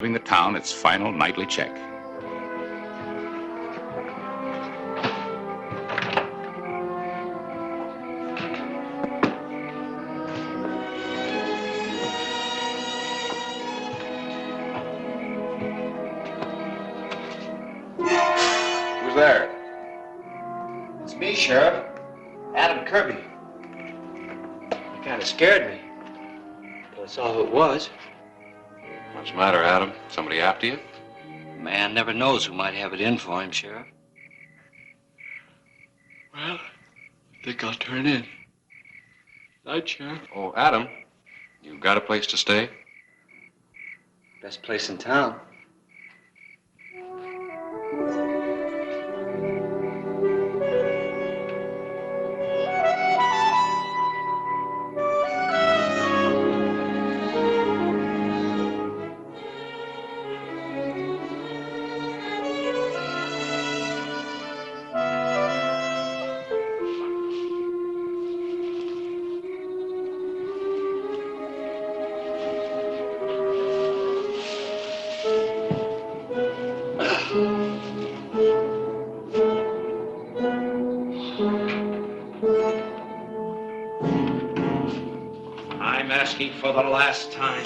Giving the town its final nightly check. Who's there? It's me, Sheriff. Adam Kirby. You kind of scared me. Till I saw who it was. What's the matter, Adam? Somebody after you? Man never knows who might have it in for him, Sheriff. Well, I think I'll turn in. Night, Sheriff. Oh, Adam, you got a place to stay? Best place in town. I'm asking for the last time.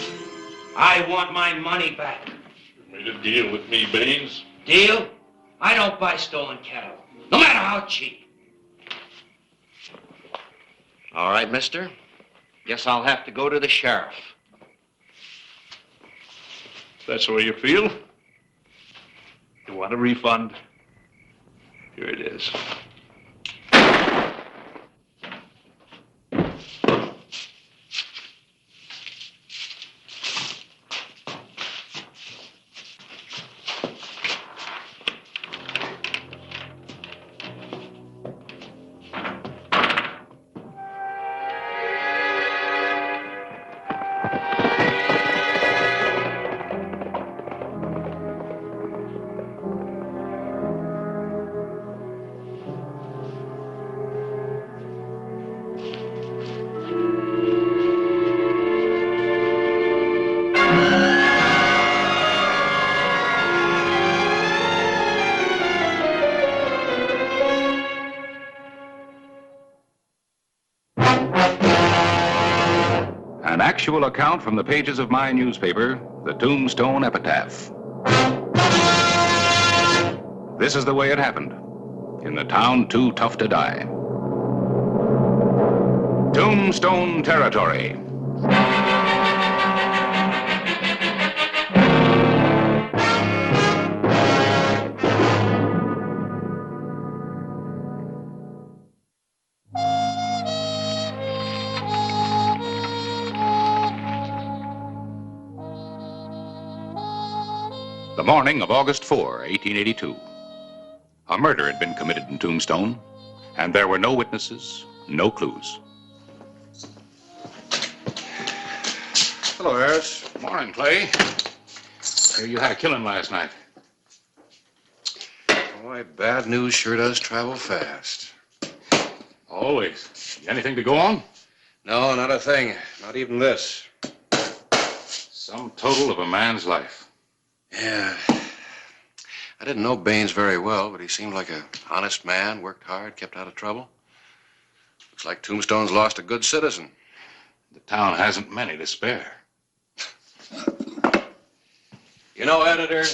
I want my money back. You made a deal with me, Baines. Deal? I don't buy stolen cattle, no matter how cheap. All right, mister. Guess I'll have to go to the sheriff. If that's the way you feel. You want a refund? Here it is. An actual account from the pages of my newspaper, the Tombstone Epitaph. This is the way it happened. In the town too tough to die. Tombstone territory. The morning of August 4, 1882. A murder had been committed in Tombstone, and there were no witnesses, no clues. Hello, Harris. Morning, Clay. Hear you had a killing last night. Boy, bad news sure does travel fast. Always. Anything to go on? No, not a thing. Not even this. Sum total of a man's life. Yeah. I didn't know Baines very well, but he seemed like an honest man, worked hard, kept out of trouble. Looks like Tombstone's lost a good citizen. The town hasn't many to spare. You know, editor,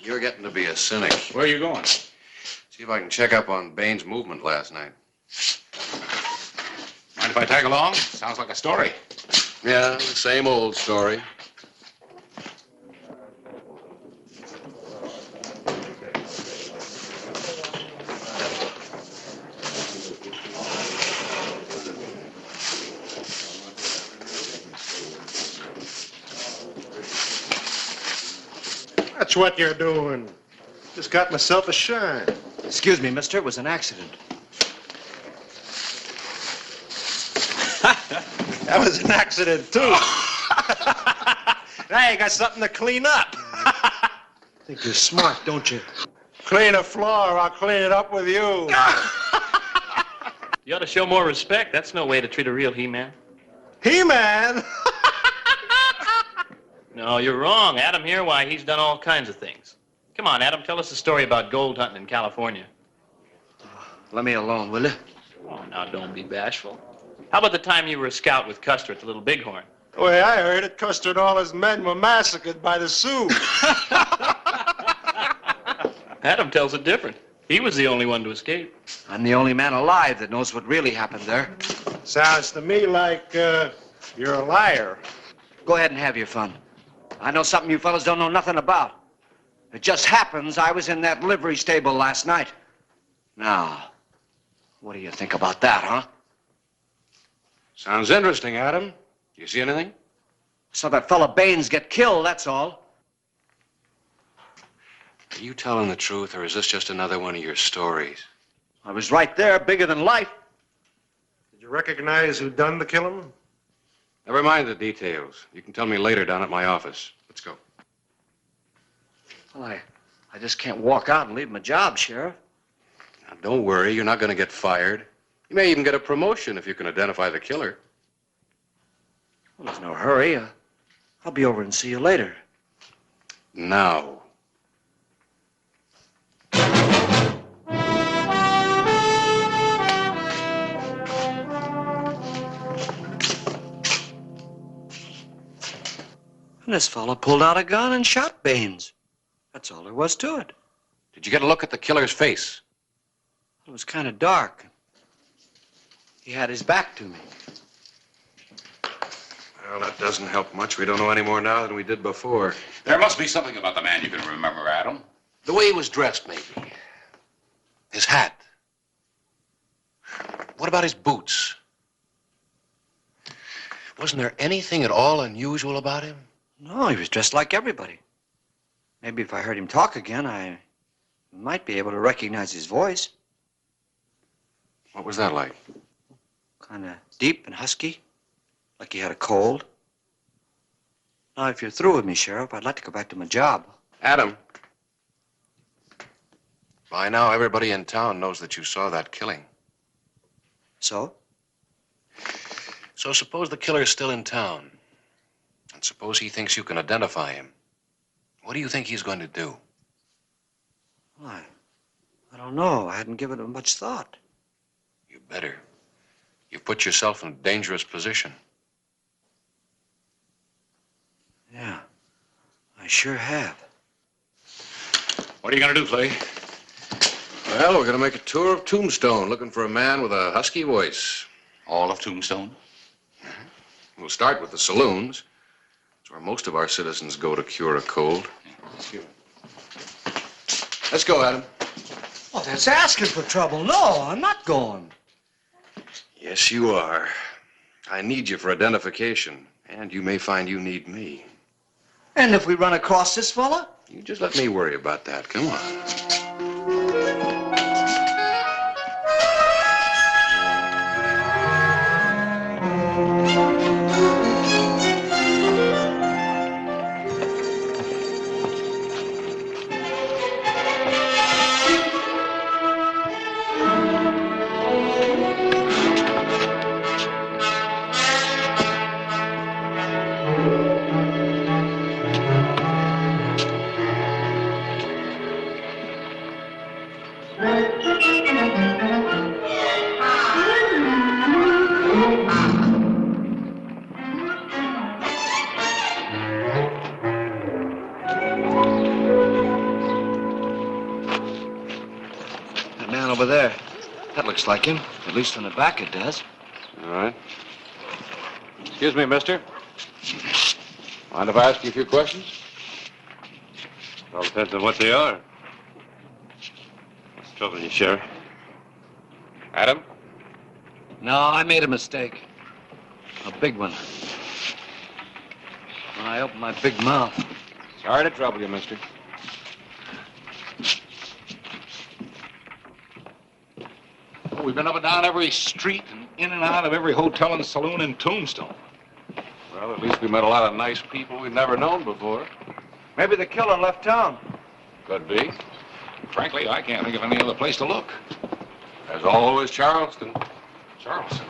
you're getting to be a cynic. Where are you going? See if I can check up on Baines' movement last night. Mind if I tag along? Sounds like a story. Yeah, the same old story. That's what you're doing. Just got myself a shine. Excuse me, mister. It was an accident. That was an accident, too. Now you got something to clean up. Think you're smart, don't you? Clean a floor, I'll clean it up with you. You ought to show more respect. That's no way to treat a real He-Man. He-Man? No, you're wrong. Adam here, why, he's done all kinds of things. Come on, Adam, tell us a story about gold hunting in California. Let me alone, will you? Oh, now, don't be bashful. How about the time you were a scout with Custer at the Little Bighorn? The way I heard it, Custer and all his men were massacred by the Sioux. Adam tells it different. He was the only one to escape. I'm the only man alive that knows what really happened there. Sounds to me like you're a liar. Go ahead and have your fun. I know something you fellas don't know nothing about. It just happens I was in that livery stable last night. Now, what do you think about that, huh? Sounds interesting, Adam. Do you see anything? Saw that fella Baines get killed, that's all. Are you telling the truth, or is this just another one of your stories? I was right there, bigger than life. Did you recognize who done the killing? Never mind the details. You can tell me later down at my office. Let's go. Well, I just can't walk out and leave my job, Sheriff. Now, don't worry. You're not going to get fired. You may even get a promotion if you can identify the killer. Well, there's no hurry. I'll be over and see you later. Now. And this fella pulled out a gun and shot Baines. That's all there was to it. Did you get a look at the killer's face? It was kind of dark. He had his back to me. Well, that doesn't help much. We don't know any more now than we did before. There must be something about the man you can remember, Adam. The way he was dressed, maybe. His hat. What about his boots? Wasn't there anything at all unusual about him? No, he was dressed like everybody. Maybe if I heard him talk again, I might be able to recognize his voice. What was that like? Kind of deep and husky, like he had a cold. Now, if you're through with me, Sheriff, I'd like to go back to my job. Adam. By now, everybody in town knows that you saw that killing. So? So suppose the killer's still in town. And suppose he thinks you can identify him. What do you think he's going to do? Why, I don't know. I hadn't given it much thought. You better. You've put yourself in a dangerous position. Yeah, I sure have. What are you going to do, Clay? Well, we're going to make a tour of Tombstone, looking for a man with a husky voice. All of Tombstone? We'll start with the saloons. It's where most of our citizens go to cure a cold. Let's go, Adam. Oh, that's asking for trouble. No, I'm not going. Yes, you are. I need you for identification, and you may find you need me. And if we run across this fella? You just let me worry about that. Come on. Over there. That looks like him. At least from the back it does. All right. Excuse me, mister. Mind if I ask you a few questions? All depends on what they are. What's troubling you, Sheriff? Adam? No, I made a mistake. A big one. When I opened my big mouth. Sorry to trouble you, mister. We've been up and down every street and in and out of every hotel and saloon in Tombstone. Well, at least we met a lot of nice people we've never known before. Maybe the killer left town. Could be. Frankly, I can't think of any other place to look. As always, Charleston. Charleston.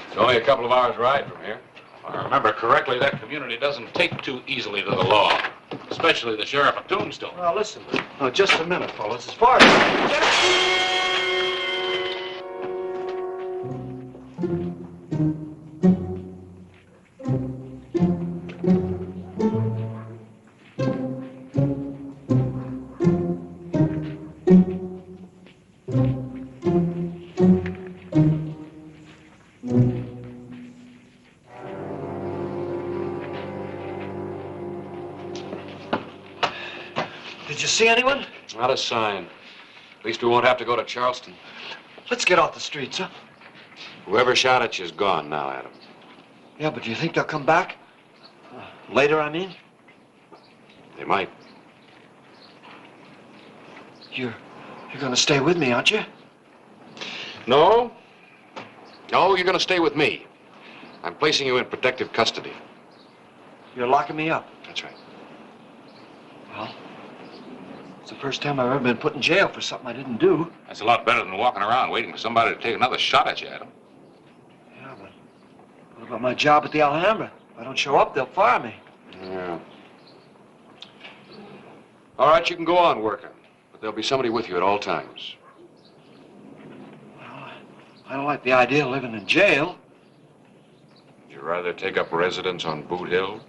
It's only a couple of hours' ride from here. If I remember correctly, that community doesn't take too easily to the law, especially the sheriff of Tombstone. Now, listen. Oh, just a minute, fellas. As far as... Did you see anyone? Not a sign. At least we won't have to go to Charleston. Let's get off the streets, huh? Whoever shot at you is gone now, Adam. Yeah, but do you think they'll come back? Later, I mean? They might. You're gonna stay with me, aren't you? No. No, you're going to stay with me. I'm placing you in protective custody. You're locking me up. That's right. Well, it's the first time I've ever been put in jail for something I didn't do. That's a lot better than walking around waiting for somebody to take another shot at you, Adam. Yeah, but what about my job at the Alhambra? If I don't show up, they'll fire me. Yeah. All right, you can go on working, but there'll be somebody with you at all times. Well, I don't like the idea of living in jail. Would you rather take up residence on Boot Hill?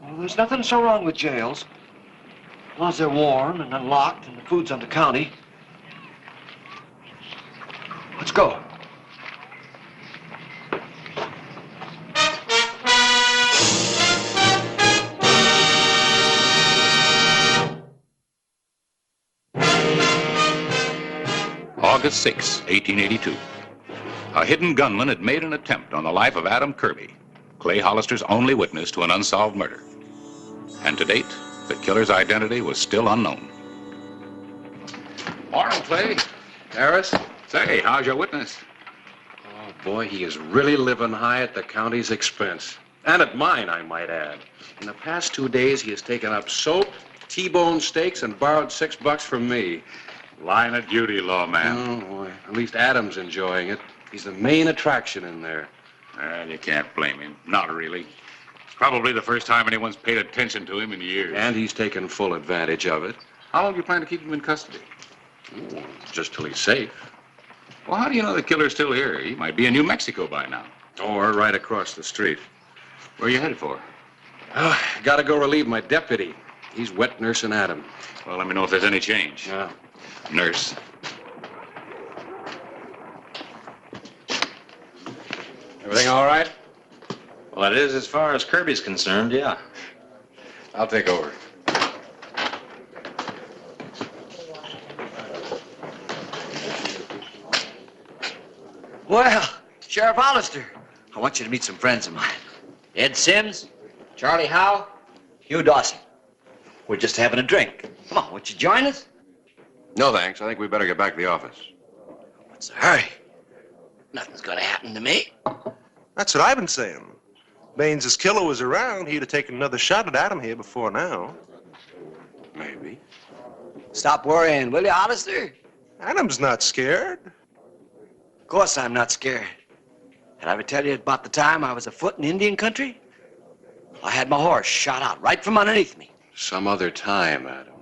Well, there's nothing so wrong with jails. As long as they're warm and unlocked and the food's on the county. Let's go. August 6, 1882. A hidden gunman had made an attempt on the life of Adam Kirby, Clay Hollister's only witness to an unsolved murder. And to date, the killer's identity was still unknown. Morning, Clay. Harris? Say, how's your witness? Oh, boy, he is really living high at the county's expense. And at mine, I might add. In the past 2 days, he has taken up soap, T-bone steaks, and borrowed $6 from me. Line of duty, lawman. Oh, boy. At least Adam's enjoying it. He's the main attraction in there. Well, you can't blame him. Not really. It's probably the first time anyone's paid attention to him in years. And he's taken full advantage of it. How long do you plan to keep him in custody? Just till he's safe. Well, how do you know the killer's still here? He might be in New Mexico by now. Or right across the street. Where are you headed for? Gotta go relieve my deputy. He's wet nursing Adam. Well, let me know if there's any change. Yeah. Nurse. Everything all right? Well, it is as far as Kirby's concerned, yeah. I'll take over. Well, Sheriff Hollister, I want you to meet some friends of mine. Ed Sims, Charlie Howe, Hugh Dawson. We're just having a drink. Come on, won't you join us? No, thanks. I think we better get back to the office. What's the hurry? Nothing's gonna happen to me. That's what I've been saying. Baines's killer was around, he'd have taken another shot at Adam here before now. Maybe. Stop worrying, will you, Hollister? Adam's not scared. Of course I'm not scared. Did I ever tell you about the time I was afoot in Indian country? I had my horse shot out right from underneath me. Some other time, Adam.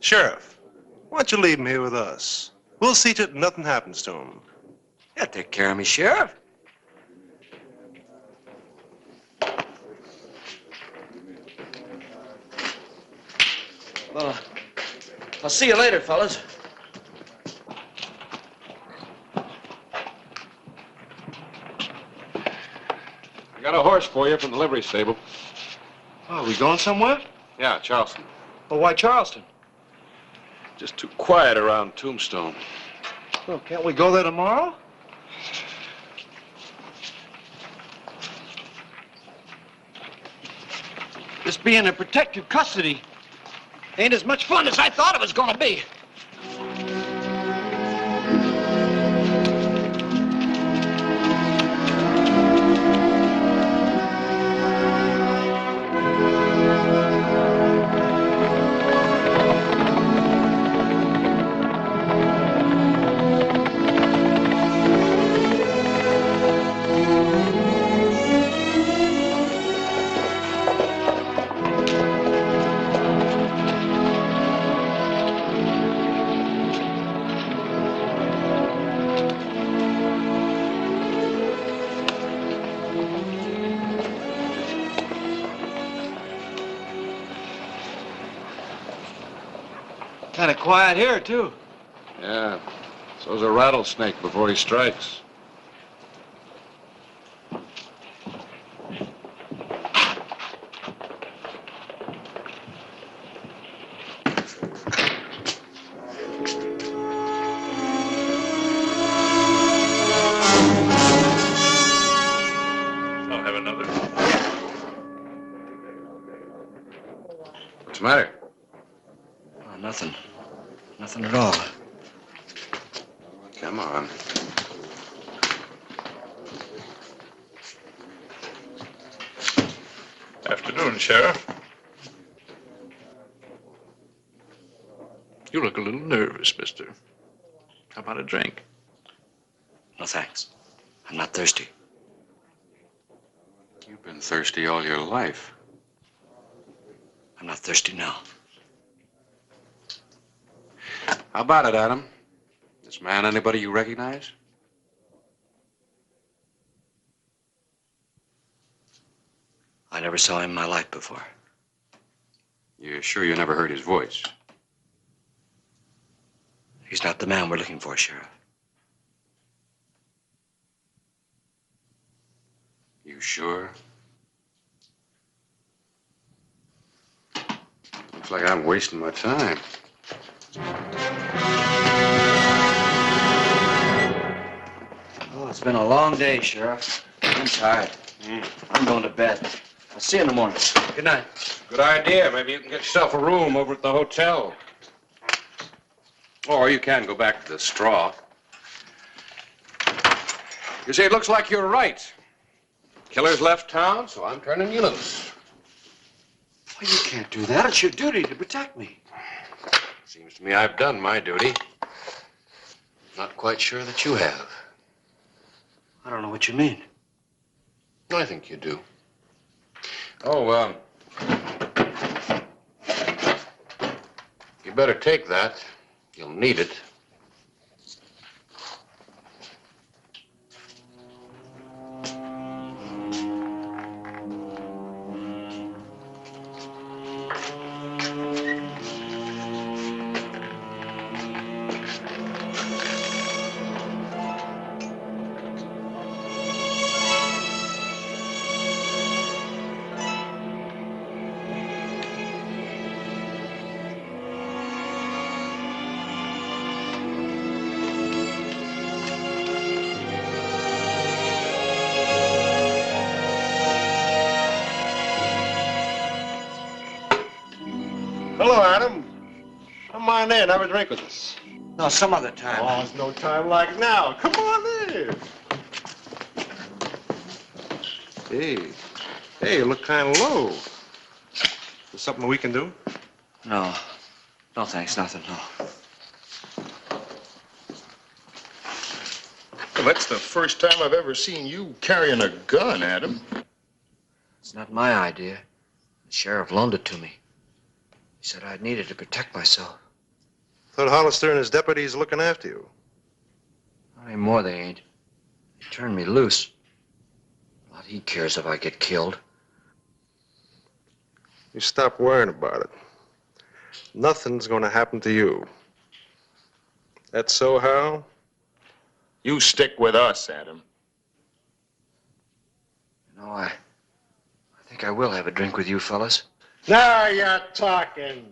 Sheriff, why don't you leave him here with us? We'll see to it nothing happens to him. Yeah, take care of me, Sheriff. Well, I'll see you later, fellas. I got a horse for you from the livery stable. Oh, are we going somewhere? Yeah, Charleston. Well, why Charleston? Just too quiet around Tombstone. Well, can't we go there tomorrow? This being in protective custody ain't as much fun as I thought it was gonna be. Kind of quiet here, too. Yeah, so's a rattlesnake before he strikes. I'll have another. What's the matter? Oh, nothing. Nothing at all. Come on. Afternoon, Sheriff. You look a little nervous, mister. How about a drink? No, thanks. I'm not thirsty. You've been thirsty all your life. I'm not thirsty now. How about it, Adam? This man anybody you recognize? I never saw him in my life before. You're sure you never heard his voice? He's not the man we're looking for, Sheriff. You sure? Looks like I'm wasting my time. Oh, it's been a long day, Sheriff. I'm tired. I'm going to bed. I'll see you in the morning. Good night. Good idea. Maybe you can get yourself a room over at the hotel. Or you can go back to the straw. You see, it looks like you're right. Killer's left town, so I'm turning you loose. Well, you can't do that. It's your duty to protect me. Seems to me I've done my duty. Not quite sure that you have. I don't know what you mean. I think you do. Oh, you better take that. You'll need it. Hello, Adam. Come on in. Have a drink with us. No, some other time. Oh, it's no time like now. Come on in. Hey, you look kind of low. Is something we can do? No. No, thanks. Nothing, no. Well, that's the first time I've ever seen you carrying a gun, Adam. It's not my idea. The sheriff loaned it to me. He said I'd need it to protect myself. Thought Hollister and his deputies are looking after you. Not anymore, they ain't. They turned me loose. Not he cares if I get killed. You stop worrying about it. Nothing's going to happen to you. That's so, Hal? You stick with us, Adam. You know, I think I will have a drink with you fellas. Now you're talking.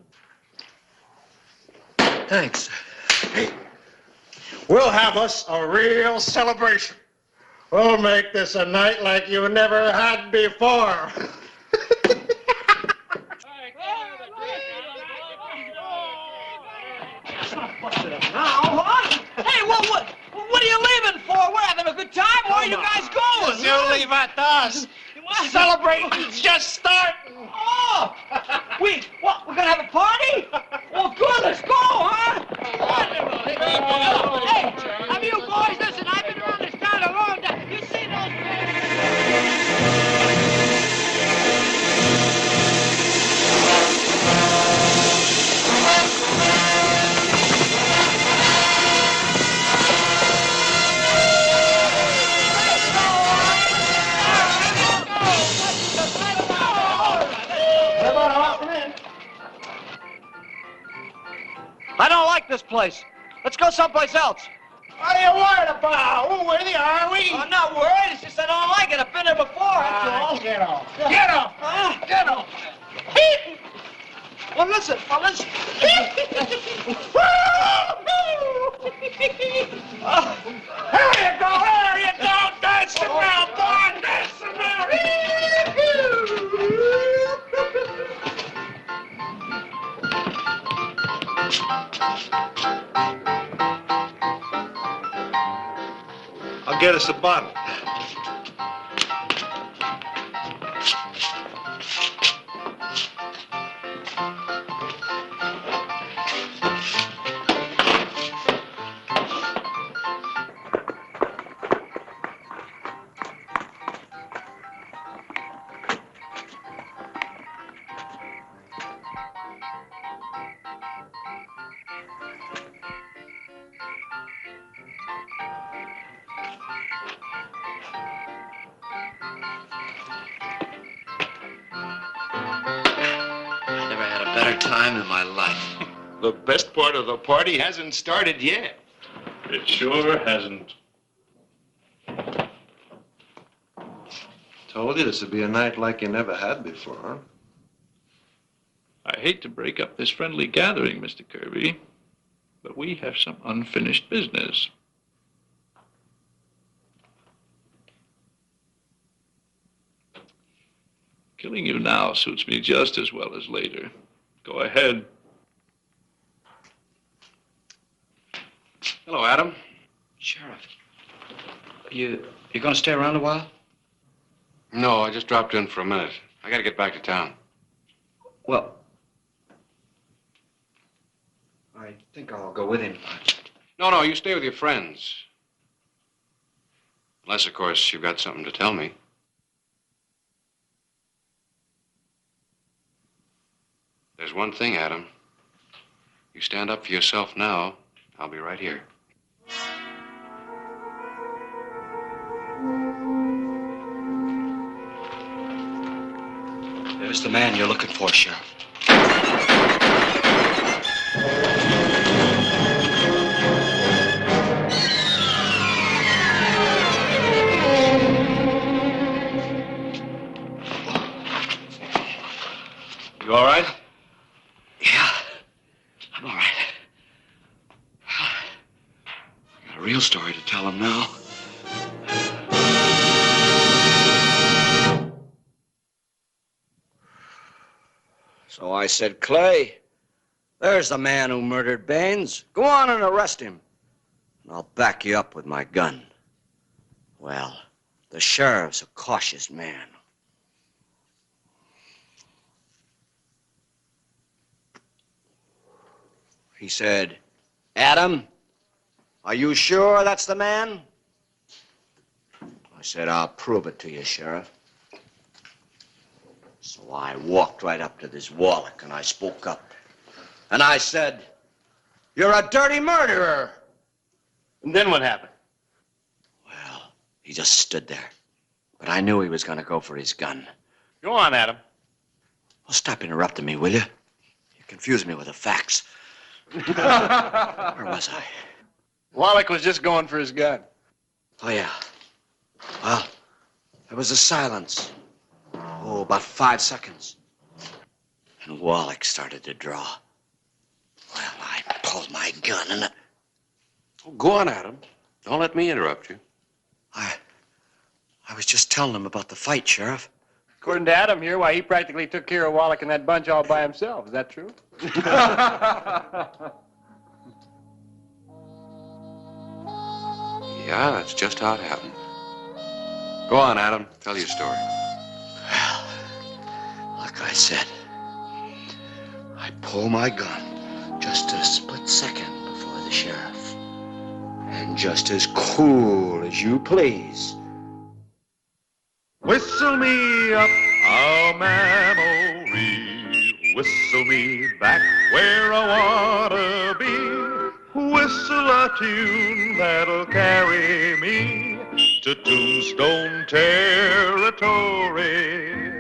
Thanks. Hey, we'll have us a real celebration. We'll make this a night like you never had before. Now, huh? Hey, what are you leaving for? We're having a good time. Where are you guys going? You leave it to us. Celebrating's just starting. Oh! What, we're gonna have a party? Oh, good, let's go, huh? Hey, have you boys, listen, I've been around this town a long time. You see I don't like this place. Let's go someplace else. What are you worried about? We're with you, are we? I'm not worried. It's just I don't like it. I've been there before, that's all. Get off. Get off. Get off. Well, listen. Well, listen. There you go. There you go. Dancing now, boy. Dancing now. I'll get us a bottle. Time in my life. The best part of the party hasn't started yet. It sure hasn't. Told you this would be a night like you never had before. I hate to break up this friendly gathering, Mr. Kirby, but we have some unfinished business. Killing you now suits me just as well as later. Go ahead. Hello, Adam. Sheriff, you gonna stay around a while? No, I just dropped in for a minute. I gotta get back to town. Well, I think I'll go with him. No, you stay with your friends. Unless, of course, you've got something to tell me. There's one thing, Adam. You stand up for yourself now, I'll be right here. There's the man you're looking for, Sheriff. You all right? Yeah, I'm all right. I got a real story to tell him now. So I said, Clay, there's the man who murdered Baines. Go on and arrest him, and I'll back you up with my gun. Well, the sheriff's a cautious man. He said, Adam, are you sure that's the man? I said, I'll prove it to you, Sheriff. So I walked right up to this Wallach and I spoke up. And I said, you're a dirty murderer. And then what happened? Well, he just stood there. But I knew he was going to go for his gun. Go on, Adam. Well, stop interrupting me, will you? You confuse me with the facts. Where was I? Wallach was just going for his gun. Oh, yeah. Well, there was a silence. Oh, about 5 seconds. And Wallach started to draw. Well, I pulled my gun and Go on, Adam. Don't let me interrupt you. I was just telling him about the fight, Sheriff. According to Adam here, why, he practically took care of Wallach and that bunch all by himself. Is that true? Yeah, that's just how it happened. Go on, Adam. Tell your story. Well, like I said, I pulled my gun just a split second before the sheriff. And just as cool as you please. Whistle me up a memory, whistle me back where I wanna be, whistle a tune that'll carry me to Tombstone territory.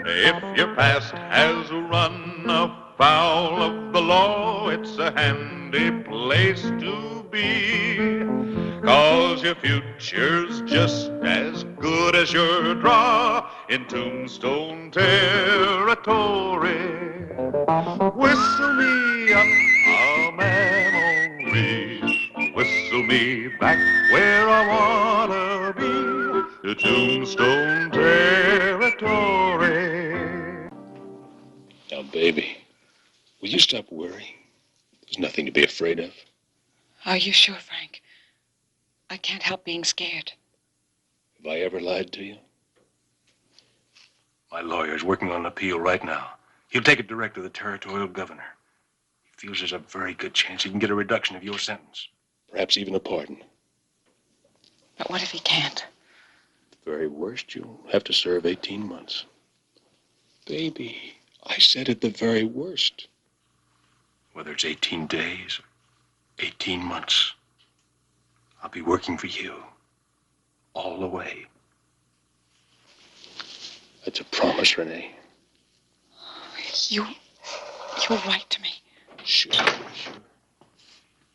If your past has run foul of the law, it's a handy place to be. 'Cause your future's just as good as your draw in Tombstone territory. Whistle me up a memory, whistle me back where I wanna be, to Tombstone territory. Now, baby, will you stop worrying? There's nothing to be afraid of. Are you sure, Frank? I can't help being scared. Have I ever lied to you? My lawyer's working on an appeal right now. He'll take it direct to the territorial governor. He feels there's a very good chance he can get a reduction of your sentence. Perhaps even a pardon. But what if he can't? At the very worst, you'll have to serve 18 months. Baby, I said at the very worst. Whether it's 18 days or 18 months, I'll be working for you all the way. That's a promise, Renee. You're right to me. Sure.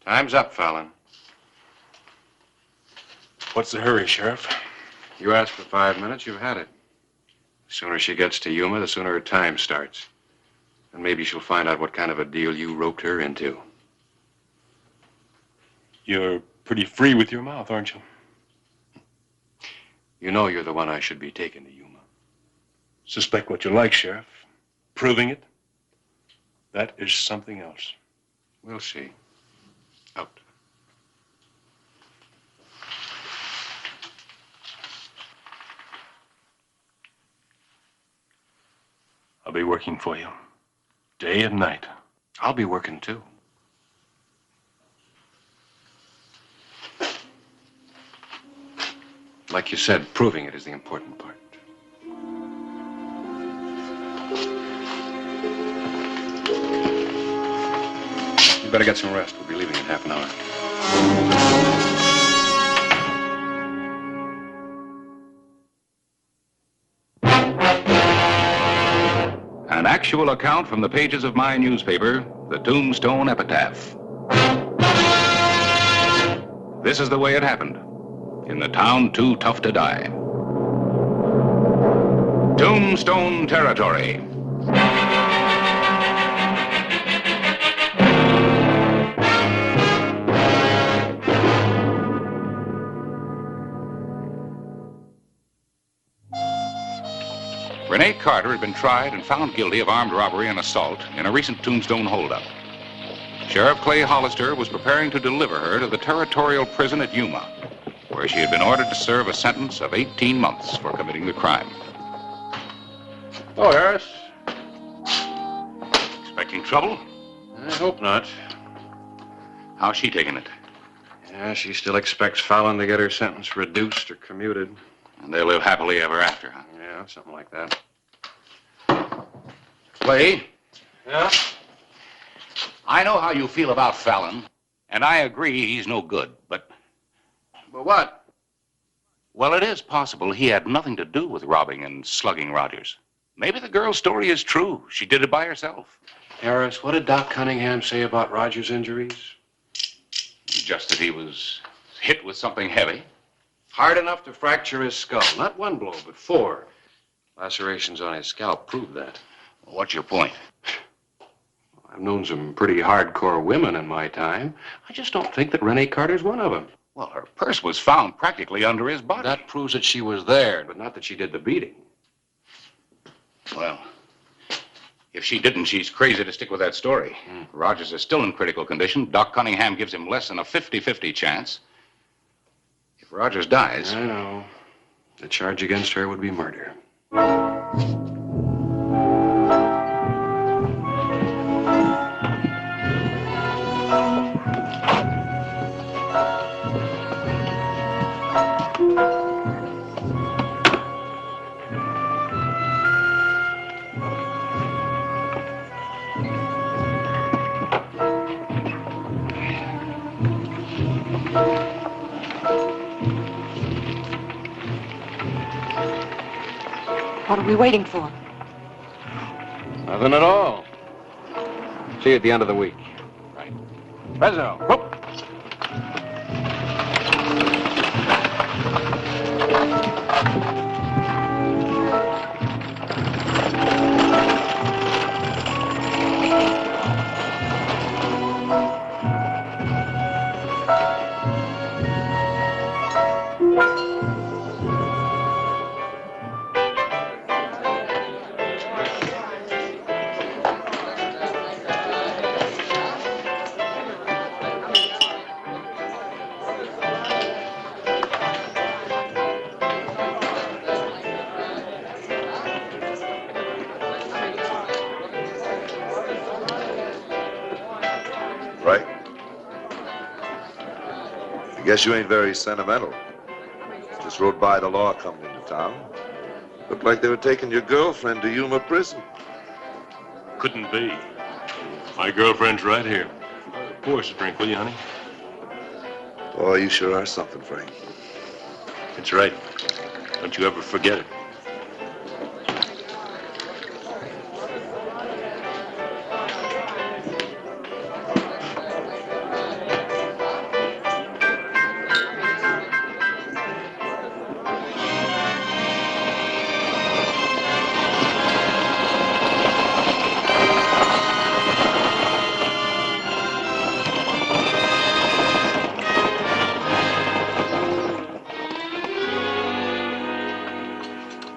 Time's up, Fallon. What's the hurry, Sheriff? You asked for 5 minutes, you've had it. The sooner she gets to Yuma, the sooner her time starts. And maybe she'll find out what kind of a deal you roped her into. You're pretty free with your mouth, aren't you? You know you're the one I should be taking to Yuma. Suspect what you like, Sheriff. Proving it, that is something else. We'll see. Out. I'll be working for you, day and night. I'll be working, too. Like you said, proving it is the important part. You better get some rest. We'll be leaving in half an hour. An actual account from the pages of my newspaper, the Tombstone Epitaph. This is the way it happened. In the town too tough to die. Tombstone territory. Renee Carter had been tried and found guilty of armed robbery and assault in a recent Tombstone holdup. Sheriff Clay Hollister was preparing to deliver her to the territorial prison at Yuma, where she had been ordered to serve a sentence of 18 months for committing the crime. Oh, Harris. Expecting trouble? I hope not. How's she taking it? Yeah, she still expects Fallon to get her sentence reduced or commuted. And they'll live happily ever after, huh? Yeah, something like that. Clay? Yeah? I know how you feel about Fallon, and I agree he's no good, but... But what? Well, it is possible he had nothing to do with robbing and slugging Rogers. Maybe the girl's story is true. She did it by herself. Harris, what did Doc Cunningham say about Rogers' injuries? Just that he was hit with something heavy. Hard enough to fracture his skull. Not one blow, but 4. Lacerations on his scalp prove that. What's your point? I've known some pretty hardcore women in my time. I just don't think that Renee Carter's one of them. Well, her purse was found practically under his body. That proves that she was there, but not that she did the beating. Well, if she didn't, she's crazy to stick with that story. Rogers is still in critical condition. Doc Cunningham gives him less than a 50-50 chance. If Rogers dies... I know. The charge against her would be murder. What are we waiting for? Nothing at all. See you at the end of the week. Right. Fresno. Whoop. Right? I guess you ain't very sentimental. Just rode by the law coming into town. Looked like they were taking your girlfriend to Yuma prison. Couldn't be. My girlfriend's right here. Pour us a drink, will you, honey? Boy, you sure are something, Frank. That's right. Don't you ever forget it.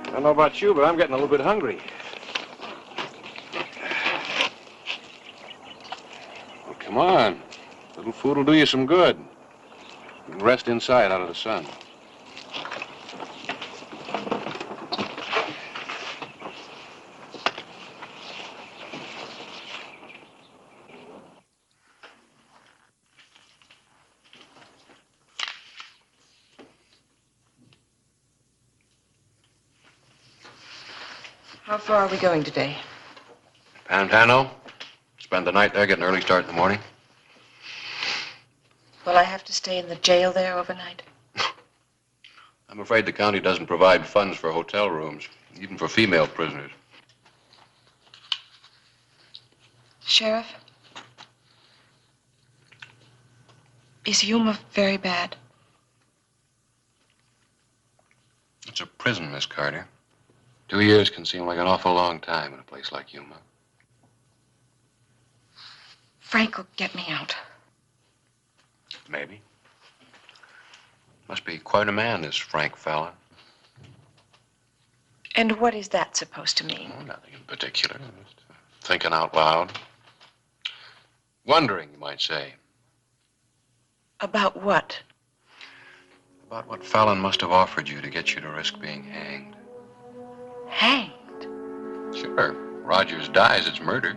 I don't know about you, but I'm getting a little bit hungry. Well, come on. A little food will do you some good. You can rest inside out of the sun. How far are we going today? Pantano. Spend the night there, get an early start in the morning. Will I have to stay in the jail there overnight? I'm afraid the county doesn't provide funds for hotel rooms, even for female prisoners. Sheriff? Is Yuma very bad? It's a prison, Miss Carter. 2 years can seem like an awful long time in a place like Yuma. Frank will get me out. Maybe. Must be quite a man, this Frank fella. And what is that supposed to mean? Oh, nothing in particular. Just thinking out loud. Wondering, you might say. About what? About what Fallon must have offered you to get you to risk being hanged. Hanged? Sure. Rogers dies, it's murder.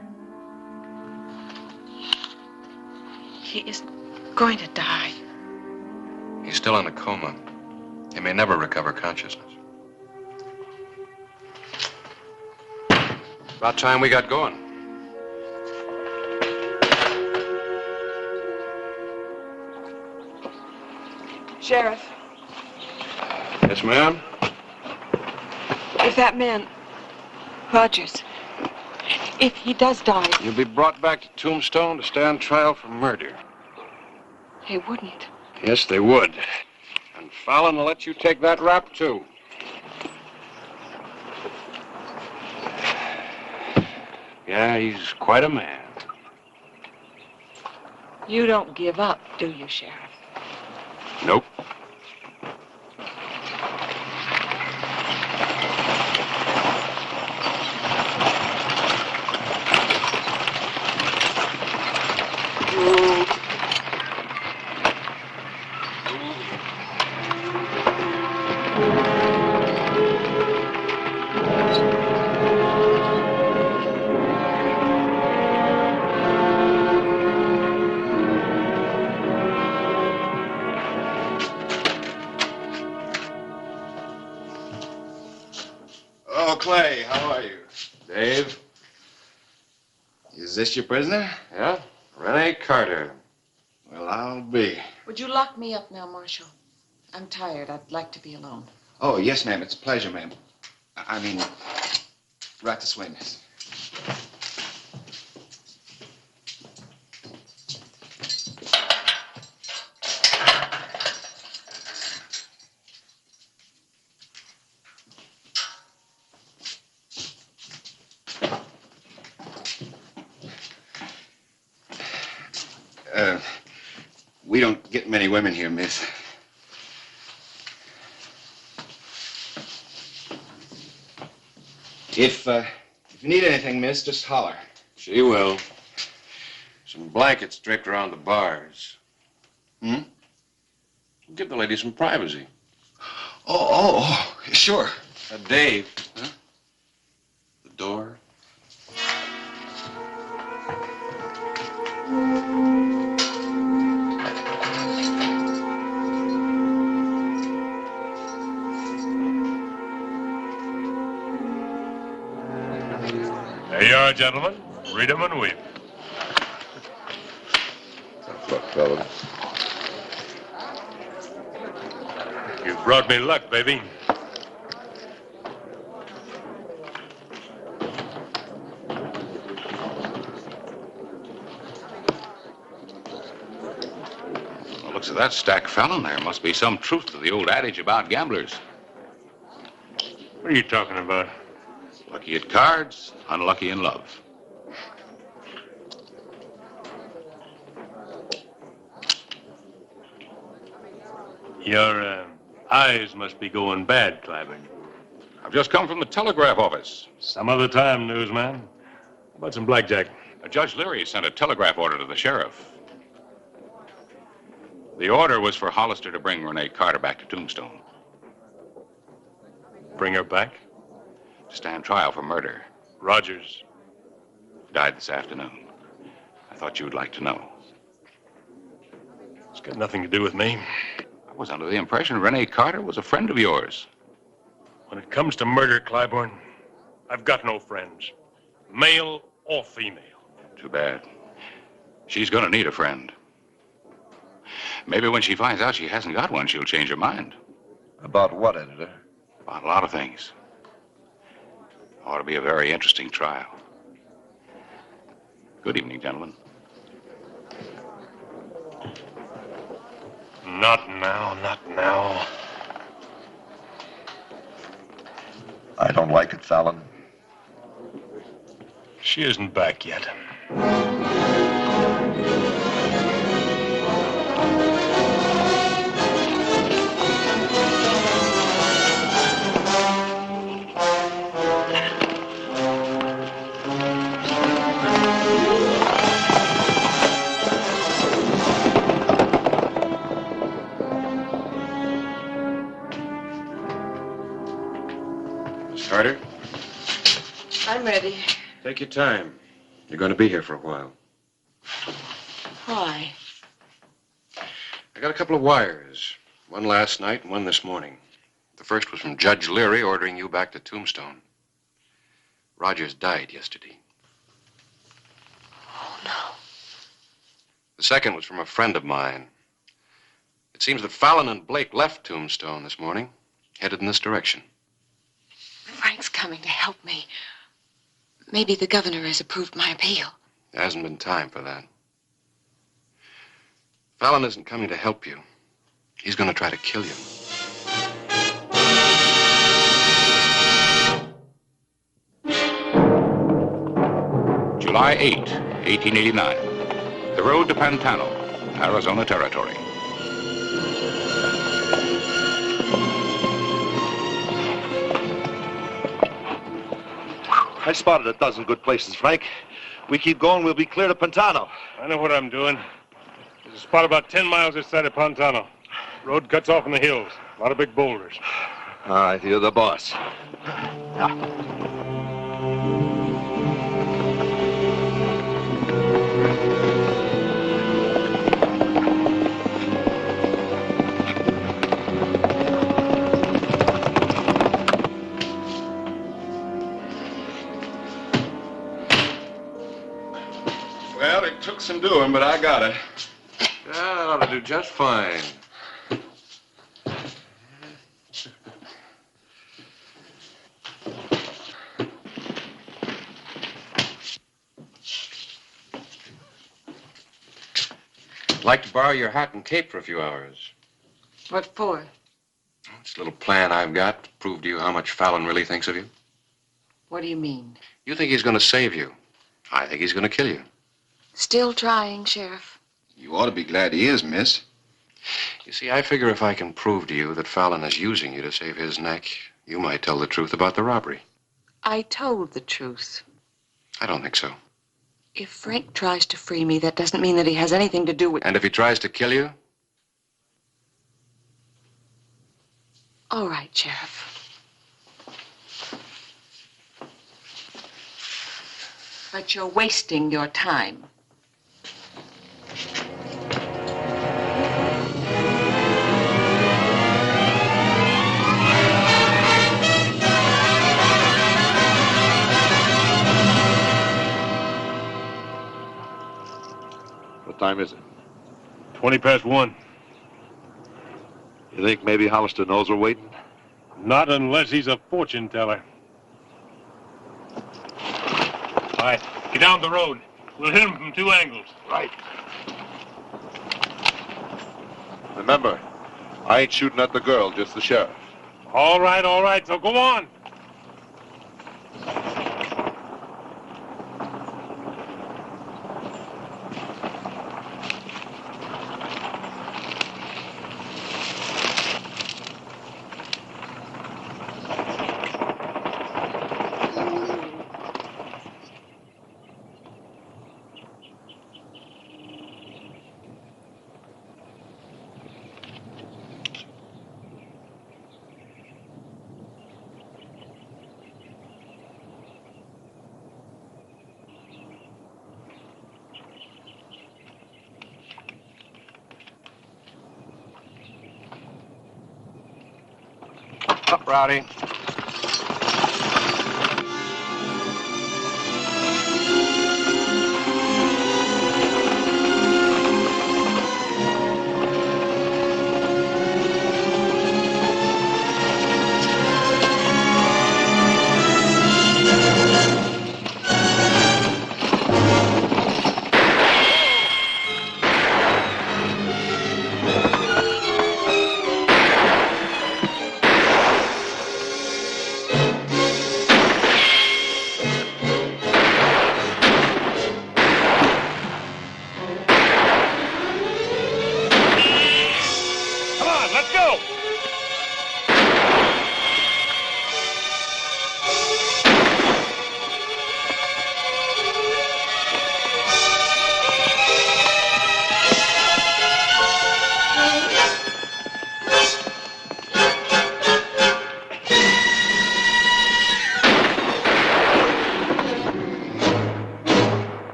He isn't going to die. He's still in a coma. He may never recover consciousness. About time we got going. Sheriff, Yes, ma'am? if that man, Rogers, if he does die, You'll be brought back to Tombstone to stand trial for murder. he wouldn't. Yes, they would. And Fallon will let you take that rap, too. Yeah, he's quite a man. You don't give up, do you, Sheriff? Nope. Oh, Clay, how are you? Dave? Is this your prisoner? Yeah, Renee Carter. Well, I'll be. Would you lock me up now, Marshal? I'm tired. I'd like to be alone. Oh, yes, ma'am. It's a pleasure, ma'am. I mean, right this way, miss. We don't get many women here, miss. If you need anything, miss, just holler. She will. Some blankets draped around the bars. Hmm? Give the lady some privacy. Oh, sure. Dave. Huh? The door. There you are, gentlemen. Read 'em and weep. Tough luck, fellas. You brought me luck, baby. From the looks of that stack, Fallon, there must be some truth to the old adage about gamblers. What are you talking about? Lucky at cards, unlucky in love. Your eyes must be going bad, Clyburn. I've just come from the telegraph office. Some other time, newsman. How about some blackjack? Judge Leary sent a telegraph order to the sheriff. The order was for Hollister to bring Renee Carter back to Tombstone. Bring her back? To stand trial for murder. Rogers died this afternoon. I thought you would like to know. It's got nothing to do with me. I was under the impression Renee Carter was a friend of yours. When it comes to murder, Clyburn, I've got no friends. Male or female. Too bad. She's gonna need a friend. Maybe when she finds out she hasn't got one, she'll change her mind. About what, Editor? About a lot of things. Ought to be a very interesting trial. Good evening, gentlemen. Not now, not now. I don't like it, Fallon. She isn't back yet. Carter, I'm ready. take your time. You're going to be here for a while. Why? I got a couple of wires. One last night and one this morning. The first was from Judge Leary ordering you back to Tombstone. Rogers died yesterday. Oh, no. The second was from a friend of mine. It seems that Fallon and Blake left Tombstone this morning, headed in this direction. Frank's coming to help me. Maybe the governor has approved my appeal. There hasn't been time for that. Fallon isn't coming to help you. He's going to try to kill you. July 8, 1889. The road to Pantano, Arizona Territory. I spotted a dozen good places, Frank. We keep going, we'll be clear to Pantano. I know what I'm doing. There's a spot about 10 miles this side of Pantano. Road cuts off in the hills. A lot of big boulders. All right, you're the boss. Well, it took some doing, but I got it. Yeah, that ought to do just fine. I'd like to borrow your hat and cape for a few hours. What for? It's a little plan I've got to prove to you how much Fallon really thinks of you. What do you mean? You think he's going to save you. I think he's going to kill you. Still trying, Sheriff. You ought to be glad he is, miss. You see, I figure if I can prove to you that Fallon is using you to save his neck, you might tell the truth about the robbery. I told the truth. I don't think so. If Frank tries to free me, that doesn't mean that he has anything to do with... And if he tries to kill you? All right, Sheriff. But you're wasting your time. What time is it? 20 past 1. You think maybe Hollister knows we're waiting? Not unless he's a fortune teller. All right, get down the road. We'll hit him from 2 angles. Right. Remember, I ain't shooting at the girl, just the sheriff. All right, so go on. Up, Rowdy.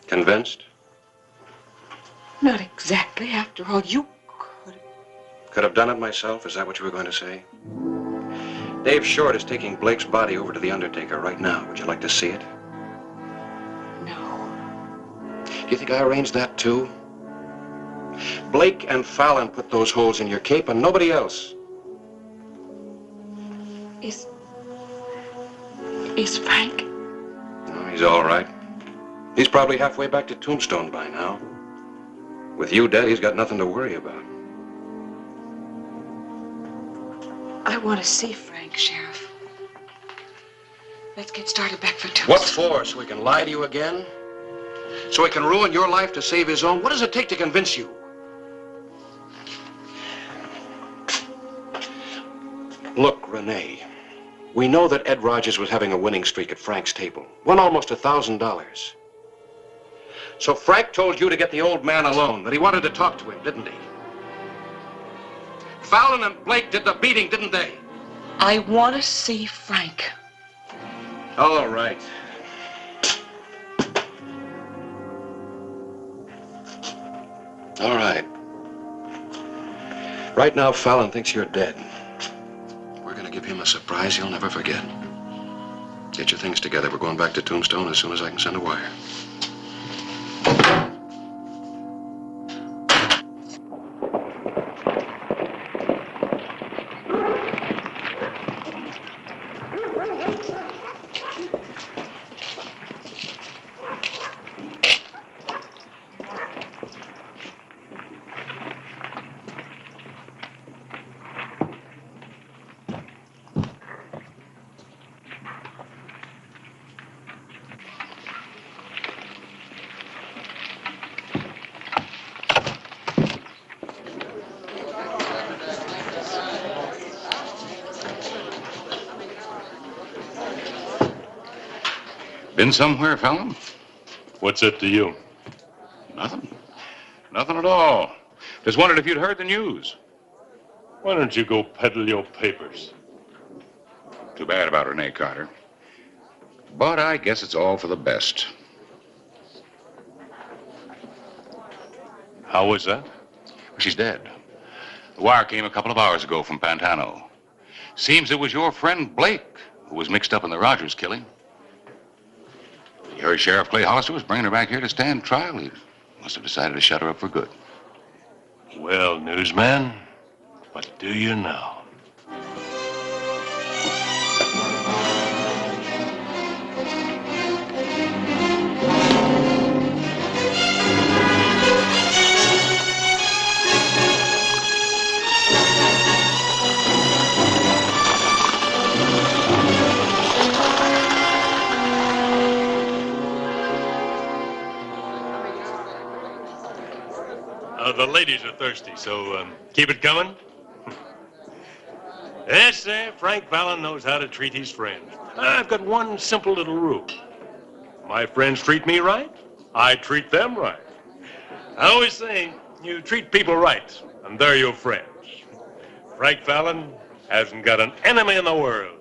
Convinced? Not exactly. After all, you Could have done it myself? Is that what you were going to say? Dave Short is taking Blake's body over to the Undertaker right now. Would you like to see it? No. Do you think I arranged that too? Blake and Fallon put those holes in your cape and nobody else. Is Frank? No, he's all right. He's probably halfway back to Tombstone by now. With you dead, he's got nothing to worry about. I want to see Frank, Sheriff. Let's get started back for Tombstone. What for? So he can lie to you again? So he can ruin your life to save his own? What does it take to convince you? Look, Renee, we know that Ed Rogers was having a winning streak at Frank's table. Won almost $1,000. So Frank told you to get the old man alone, that he wanted to talk to him, didn't he? Fallon and Blake did the beating, didn't they? I want to see Frank. All right. All right. Right now, Fallon thinks you're dead. We're going to give him a surprise he'll never forget. Get your things together. We're going back to Tombstone as soon as I can send a wire. Been somewhere, Fallon? What's it to you? Nothing. Nothing at all. Just wondered if you'd heard the news. Why don't you go peddle your papers? Too bad about Renee Carter. But I guess it's all for the best. How was that? She's dead. The wire came a couple of hours ago from Pantano. Seems it was your friend Blake who was mixed up in the Rogers killing. He heard Sheriff Clay Hollister was bringing her back here to stand trial. He must have decided to shut her up for good. Well, newsman, what do you know? The ladies are thirsty, so keep it coming. Yes, sir, Frank Fallon knows how to treat his friends. I've got one simple little rule. My friends treat me right, I treat them right. I always say, you treat people right, and they're your friends. Frank Fallon hasn't got an enemy in the world.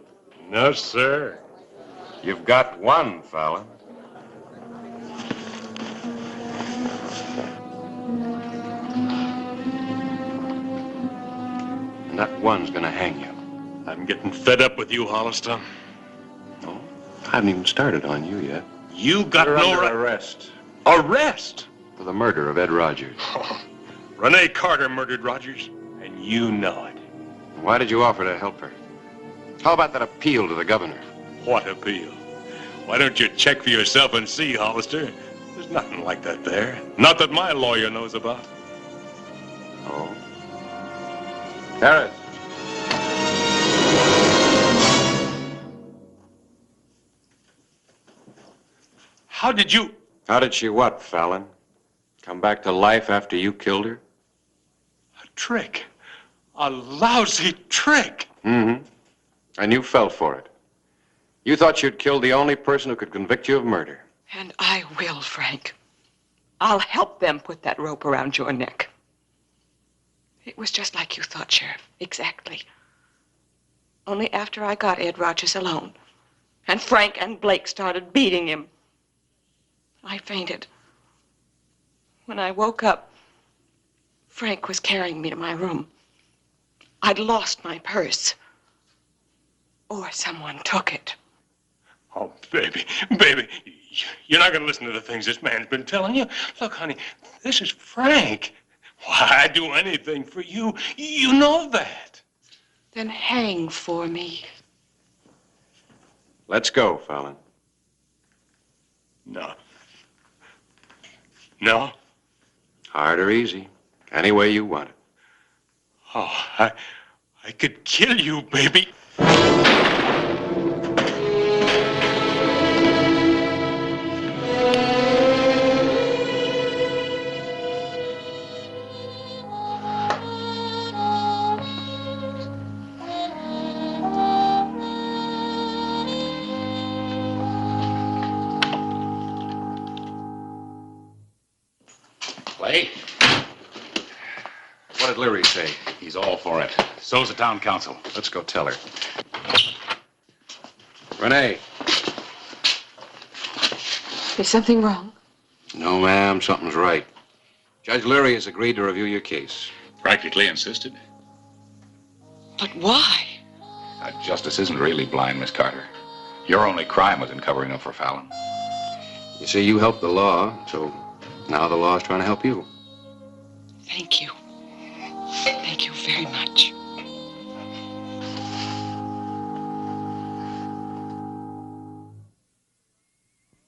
No, sir. You've got one, Fallon. And that one's gonna hang you. I'm getting fed up with you, Hollister. Oh, I haven't even started on you yet. You got You're no under arrest. Arrest? For the murder of Ed Rogers. Renee Carter murdered Rogers, and you know it. Why did you offer to help her? How about that appeal to the governor? What appeal? Why don't you check for yourself and see, Hollister? There's nothing like that there. Not that my lawyer knows about. Oh? Harris. How did you... How did she what, Fallon? Come back to life after you killed her? A trick. A lousy trick. Mm-hmm. And you fell for it. You thought you'd killed the only person who could convict you of murder. And I will, Frank. I'll help them put that rope around your neck. It was just like you thought, Sheriff. Exactly. Only after I got Ed Rogers alone, and Frank and Blake started beating him, I fainted. When I woke up, Frank was carrying me to my room. I'd lost my purse. Or someone took it. Oh, baby, baby, you're not going to listen to the things this man's been telling you. Look, honey, this is Frank. Why, I'd do anything for you. You know that. Then hang for me. Let's go, Fallon. No. No? Hard or easy. Any way you want it. Oh, I could kill you, baby. Clay? What did Leary say? He's all for it. So's the town council. Let's go tell her. Renee. Is something wrong? No, ma'am, something's right. Judge Leary has agreed to review your case. Practically insisted. But why? Justice isn't really blind, Miss Carter. Your only crime was in covering up for Fallon. You see, you helped the law, so now the law's trying to help you. Thank you. Thank you very much.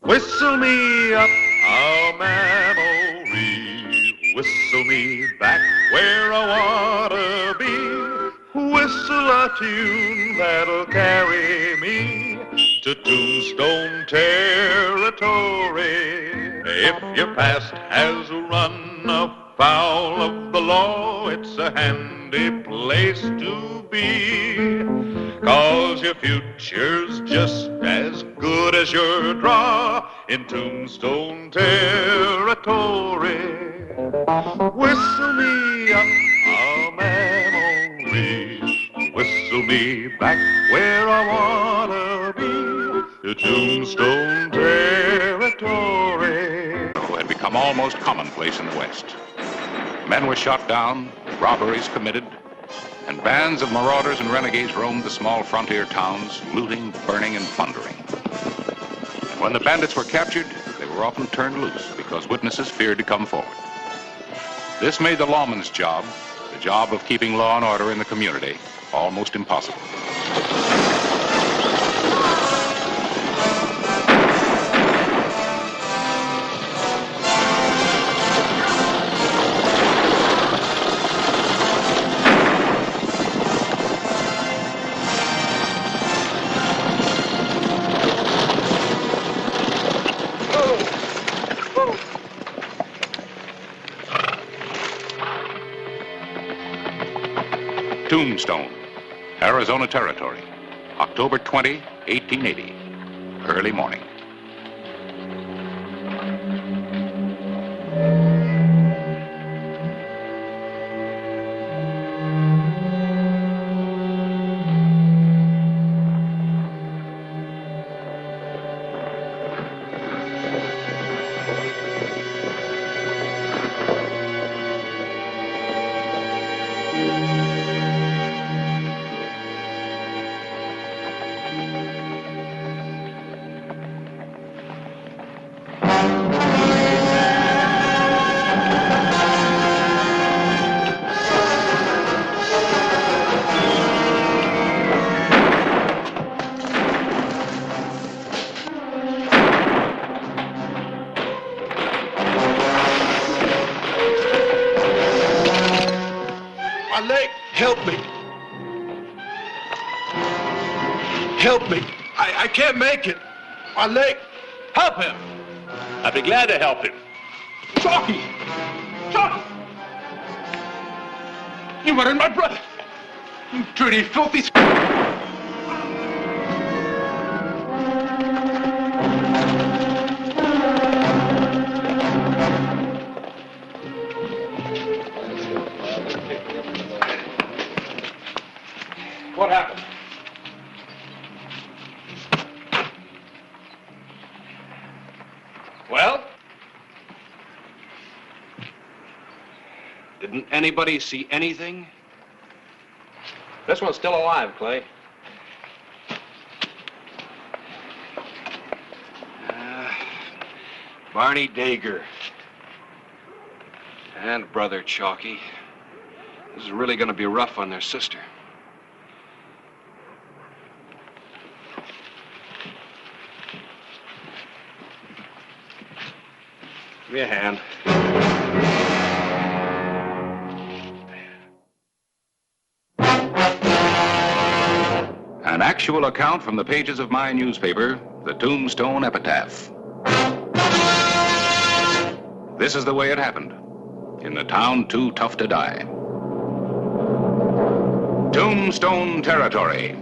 Whistle me up a memory, whistle me back where I wanna be, whistle a tune that'll carry me to Tombstone territory. If your past has run afoul of the law, it's a handy place to be, 'cause your future's just as good as your draw in Tombstone territory. Whistle me up a memory, whistle me back where I wanna be, to Tombstone territory. Had become almost commonplace in the West. Men were shot down, robberies committed, and bands of marauders and renegades roamed the small frontier towns, looting, burning, and plundering. And when the bandits were captured, they were often turned loose because witnesses feared to come forward. This made the lawman's job, the job of keeping law and order in the community, almost impossible. Tombstone, Arizona Territory, October 20, 1880, early morning. My leg, help me. Help me. I can't make it. My leg. Help him. I'd be glad to help him. Chalky! Chalky! You murdered my brother. You dirty, filthy... What happened? Well? Didn't anybody see anything? This one's still alive, Clay. Barney Dager. And brother Chalky. This is really going to be rough on their sister. Give me a hand. An actual account from the pages of my newspaper, the Tombstone Epitaph. This is the way it happened, in the town too tough to die. Tombstone Territory.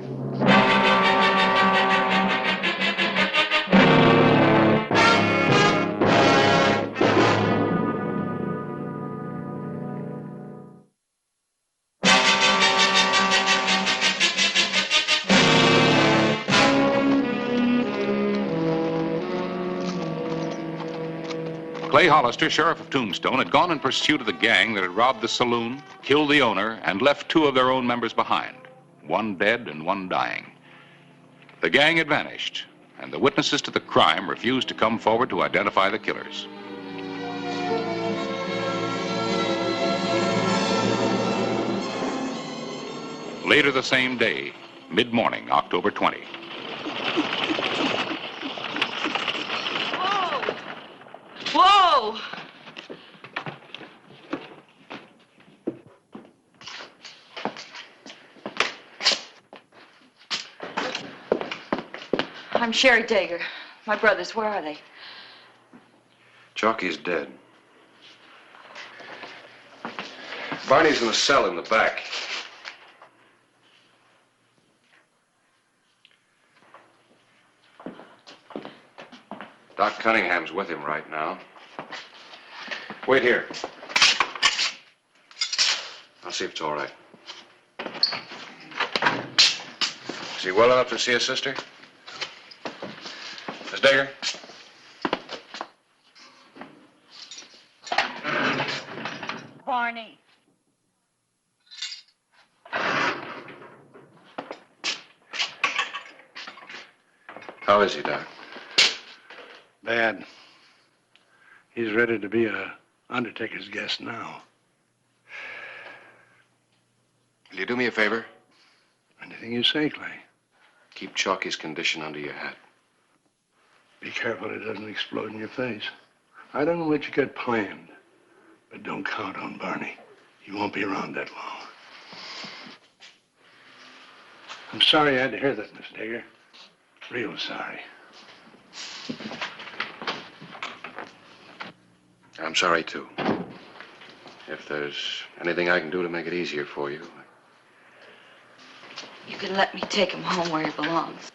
Clay Hollister, sheriff of Tombstone, had gone in pursuit of the gang that had robbed the saloon, killed the owner, and left two of their own members behind, one dead and one dying. The gang had vanished, and the witnesses to the crime refused to come forward to identify the killers. Later the same day, mid-morning, October 20. Whoa! I'm Sherry Dager. My brothers, where are they? Chalky's dead. Barney's in the cell in the back. Doc Cunningham's with him right now. Wait here. I'll see if it's all right. Is he well enough to see his sister? Miss Dagger? Barney. How is he, Doc? Bad. He's ready to be a undertaker's guest now. Will you do me a favor? Anything you say, Clay. Keep Chalky's condition under your hat. Be careful it doesn't explode in your face. I don't know what you got planned, but don't count on Barney. He won't be around that long. I'm sorry I had to hear that, Miss Dagger. Real sorry. I'm sorry, too. If there's anything I can do to make it easier for you. You can let me take him home where he belongs.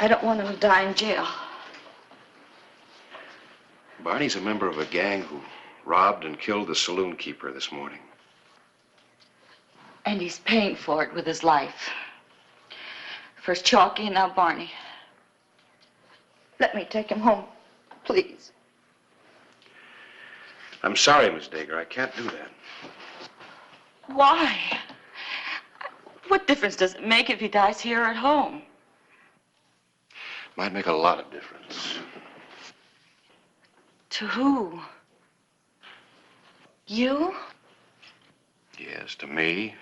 I don't want him to die in jail. Barney's a member of a gang who robbed and killed the saloon keeper this morning. And he's paying for it with his life. First Chalky and now Barney. Let me take him home, please. I'm sorry, Miss Dagger. I can't do that. Why? What difference does it make if he dies here or at home? Might make a lot of difference. To who? You? Yes, to me.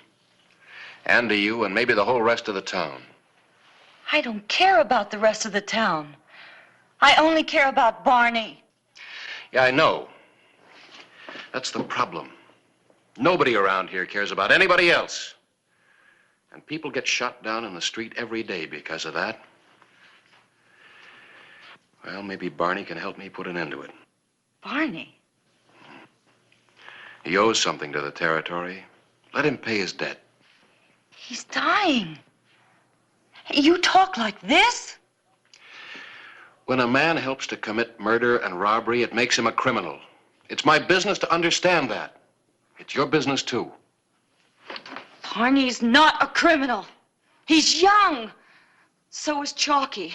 And to you, and maybe the whole rest of the town. I don't care about the rest of the town. I only care about Barney. Yeah, I know. That's the problem. Nobody around here cares about anybody else. And people get shot down in the street every day because of that. Well, maybe Barney can help me put an end to it. Barney? He owes something to the territory. Let him pay his debt. He's dying. You talk like this? When a man helps to commit murder and robbery, it makes him a criminal. It's my business to understand that. It's your business, too. Barney's not a criminal. He's young. So is Chalky.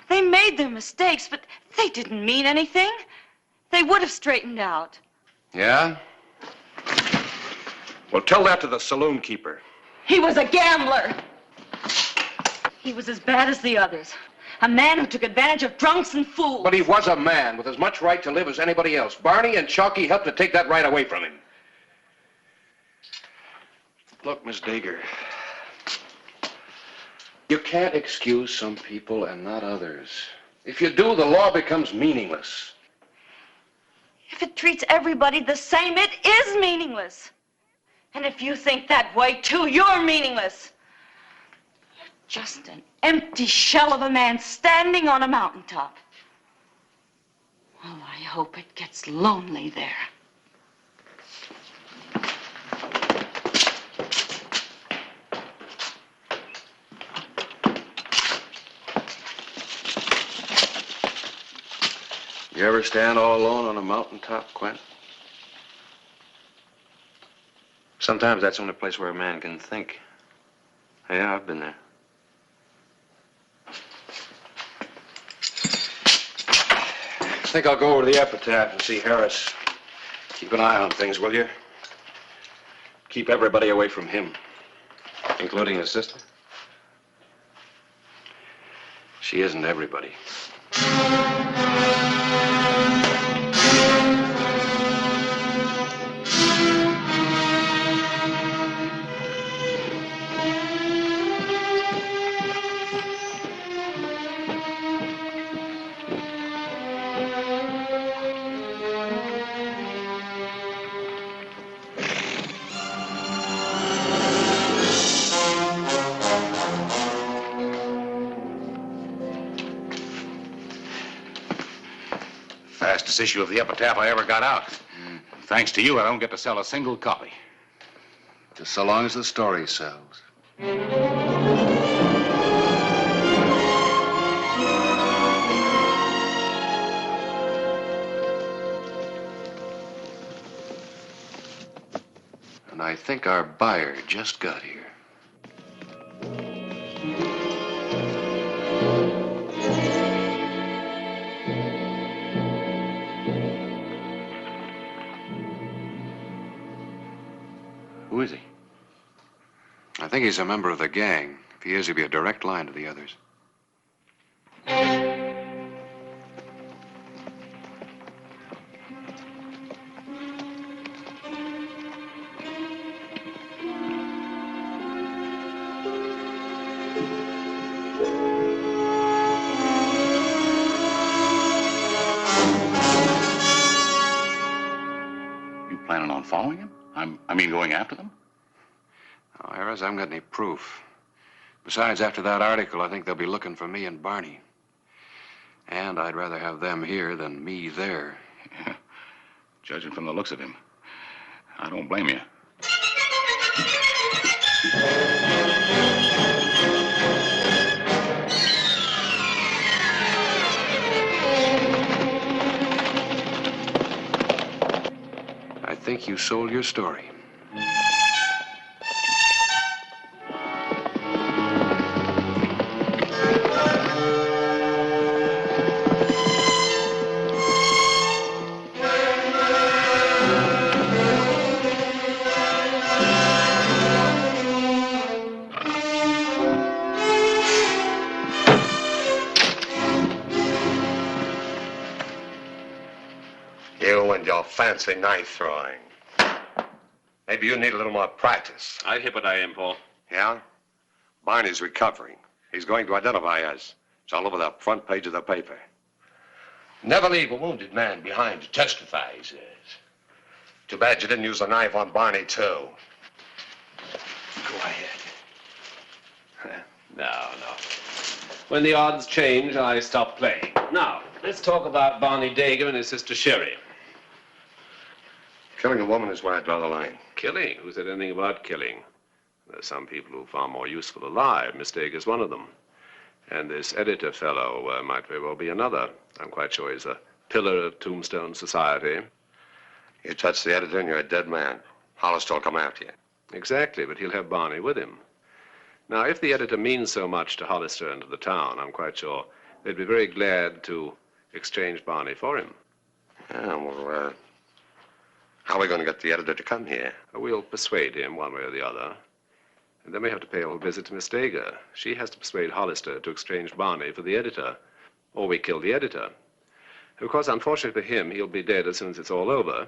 They made their mistakes, but they didn't mean anything. They would have straightened out. Yeah? Well, tell that to the saloon keeper. He was a gambler. He was as bad as the others. A man who took advantage of drunks and fools. But he was a man with as much right to live as anybody else. Barney and Chalky helped to take that right away from him. Look, Miss Dagger, you can't excuse some people and not others. If you do, the law becomes meaningless. If it treats everybody the same, it is meaningless. And if you think that way, too, you're meaningless. You're just an empty shell of a man standing on a mountaintop. Oh, I hope it gets lonely there. You ever stand all alone on a mountaintop, Quint? Sometimes that's the only place where a man can think. Yeah, I've been there. I think I'll go over to the epitaph and see Harris. Keep an eye on things, will you? Keep everybody away from him. Including his sister? She isn't everybody. Fastest issue of the epitaph I ever got out. Thanks to you, I don't get to sell a single copy. Just so long as the story sells. And I think our buyer just got here. Who is he? I think he's a member of the gang. If he is, he'll be a direct line to the others. You planning on following him? I mean, going after them? Oh, Harris, I haven't got any proof. Besides, after that article, I think they'll be looking for me and Barney. And I'd rather have them here than me there. Yeah. Judging from the looks of him, I don't blame you. I think you sold your story. You and your fancy knife throwing. Maybe you need a little more practice. I hit what I aim for. Yeah? Barney's recovering. He's going to identify us. It's all over the front page of the paper. Never leave a wounded man behind to testify, he says. Too bad you didn't use the knife on Barney, too. Go ahead. No. When the odds change, I stop playing. Now, let's talk about Barney Dager and his sister Sherry. Killing a woman is where I draw the line. Killing? Who said anything about killing? There's some people who are far more useful alive. Miss Dager's one of them. And this editor fellow might very well be another. I'm quite sure he's a pillar of Tombstone society. You touch the editor and you're a dead man. Hollister will come after you. Exactly, but he'll have Barney with him. Now, if the editor means so much to Hollister and to the town, I'm quite sure they'd be very glad to exchange Barney for him. Yeah, well, how are we going to get the editor to come here? We'll persuade him one way or the other. And then we have to pay a little visit to Miss Dager. She has to persuade Hollister to exchange Barney for the editor, or we kill the editor. Of course, unfortunately for him, he'll be dead as soon as it's all over.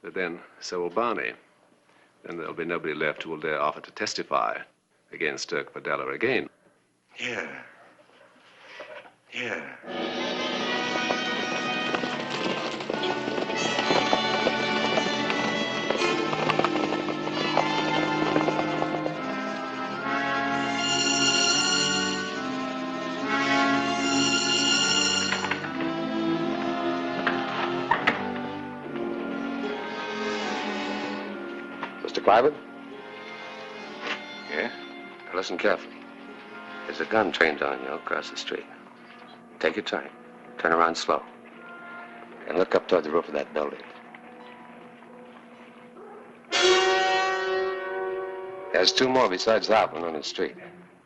But then, so will Barney. Then there'll be nobody left who will dare offer to testify against Turk Padella again. Yeah. Mr. Cliven? Yeah? Now listen carefully. There's a gun trained on you across the street. Take your time. Turn around slow. And look up toward the roof of that building. There's two more besides that one on the street.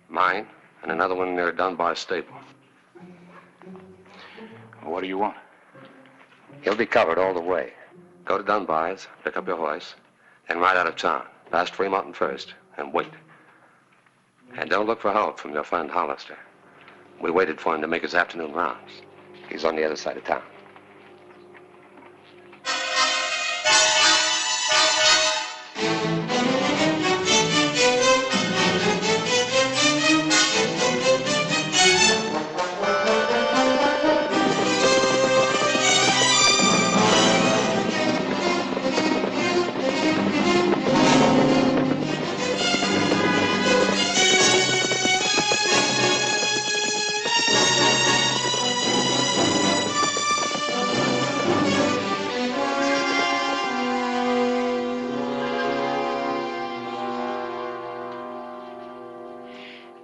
Mine, and another one near Dunbar Stable. What do you want? He'll be covered all the way. Go to Dunbar's, pick up your horse, and ride out of town. Past Fremont first, and wait. And don't look for help from your friend Hollister. We waited for him to make his afternoon rounds. He's on the other side of town.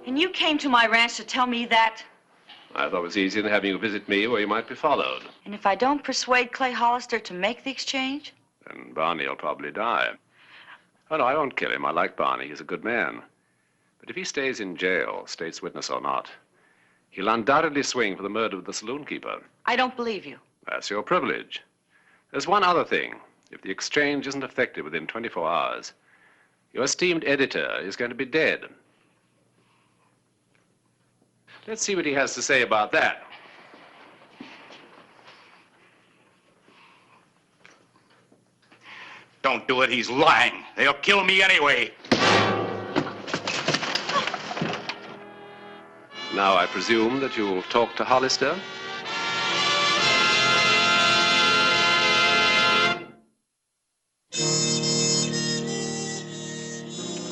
And you came to my ranch to tell me that? I thought it was easier than having you visit me where you might be followed. And if I don't persuade Clay Hollister to make the exchange? Then Barney will probably die. Oh, no, I won't kill him. I like Barney. He's a good man. But if he stays in jail, state's witness or not, he'll undoubtedly swing for the murder of the saloon keeper. I don't believe you. That's your privilege. There's one other thing. If the exchange isn't effected within 24 hours, your esteemed editor is going to be dead. Let's see what he has to say about that. Don't do it. He's lying. They'll kill me anyway. Now, I presume that you'll talk to Hollister?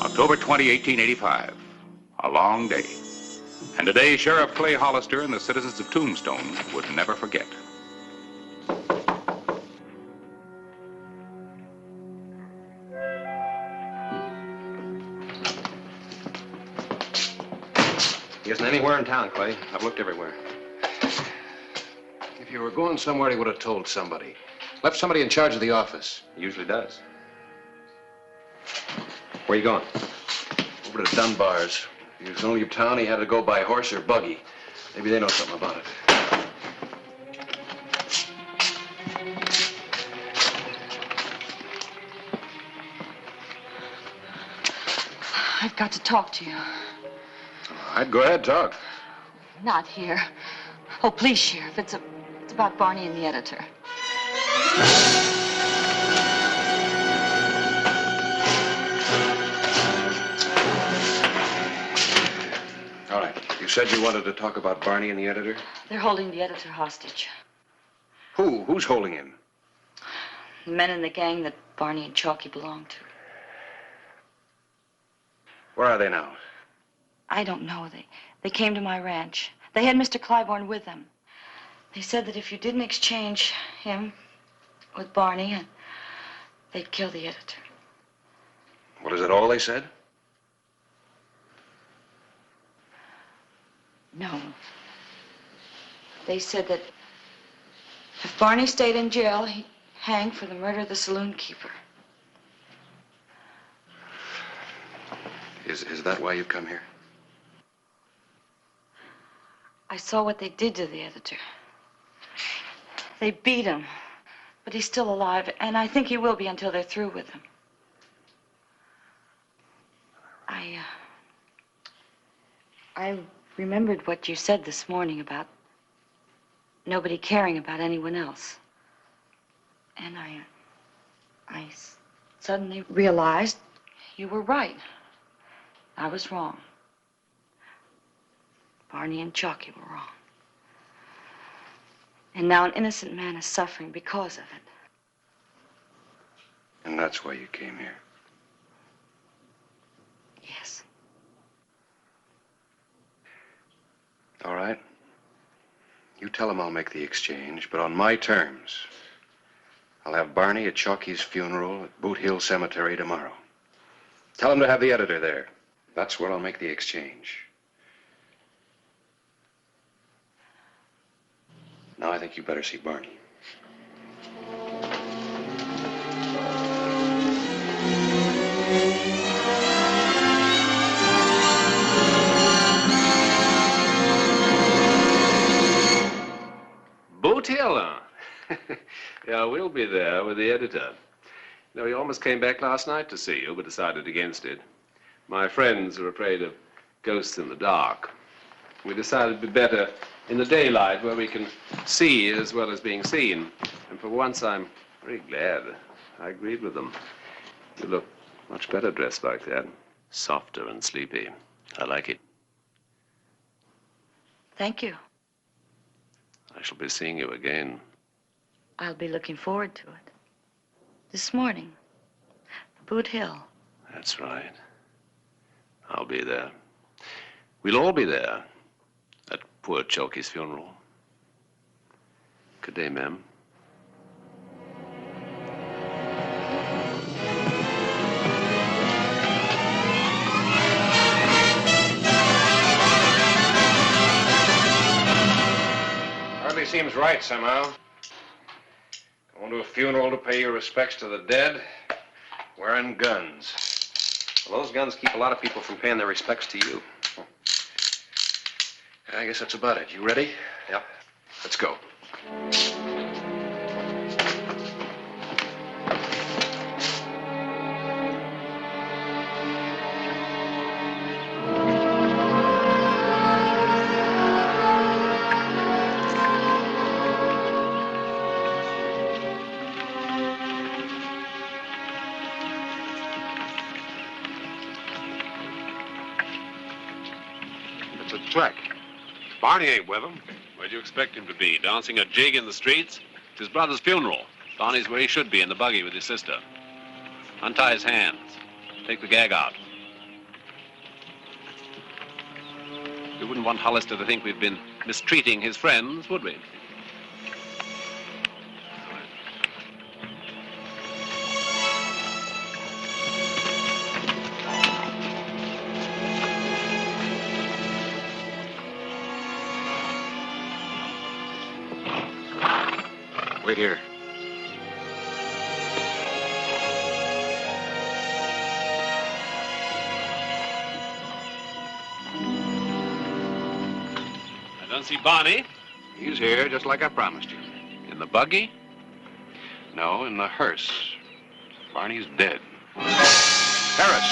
October 20, 1885. A long day. And today, Sheriff Clay Hollister and the citizens of Tombstone would never forget. He isn't anywhere in town, Clay. I've looked everywhere. If you were going somewhere, he would have told somebody. Left somebody in charge of the office. He usually does. Where you going? Over to Dunbar's. If he was going to leave town, he had to go by horse or buggy. Maybe they know something about it. I've got to talk to you. I'd go ahead, talk. Not here. Oh, please, Sheriff. It's about Barney and the editor. All right. You said you wanted to talk about Barney and the editor? They're holding the editor hostage. Who? Who's holding him? The men in the gang that Barney and Chalky belong to. Where are they now? I don't know. They came to my ranch. They had Mr. Claiborne with them. They said that if you didn't exchange him with Barney, they'd kill the editor. What, is that all they said? No. They said that if Barney stayed in jail, he'd hang for the murder of the saloon keeper. Is that why you've come here? I saw what they did to the editor. They beat him, but he's still alive, and I think he will be until they're through with him. I remembered what you said this morning about nobody caring about anyone else. And I suddenly realized you were right. I was wrong. Barney and Chalky were wrong. And now an innocent man is suffering because of it. And that's why you came here? Yes. All right. You tell him I'll make the exchange, but on my terms. I'll have Barney at Chalky's funeral at Boot Hill Cemetery tomorrow. Tell him to have the editor there. That's where I'll make the exchange. Now I think you better see Barney. Boot Hill, huh? Yeah, we'll be there with the editor. You know, he almost came back last night to see you, but decided against it. My friends are afraid of ghosts in the dark. We decided it'd be better in the daylight where we can see as well as being seen. And for once, I'm very glad I agreed with them. You look much better dressed like that. Softer and sleepy. I like it. Thank you. I shall be seeing you again. I'll be looking forward to it. This morning. Boot Hill. That's right. I'll be there. We'll all be there. At poor Chalky's funeral. Good day, ma'am. Hardly seems right somehow. Going to a funeral to pay your respects to the dead, wearing guns. Well, those guns keep a lot of people from paying their respects to you. I guess that's about it. You ready? Yep. Let's go. It's a trek. Barney ain't with him. Where'd you expect him to be? Dancing a jig in the streets? It's his brother's funeral. Barney's where he should be, in the buggy with his sister. Untie his hands. Take the gag out. We wouldn't want Hollister to think we've been mistreating his friends, would we? Wait here. I don't see Barney. He's here, just like I promised you. In the buggy? No, in the hearse. Barney's dead. Harris!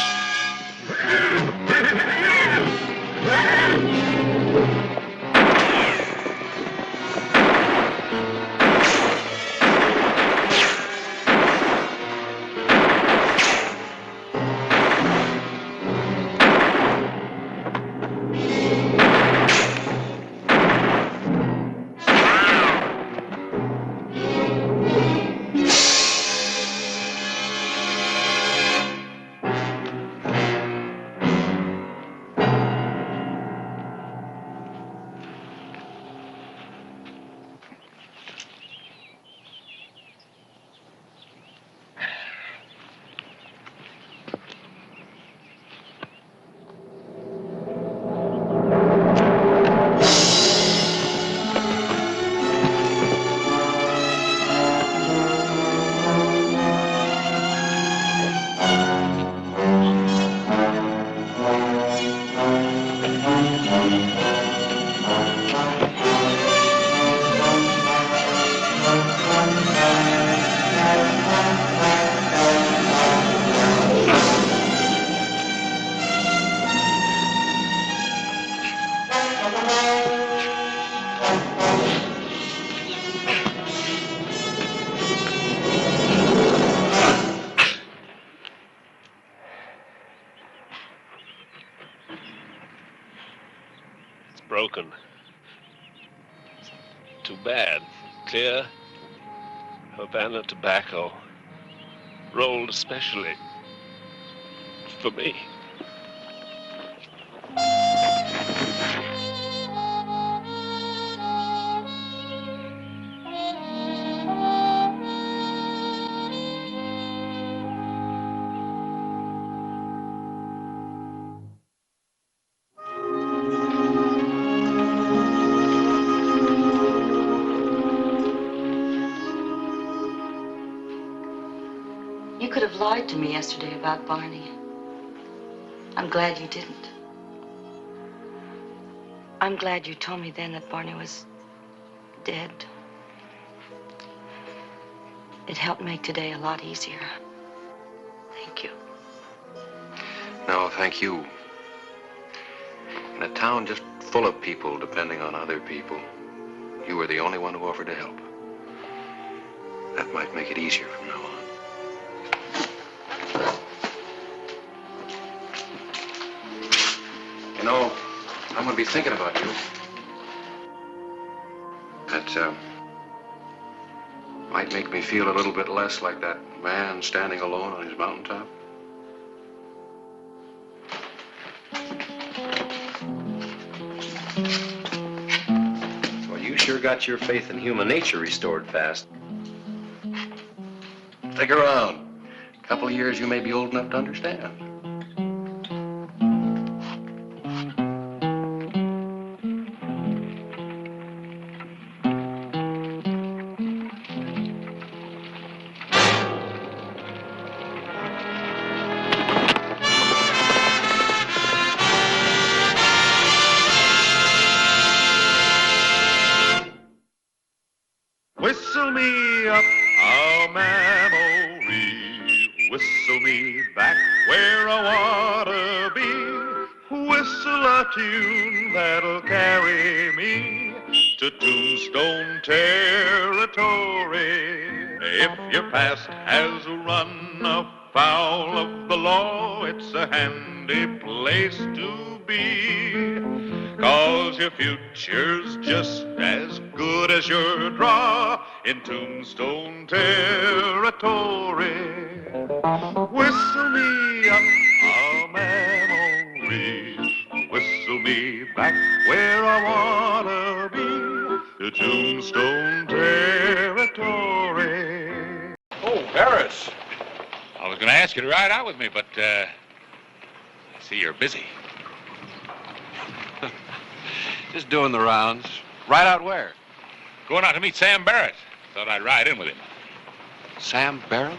Broken. Too bad. Clear. Havana tobacco. Rolled especially for me. You could have lied to me yesterday about Barney. I'm glad you didn't. I'm glad you told me then that Barney was dead. It helped make today a lot easier. Thank you. No, thank you. In a town just full of people depending on other people, you were the only one who offered to help. That might make it easier from now on. You know, I'm going to be thinking about you. That might make me feel a little bit less like that man standing alone on his mountaintop. Well, you sure got your faith in human nature restored fast. Stick around. A couple of years, you may be old enough to understand. up a memory. Whistle me back where I wanna be. Whistle a tune that'll carry me to Tombstone territory. If your past has run afoul of the law, it's a handy place to be. 'Cause your future's just as good as your draw in Tombstone territory. Whistle me up a memory. Whistle me back where I wanna be, to Tombstone territory. Oh, Harris. I was going to ask you to ride out with me, but, I see you're busy. Just doing the rounds. Ride out where? Going out to meet Sam Barrett. Thought I'd ride in with him. Sam Barrett?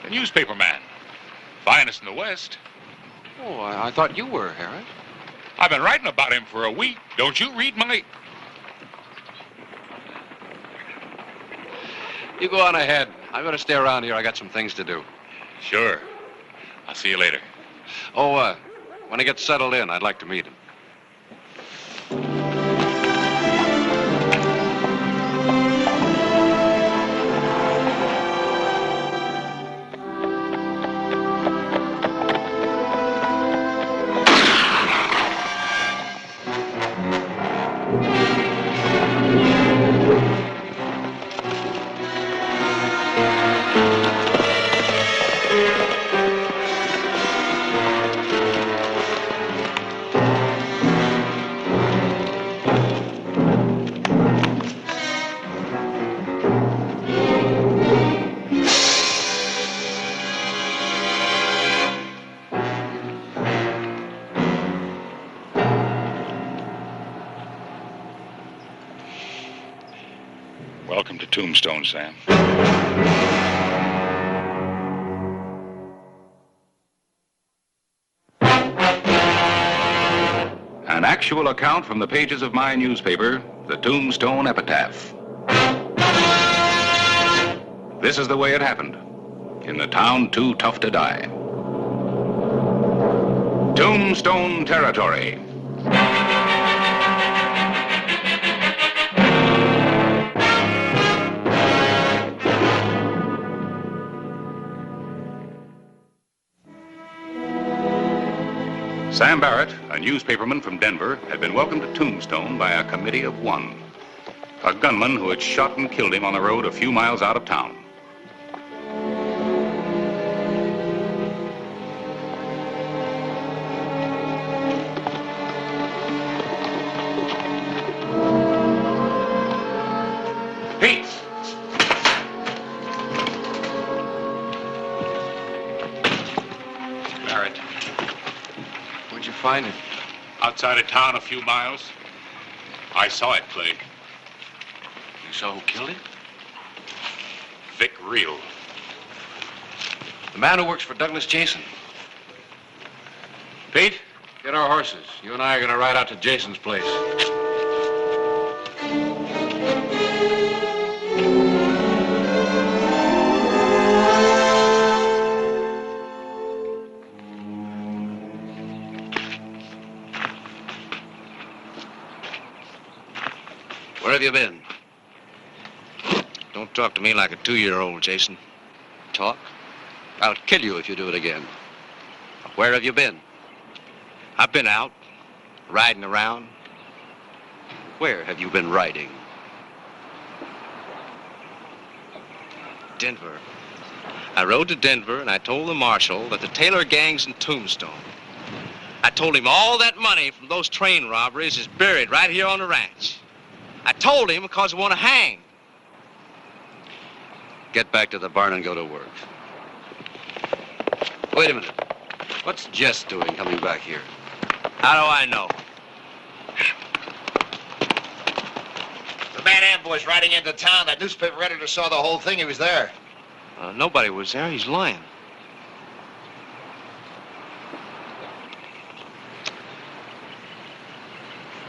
The newspaper man. Finest in the West. Oh, I thought you were, Harris. I've been writing about him for a week. Don't you read my... You go on ahead. I'm going to stay around here. I got some things to do. Sure. I'll see you later. Oh, when I get settled in, I'd like to meet him. Welcome to Tombstone, Sam. An actual account from the pages of my newspaper, the Tombstone Epitaph. This is the way it happened, in the town too tough to die. Tombstone territory. Sam Barrett, a newspaperman from Denver, had been welcomed to Tombstone by a committee of one. A gunman who had shot and killed him on the road a few miles out of town. Pete! Barrett. Where'd you find him? Outside of town a few miles. I saw it, Clay. You saw who killed him? Vic Reel. The man who works for Douglas Jason. Pete, get our horses. You and I are going to ride out to Jason's place. Where have you been? Don't talk to me like a 2-year-old, Jason. Talk? I'll kill you if you do it again. Where have you been? I've been out, riding around. Where have you been riding? Denver. I rode to Denver and I told the marshal that the Taylor gang's in Tombstone. I told him all that money from those train robberies is buried right here on the ranch. I told him because I want to hang. Get back to the barn and go to work. Wait a minute. What's Jess doing coming back here? How do I know? The man Amboy's riding into town. That newspaper editor saw the whole thing. He was there. Nobody was there. He's lying.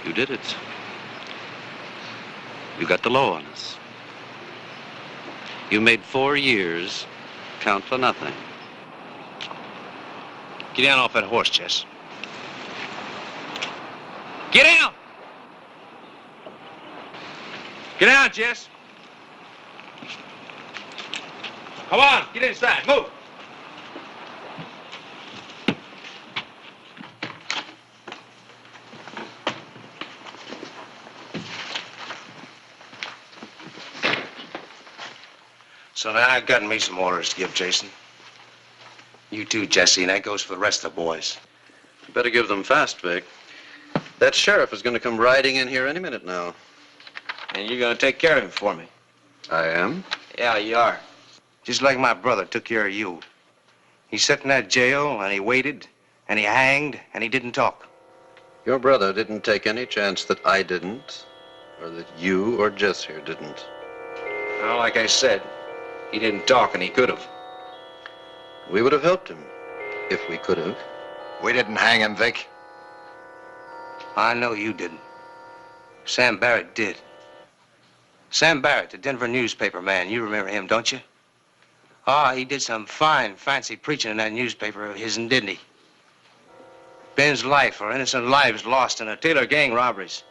You did it. You got the law on us. You made 4 years count for nothing. Get down off that horse, Jess. Get down! Get down, Jess. Come on, get inside. Move. So now I've got me some orders to give Jason. You too, Jesse, and that goes for the rest of the boys. You better give them fast, Vic. That sheriff is going to come riding in here any minute now. And you're going to take care of him for me. I am? Yeah, you are. Just like my brother took care of you. He sat in that jail, and he waited, and he hanged, and he didn't talk. Your brother didn't take any chance that I didn't, or that you or Jess here didn't. Well, like I said, he didn't talk, and he could have. We would have helped him, if we could have. We didn't hang him, Vic. I know you didn't. Sam Barrett did. Sam Barrett, the Denver newspaper man. You remember him, don't you? Ah, he did some fine, fancy preaching in that newspaper of his, didn't he? Ben's life or innocent lives lost in a Taylor gang robberies.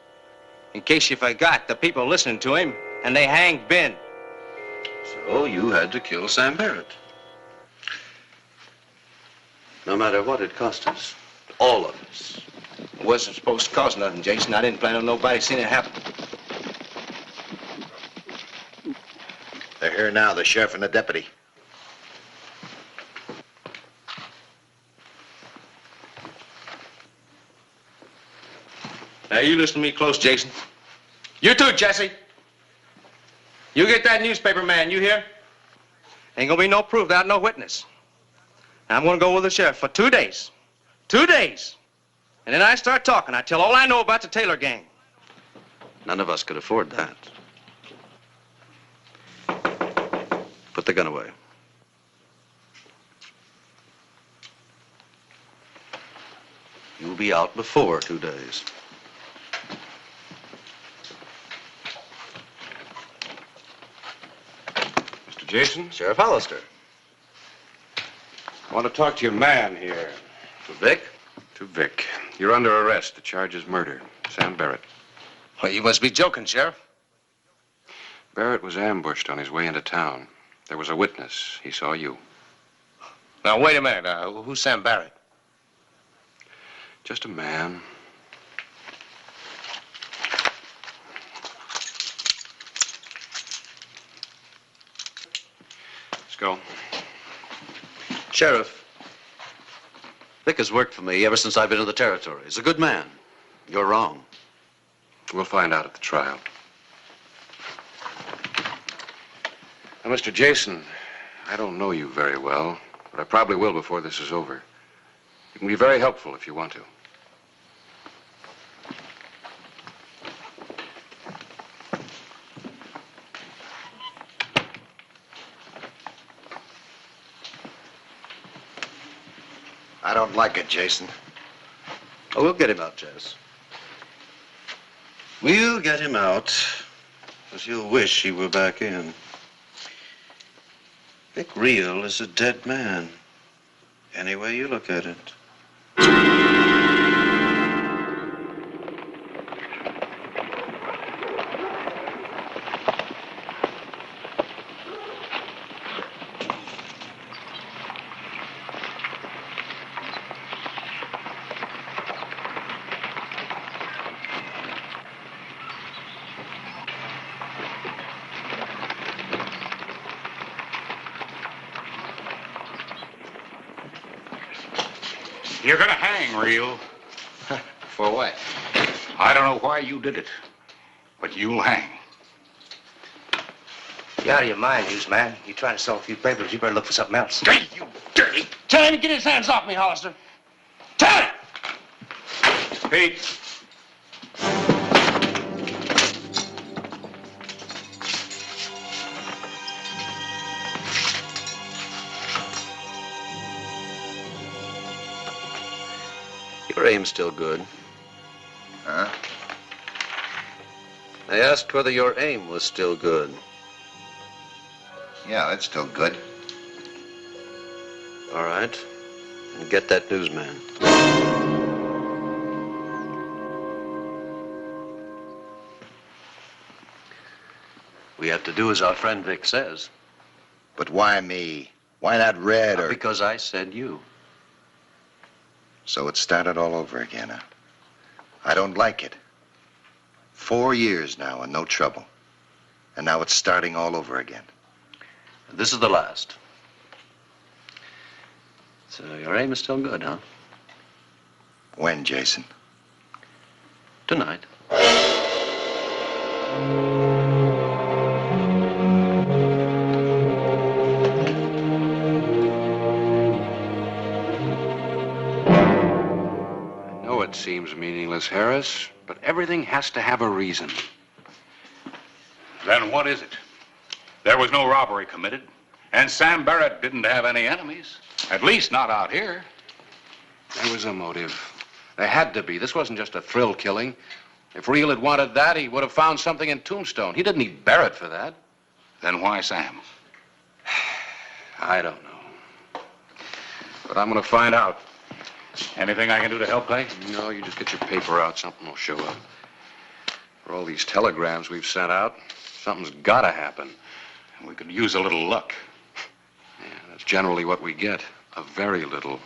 In case you forgot, the people listening to him, and they hanged Ben. So you had to kill Sam Barrett. No matter what it cost us. All of us. It wasn't supposed to cost nothing, Jason. I didn't plan on nobody seeing it happen. They're here now, the sheriff and the deputy. Now, you listen to me close, Jason. You too, Jesse. You get that newspaper man, you hear? Ain't gonna be no proof without no witness. I'm gonna go with the sheriff for 2 days. 2 days. And then I start talking. I tell all I know about the Taylor gang. None of us could afford that. Put the gun away. You'll be out before 2 days. Mr. Jason? Sheriff Hollister. I want to talk to your man here. To Vic? To Vic. You're under arrest. The charge is murder. Sam Barrett. Well, you must be joking, Sheriff. Barrett was ambushed on his way into town. There was a witness. He saw you. Now, wait a minute. Who's Sam Barrett? Just a man. Let's go. Sheriff, Vic has worked for me ever since I've been in the territory. He's a good man. You're wrong. We'll find out at the trial. Now, Mr. Jason, I don't know you very well, but I probably will before this is over. You can be very helpful if you want to. I don't like it, Jason. Oh, we'll get him out, Jess. We'll get him out, as you'll wish he were back in. Vic Real is a dead man, any way you look at it. You're gonna hang, Real. For what? I don't know why you did it, but you'll hang. You're out of your mind, newsman. You're trying to sell a few papers. You better look for something else. Hey, you dirty! Tell him to get his hands off me, Hollister. Tell him! Pete. Your aim's still good. Huh? I asked whether your aim was still good. Yeah, that's still good. All right. And get that newsman. We have to do as our friend Vic says. But why me? Why not Red or... Because I said you. So it started all over again, huh? I don't like it. 4 years now and no trouble. And now it's starting all over again. This is the last. So your aim is still good, huh? When, Jason? Tonight. I know it seems meaningless, Harris, but everything has to have a reason. Then what is it? There was no robbery committed, and Sam Barrett didn't have any enemies. At least not out here. There was a motive. There had to be. This wasn't just a thrill killing. If Reel had wanted that, he would have found something in Tombstone. He didn't need Barrett for that. Then why Sam? I don't know. But I'm going to find out. Anything I can do to help, Clay? No, you just get your paper out. Something will show up. For all these telegrams we've sent out, something's got to happen. We could use a little luck. Yeah, that's generally what we get. A very little.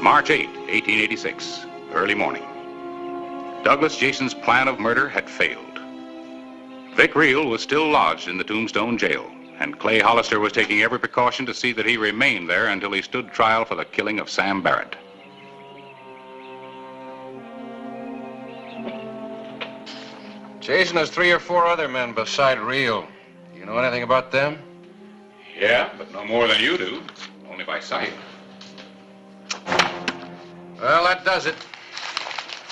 March 8, 1886, early morning. Douglas Jason's plan of murder had failed. Vic Reel was still lodged in the Tombstone jail, and Clay Hollister was taking every precaution to see that he remained there until he stood trial for the killing of Sam Barrett. Jason has 3 or 4 other men beside Reel. You know anything about them? Yeah, but no more than you do, only by sight. Well, that does it.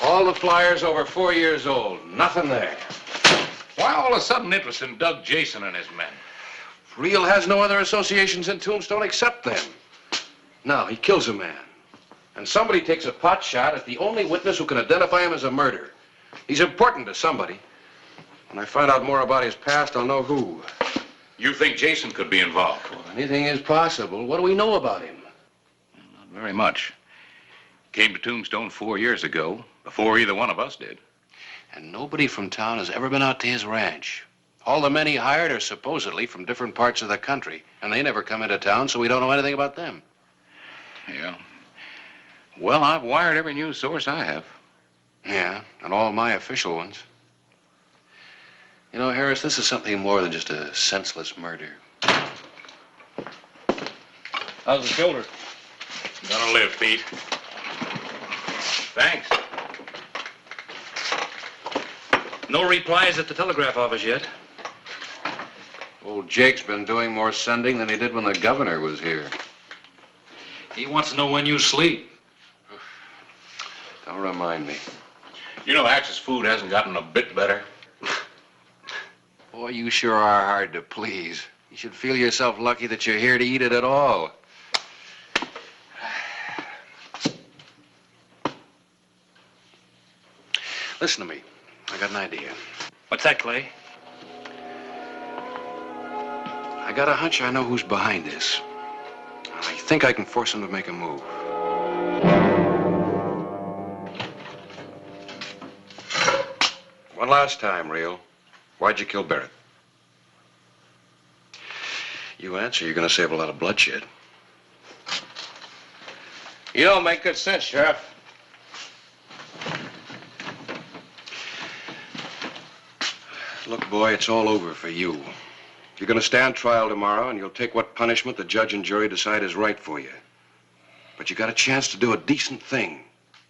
All the flyers over 4 years old. Nothing there. Why all the sudden interest in Doug Jason and his men? Reel has no other associations in Tombstone except them. Now, he kills a man. And somebody takes a pot shot at the only witness who can identify him as a murderer. He's important to somebody. When I find out more about his past, I'll know who. You think Jason could be involved? Well, anything is possible. What do we know about him? Not very much. Came to Tombstone 4 years ago, before either one of us did. And nobody from town has ever been out to his ranch. All the men he hired are supposedly from different parts of the country, and they never come into town, so we don't know anything about them. Yeah. Well, I've wired every news source I have. Yeah, and all my official ones. You know, Harris, this is something more than just a senseless murder. How's the shoulder? Gonna live, Pete. Thanks. No replies at the telegraph office yet. Old Jake's been doing more sending than he did when the governor was here. He wants to know when you sleep. Don't remind me. You know, Axe's food hasn't gotten a bit better. Boy, you sure are hard to please. You should feel yourself lucky that you're here to eat it at all. Listen to me. I got an idea. What's that, Clay? I got a hunch I know who's behind this. And I think I can force him to make a move. One last time, Reel. Why'd you kill Barrett? You answer, you're gonna save a lot of bloodshed. You don't make good sense, Sheriff. Look, boy, it's all over for you. You're gonna stand trial tomorrow, and you'll take what punishment the judge and jury decide is right for you. But you got a chance to do a decent thing.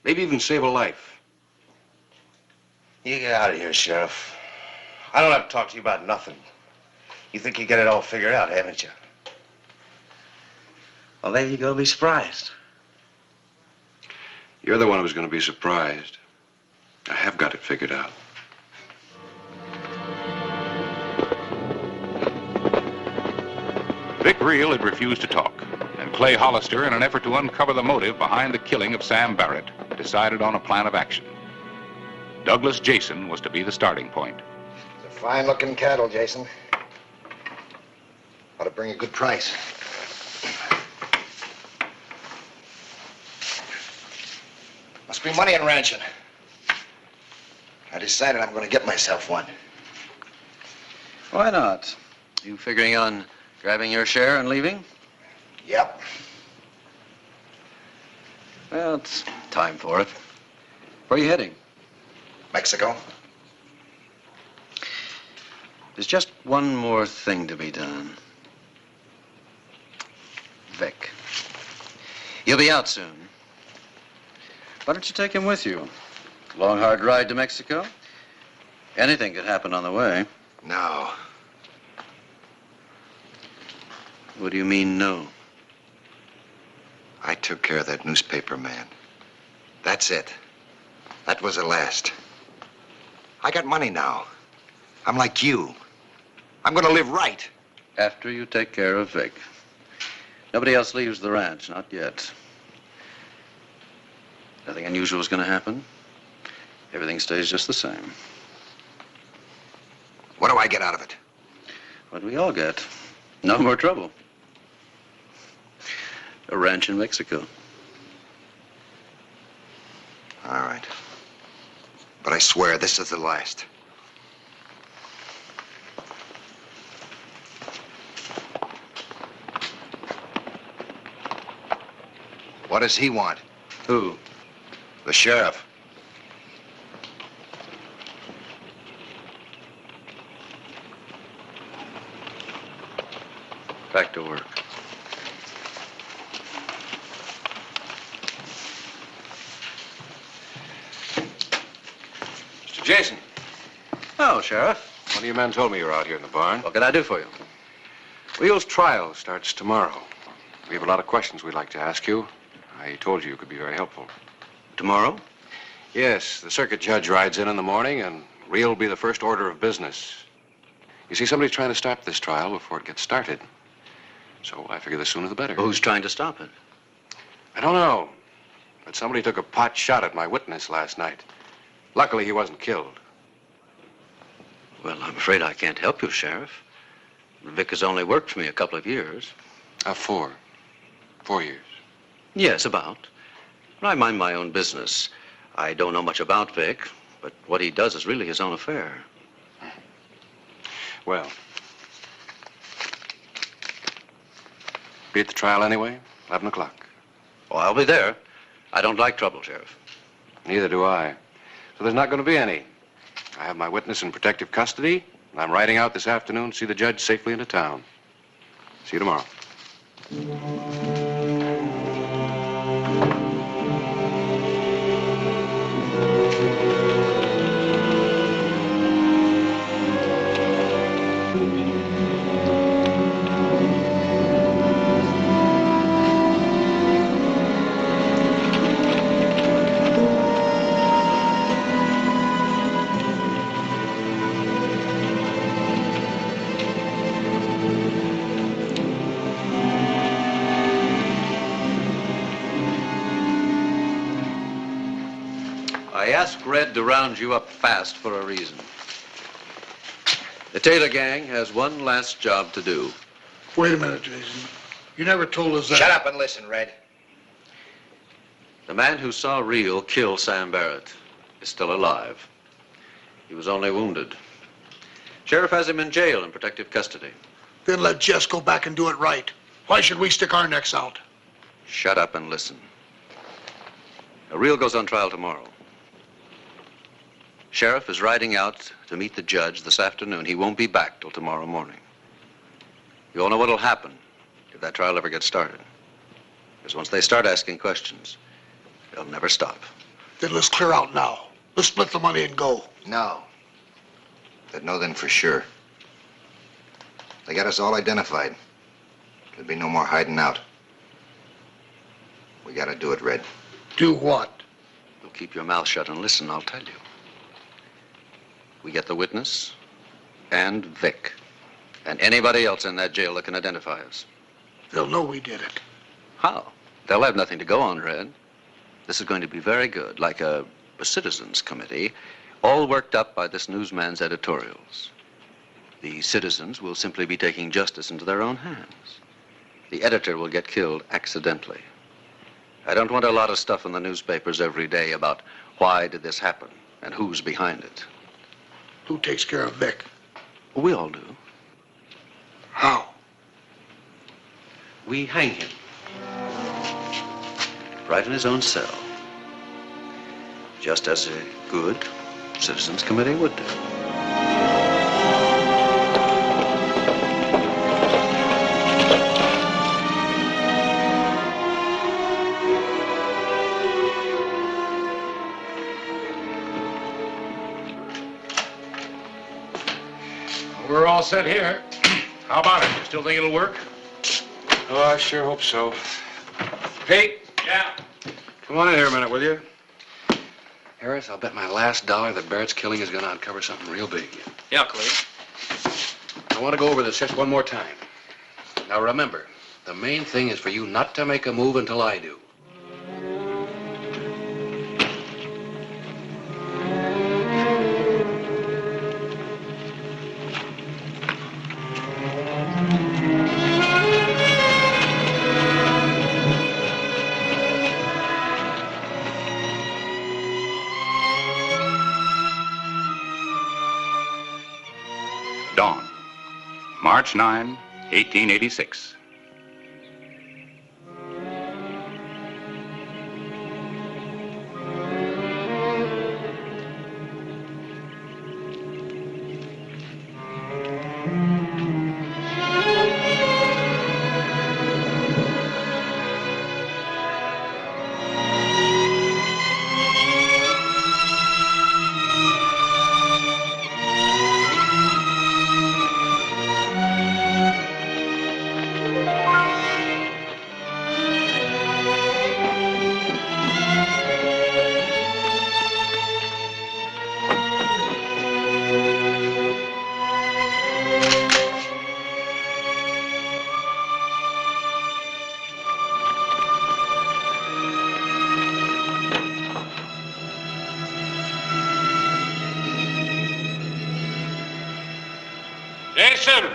Maybe even save a life. You get out of here, Sheriff. I don't have to talk to you about nothing. You think you get it all figured out, haven't you? Well, then you're gonna be surprised. You're the one who's going to be surprised. I have got it figured out. Vic Reel had refused to talk, and Clay Hollister, in an effort to uncover the motive behind the killing of Sam Barrett, decided on a plan of action. Douglas Jason was to be the starting point. It's a fine-looking cattle, Jason. Ought to bring a good price. Must be money in ranching. I decided I'm going to get myself one. Why not? You figuring on grabbing your share and leaving? Yep. Well, it's time for it. Where are you heading? Mexico. There's just one more thing to be done. Vic. You'll be out soon. Why don't you take him with you? Long, hard ride to Mexico? Anything could happen on the way. No. What do you mean, no? I took care of that newspaper man. That's it. That was the last. I got money now. I'm like you. I'm gonna live right. After you take care of Vic. Nobody else leaves the ranch, not yet. Nothing unusual is gonna happen. Everything stays just the same. What do I get out of it? What we all get. No more trouble. A ranch in Mexico. All right. But I swear this is the last. What does he want? Who? The sheriff. Back to work. Mr. Jason. Oh, Sheriff. One of your men told me you were out here in the barn. What can I do for you? Reel's trial starts tomorrow. We have a lot of questions we'd like to ask you. I told you could be very helpful. Tomorrow? Yes, the circuit judge rides in the morning, and Reel will be the first order of business. You see, somebody's trying to stop this trial before it gets started. So I figure the sooner the better. Well, who's trying to stop it? I don't know. But somebody took a pot shot at my witness last night. Luckily, he wasn't killed. Well, I'm afraid I can't help you, Sheriff. Vic has only worked for me a couple of years. 4. 4 years. Yes, about. I mind my own business. I don't know much about Vic, but what he does is really his own affair. Well, be at the trial anyway, 11 o'clock. Oh, I'll be there. I don't like trouble, Sheriff. Neither do I. So there's not going to be any. I have my witness in protective custody, and I'm riding out this afternoon to see the judge safely into town. See you tomorrow. I asked Red to round you up fast for a reason. The Taylor gang has one last job to do. Wait a minute, Jason. You never told us that. Shut up and listen, Red. The man who saw Reel kill Sam Barrett is still alive. He was only wounded. Sheriff has him in jail in protective custody. Then let Jess go back and do it right. Why should we stick our necks out? Shut up and listen. Reel goes on trial tomorrow. Sheriff is riding out to meet the judge this afternoon. He won't be back till tomorrow morning. You all know what'll happen if that trial ever gets started. Because once they start asking questions, they'll never stop. Then let's clear out now. Let's split the money and go. No. They'd know then for sure. They got us all identified. There'd be no more hiding out. We gotta do it, Red. Do what? Well, keep your mouth shut and listen, I'll tell you. We get the witness and Vic and anybody else in that jail that can identify us. They'll know we did it. How? They'll have nothing to go on, Red. This is going to be very good, like a citizens committee, all worked up by this newsman's editorials. The citizens will simply be taking justice into their own hands. The editor will get killed accidentally. I don't want a lot of stuff in the newspapers every day about why did this happen and who's behind it. Who takes care of Vic? We all do. How? We hang him. Right in his own cell. Just as a good citizens committee would do. We're all set here. How about it? You still think it'll work? Oh, I sure hope so. Pete? Yeah? Come on in here a minute, will you? Harris, I'll bet my last dollar that Barrett's killing is going to uncover something real big. Yeah, Clay. I want to go over this just one more time. Now remember, the main thing is for you not to make a move until I do. Dawn, March 9, 1886. Jason!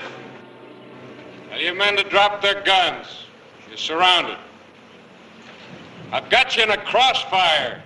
Tell your men to drop their guns. You're surrounded. I've got you in a crossfire.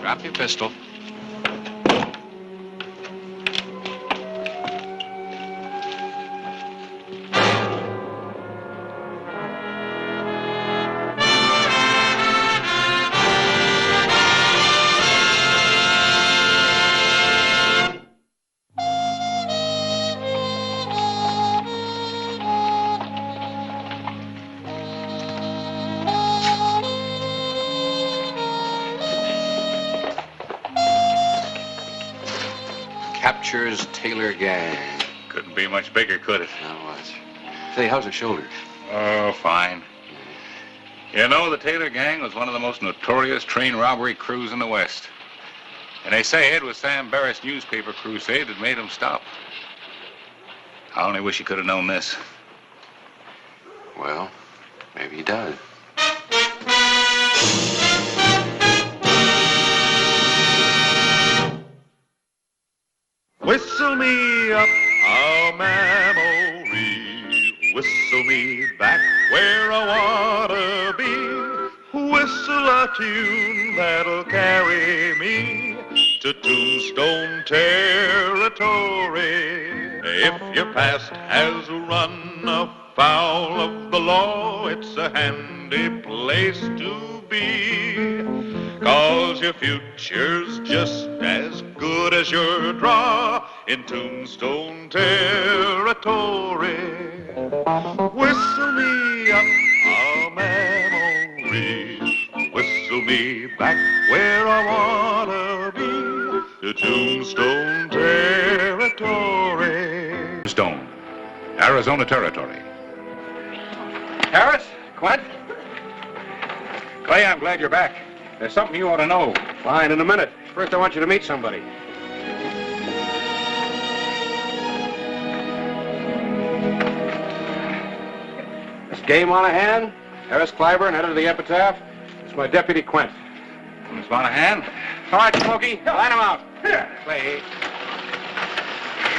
Drop your pistol. captures Taylor gang. Couldn't be much bigger, could it? Now watch. Say, how's her shoulder? Oh, fine. You know, the Taylor gang was one of the most notorious train robbery crews in the West. And they say it was Sam Barrett's newspaper crusade that made them stop. I only wish he could have known this. Well, maybe he does. Whistle me up a memory, whistle me back where I wanna be, whistle a tune that'll carry me to Tombstone territory. If your past has run afoul of the law, it's a handy place to be, 'cause your future's just as good as your draw in Tombstone territory. Whistle me up a memory, whistle me back where I wanna be, to Tombstone territory. Tombstone, Arizona Territory. Harris? Quint? Clay, I'm glad you're back. There's something you ought to know. Fine, in a minute. First, I want you to meet somebody. Miss Gay Monahan, Harris Clyburn, head of the Epitaph. It's my deputy, Quint. Miss Monahan? All right, Smokey, line him out. Clay.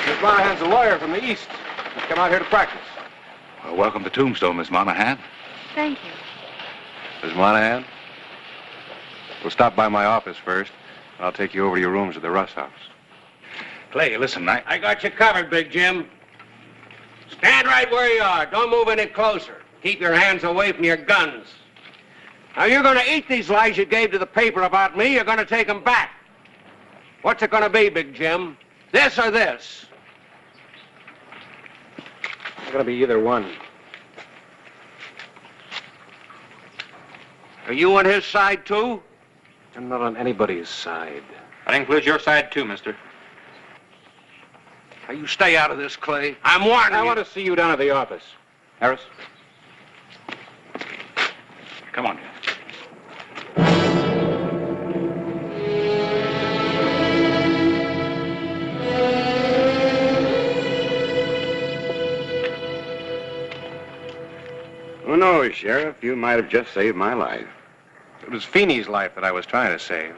Miss Monahan's a lawyer from the East. She's come out here to practice. Well, welcome to Tombstone, Miss Monahan. Thank you. Miss Monahan, we'll stop by my office first. I'll take you over to your rooms at the Russ house. Clay, listen, I got you covered, Big Jim. Stand right where you are. Don't move any closer. Keep your hands away from your guns. Now, you're going to eat these lies you gave to the paper about me. You're going to take them back. What's it going to be, Big Jim? This or this? It's going to be either one. Are you on his side, too? I'm not on anybody's side. That includes your side, too, mister. Now, you stay out of this, Clay. I'm warning you. I want to see you down at the office. Harris? Come on. Who knows, Sheriff? You might have just saved my life. It was Feeney's life that I was trying to save.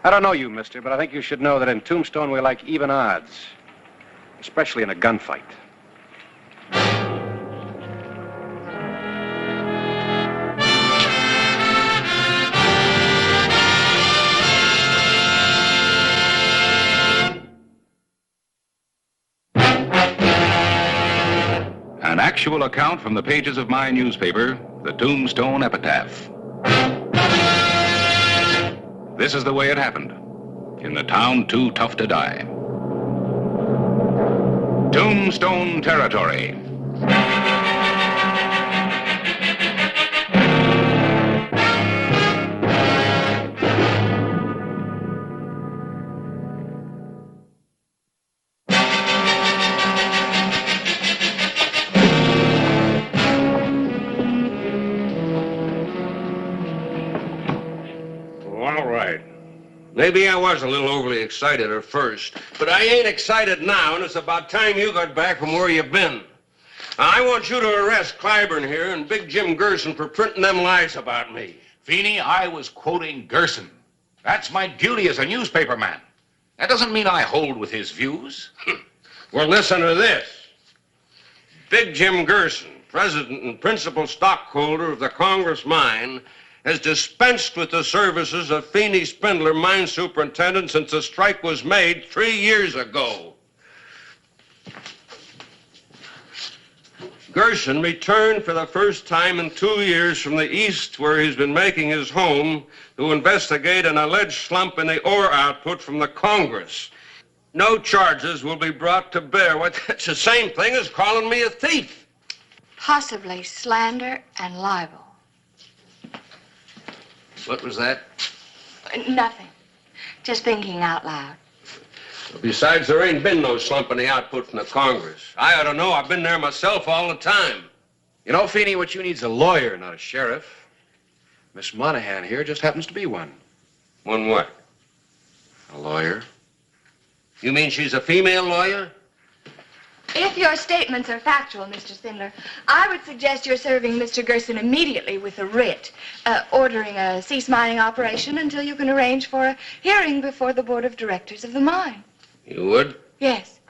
I don't know you, mister, but I think you should know that in Tombstone we like even odds, especially in a gunfight. An actual account from the pages of my newspaper, the Tombstone Epitaph. This is the way it happened, in the town too tough to die. Tombstone Territory. Maybe I was a little overly excited at first, but I ain't excited now, and it's about time you got back from where you've been. I want you to arrest Clyburn here and Big Jim Gerson for printing them lies about me. Feeney, I was quoting Gerson. That's my duty as a newspaper man. That doesn't mean I hold with his views. Well, listen to this. Big Jim Gerson, president and principal stockholder of the Congress Mine, has dispensed with the services of Feeney Spindler, mine superintendent, since the strike was made 3 years ago. Gerson returned for the first time in 2 years from the East, where he's been making his home, to investigate an alleged slump in the ore output from the Congress. No charges will be brought to bear. That's the same thing as calling me a thief. Possibly slander and libel. What was that? Nothing. Just thinking out loud. Besides, there ain't been no slump in the output from the Congress. I ought to know. I've been there myself all the time. You know, Feeney, what you need's a lawyer, not a sheriff. Miss Monahan here just happens to be one. One what? A lawyer. You mean she's a female lawyer? If your statements are factual, Mr. Spindler, I would suggest you're serving Mr. Gerson immediately with a writ, ordering a cease mining operation until you can arrange for a hearing before the board of directors of the mine. You would? Yes.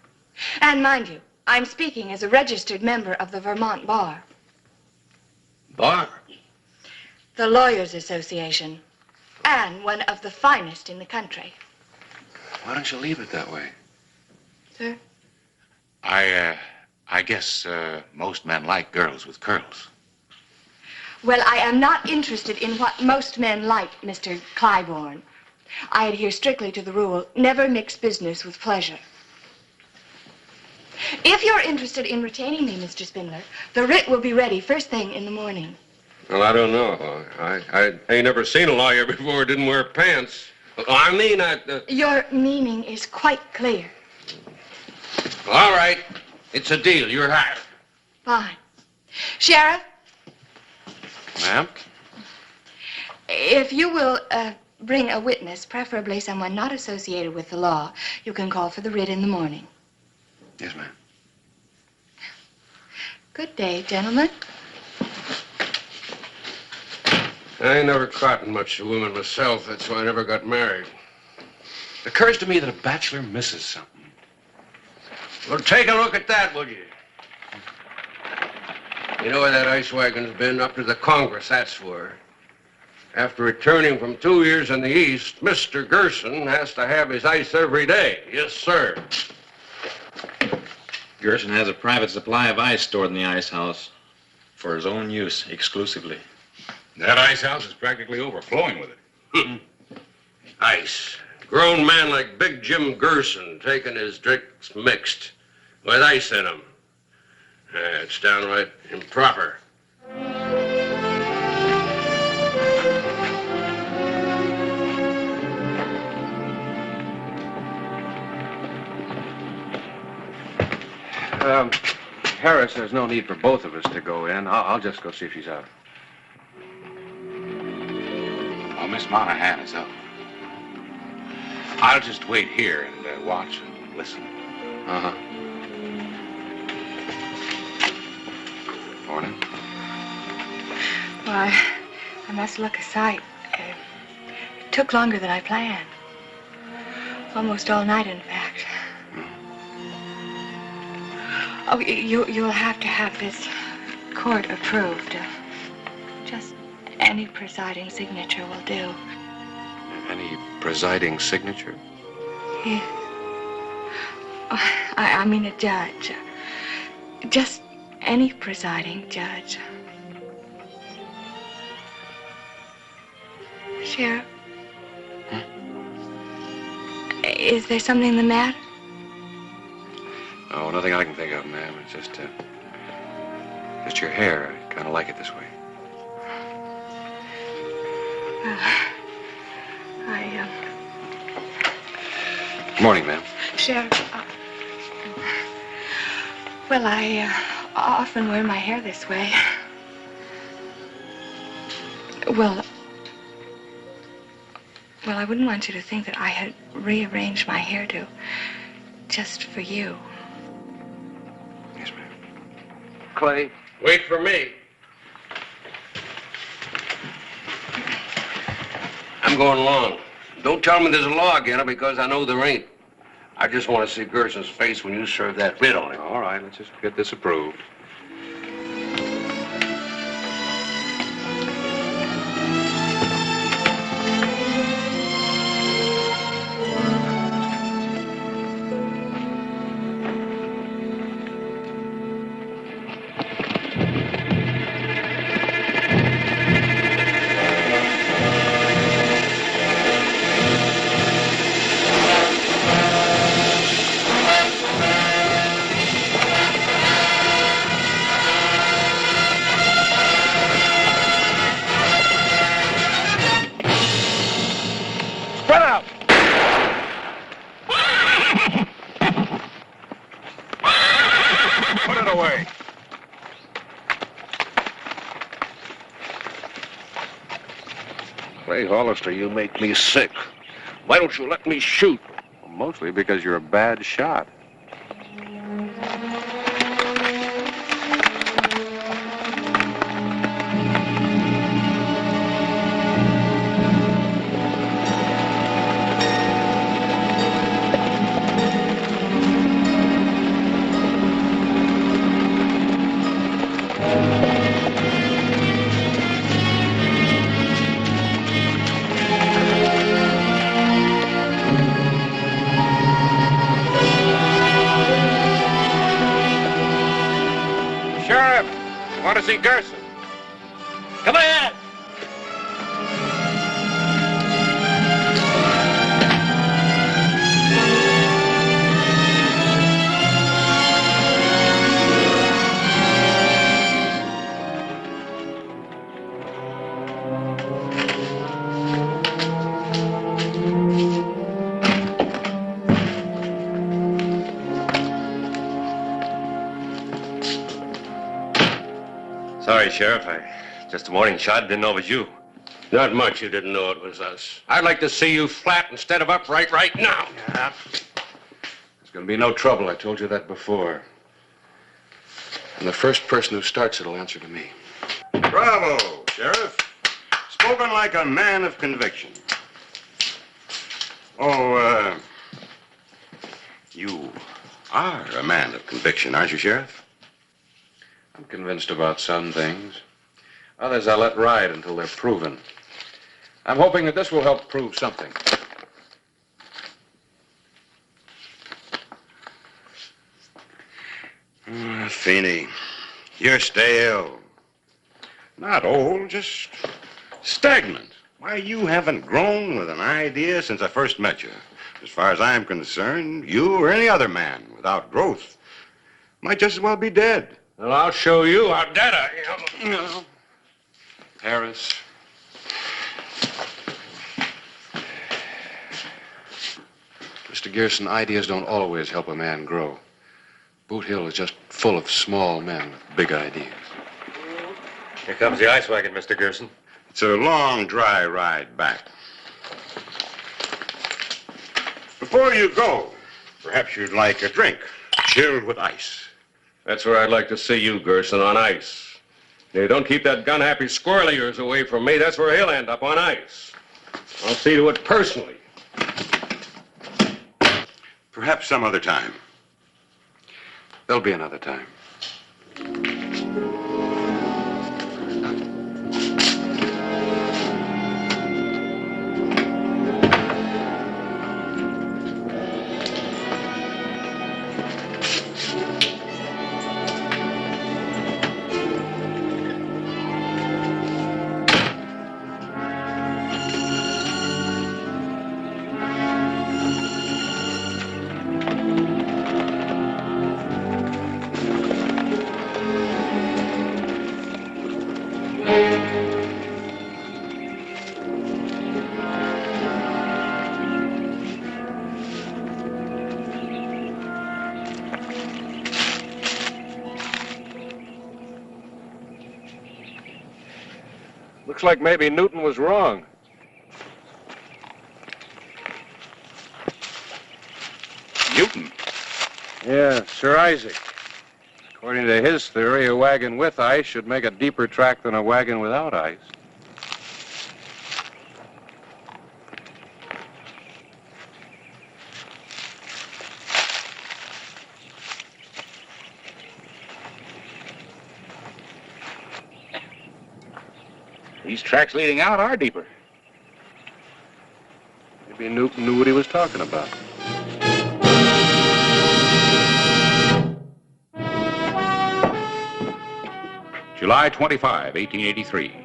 And mind you, I'm speaking as a registered member of the Vermont Bar. Bar? The Lawyers Association. And one of the finest in the country. Why don't you leave it that way? Sir? I guess most men like girls with curls. Well, I am not interested in what most men like, Mr. Clybourne. I adhere strictly to the rule, never mix business with pleasure. If you're interested in retaining me, Mr. Spindler, the writ will be ready first thing in the morning. Well, I don't know. I ain't never seen a lawyer before who didn't wear pants. I mean, Your meaning is quite clear. All right. It's a deal. You're hired. Fine. Sheriff, Ma'am? if you will bring a witness, preferably someone not associated with the law, you can call for the writ in the morning. Yes, ma'am. Good day, gentlemen. I ain't never caught much of women myself. That's why I never got married. It occurs to me that a bachelor misses something. Well, take a look at that, would you? You know where that ice wagon's been? Up to the Congress, that's where. After returning from 2 years in the East, Mr. Gerson has to have his ice every day. Yes, sir. Gerson has a private supply of ice stored in the ice house for his own use exclusively. That ice house is practically overflowing with it. Ice. Grown man like Big Jim Gerson taking his drinks mixed with ice in them. It's downright improper. Harris, there's no need for both of us to go in. I'll just go see if she's out. Oh, Miss Monahan is up. I'll just wait here and watch and listen. Uh-huh. Morning. Why, I must look a sight. It took longer than I planned. Almost all night, in fact. Oh, you'll have to have this court approved. Just any presiding signature will do. Any presiding signature? Yes. Oh, I mean a judge. Just any presiding judge. Sheriff? Is there something the matter? Oh, nothing I can think of, ma'am. It's just your hair. I kind of like it this way. Morning, ma'am. Sheriff, well, I often wear my hair this way. Well, I wouldn't want you to think that I had rearranged my hairdo just for you. Yes, ma'am. Clay, wait for me. I'm going along. Don't tell me there's a law against it because I know there ain't. I just want to see Gerson's face when you serve that writ on him. All right, let's just get this approved. Clay Hollister, you make me sick. Why don't you let me shoot? Well, mostly because you're a bad shot. Sheriff, I want to see Gerson. Come ahead. Sorry, Sheriff. Just a morning shot. Didn't know it was you. Not much you didn't know it was us. I'd like to see you flat instead of upright right now. Yeah. There's going to be no trouble. I told you that before. And the first person who starts it will answer to me. Bravo, Sheriff. Spoken like a man of conviction. Oh, you are a man of conviction, aren't you, Sheriff? I'm convinced about some things. Others I let ride until they're proven. I'm hoping that this will help prove something. Feeney, you're stale. Not old, just stagnant. Why, you haven't grown with an idea since I first met you. As far as I'm concerned, you or any other man without growth might just as well be dead. Well, I'll show you how dead I am. Harris. Mr. Gerson, ideas don't always help a man grow. Boot Hill is just full of small men with big ideas. Here comes the ice wagon, Mr. Gerson. It's a long, dry ride back. Before you go, perhaps you'd like a drink, chilled with ice. That's where I'd like to see you, Gerson, on ice. Now, don't keep that gun-happy squirrel of yours away from me. That's where he'll end up, on ice. I'll see to it personally. Perhaps some other time. There'll be another time. Looks like maybe Newton was wrong. Newton? Yeah, Sir Isaac. According to his theory, a wagon with ice should make a deeper track than a wagon without ice. These tracks leading out are deeper. Maybe Newton knew what he was talking about. July 25, 1883.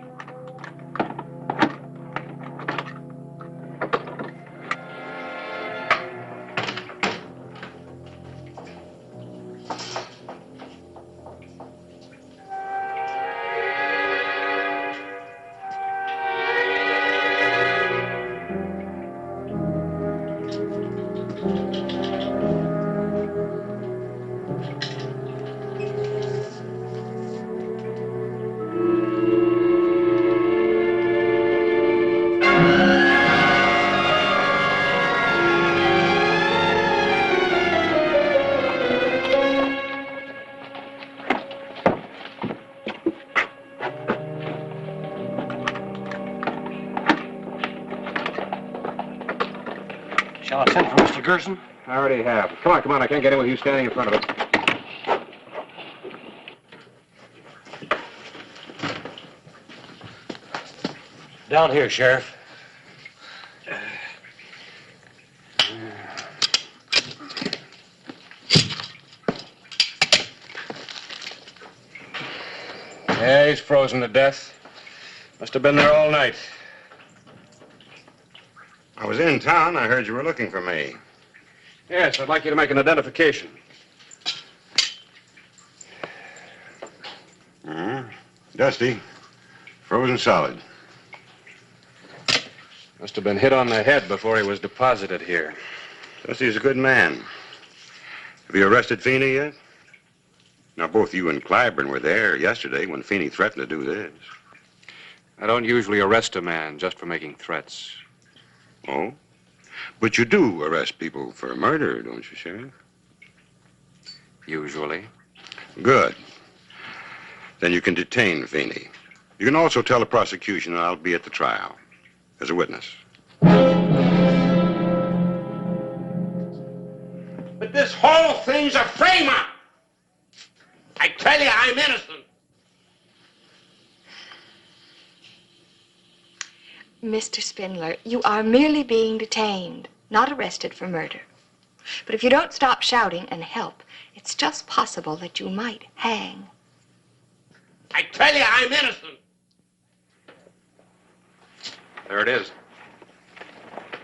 Shall I send for Mr. Gerson? I already have. Come on. I can't get in with you standing in front of it. Down here, Sheriff. Yeah, he's frozen to death. Must have been there all night. I was in town. I heard you were looking for me. Yes, I'd like you to make an identification. Dusty. Frozen solid. Must have been hit on the head before he was deposited here. Dusty's a good man. Have you arrested Feeney yet? Now, both you and Clyburn were there yesterday when Feeney threatened to do this. I don't usually arrest a man just for making threats. Oh? But you do arrest people for murder, don't you, Sheriff? Usually. Good. Then you can detain Feeney. You can also tell the prosecution that I'll be at the trial as a witness. But this whole thing's a frame-up. I tell you, I'm innocent. Mr. Spindler, you are merely being detained, not arrested for murder. But if you don't stop shouting and help, it's just possible that you might hang. I tell you, I'm innocent. There it is.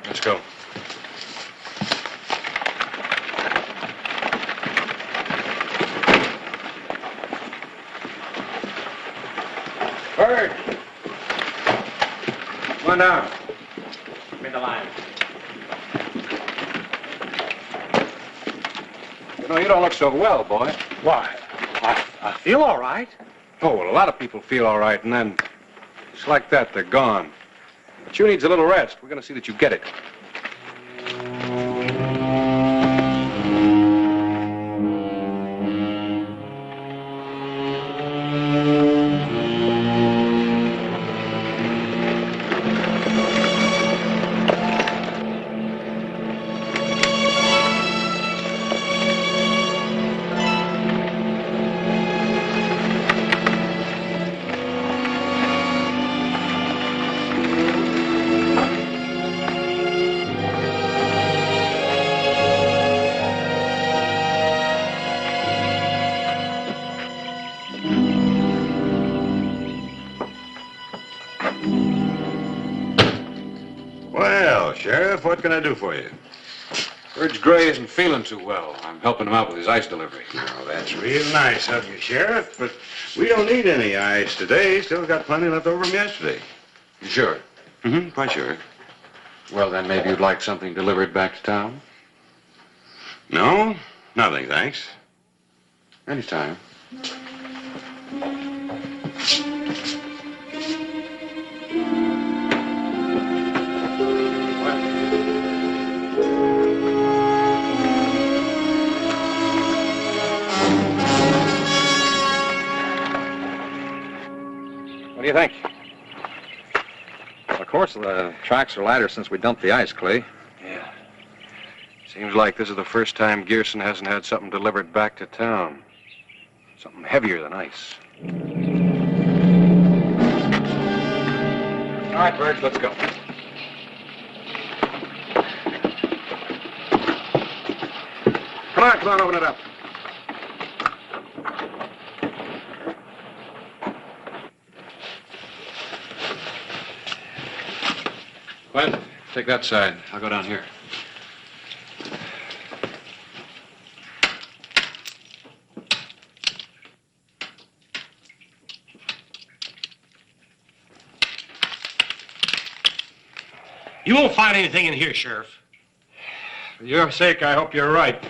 Let's go. Bird! Come on down. Come in the line. You know, you don't look so well, boy. Why? I feel all right. Oh, well, a lot of people feel all right, and then just like that, they're gone. But you needs a little rest. We're going to see that you get it. Well, Sheriff, what can I do for you? Bird's Gray isn't feeling too well. I'm helping him out with his ice delivery. Now, that's real nice of you, Sheriff, but we don't need any ice today. Still got plenty left over from yesterday. You sure? Mm-hmm, quite sure. Well, then maybe you'd like something delivered back to town? No, nothing, thanks. Anytime. What do you think? Well, of course, the tracks are lighter since we dumped the ice, Clay. Yeah. Seems like this is the first time Gearson hasn't had something delivered back to town. Something heavier than ice. All right, Birds, let's go. Come on, open it up. Glenn, take that side. I'll go down here. You won't find anything in here, Sheriff. For your sake, I hope you're right.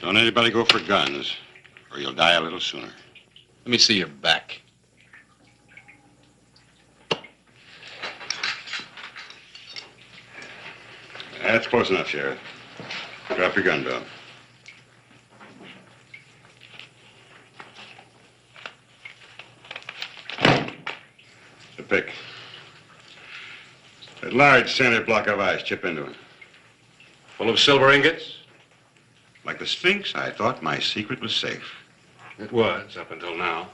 Don't anybody go for guns, or you'll die a little sooner. Let me see your back. That's close enough, Sheriff. Drop your gun, Bill. The pick. That large center block of ice, chip into it. Full of silver ingots? Like the Sphinx, I thought my secret was safe. It was, up until now.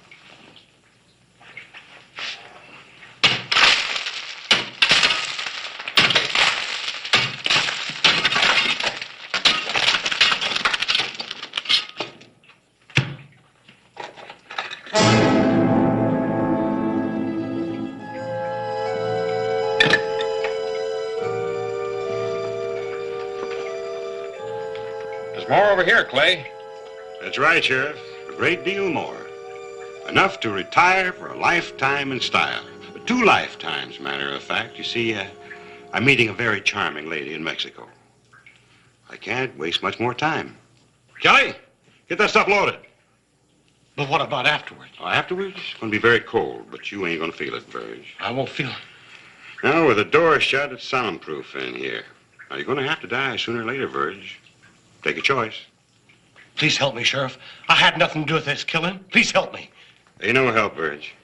There's more over here, Clay. That's right, Sheriff. A great deal more. Enough to retire for a lifetime in style. 2 lifetimes, matter of fact. You see, I'm meeting a very charming lady in Mexico. I can't waste much more time. Kelly, get that stuff loaded. But what about afterwards? Oh, afterwards, it's going to be very cold, but you ain't going to feel it, Verge. I won't feel it. Now, with the door shut, it's soundproof in here. Now, you're going to have to die sooner or later, Verge. Take a choice. Please help me, Sheriff. I had nothing to do with this killing. Please help me. Ain't no help, Verge.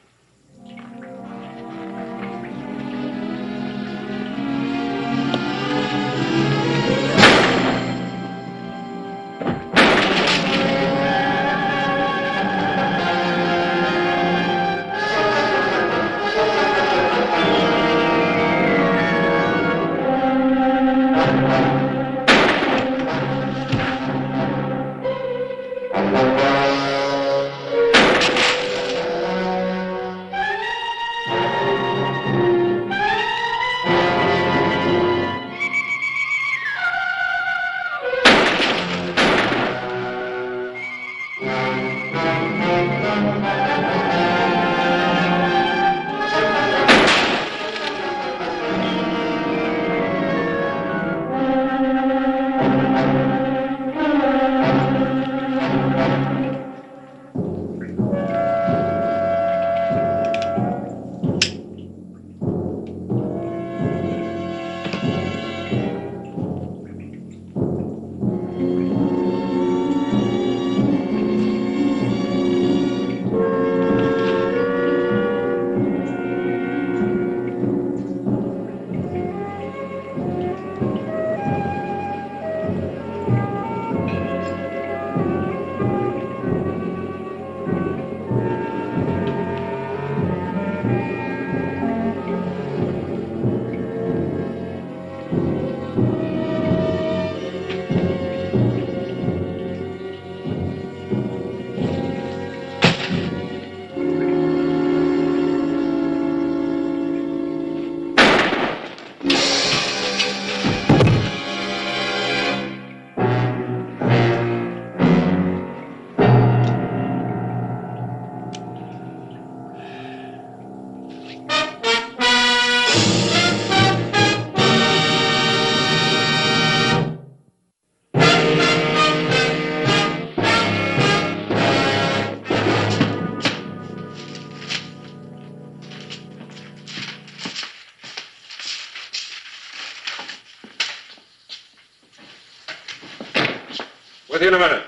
With you in a minute.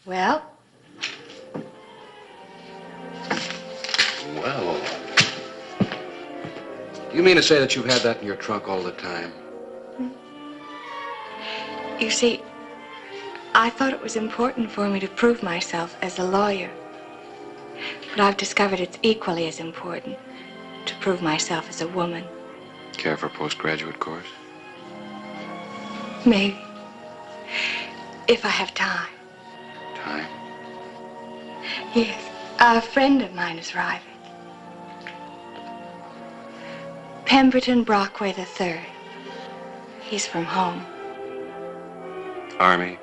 Well, Well. You mean to say that you've had that in your trunk all the time? you see, I thought it was important for me to prove myself as a lawyer. But I've discovered it's equally as important to prove myself as a woman. Care for a postgraduate course? Maybe. If I have time. Time? Yes. A friend of mine is arriving. Pemberton Brockway III. He's from home. Army?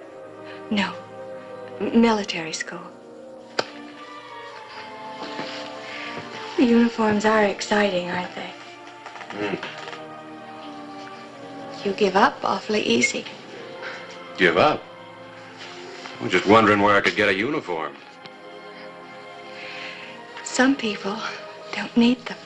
No. Military school. The uniforms are exciting, aren't they? You give up awfully easy. Give up? I'm just wondering where I could get a uniform. Some people don't need them.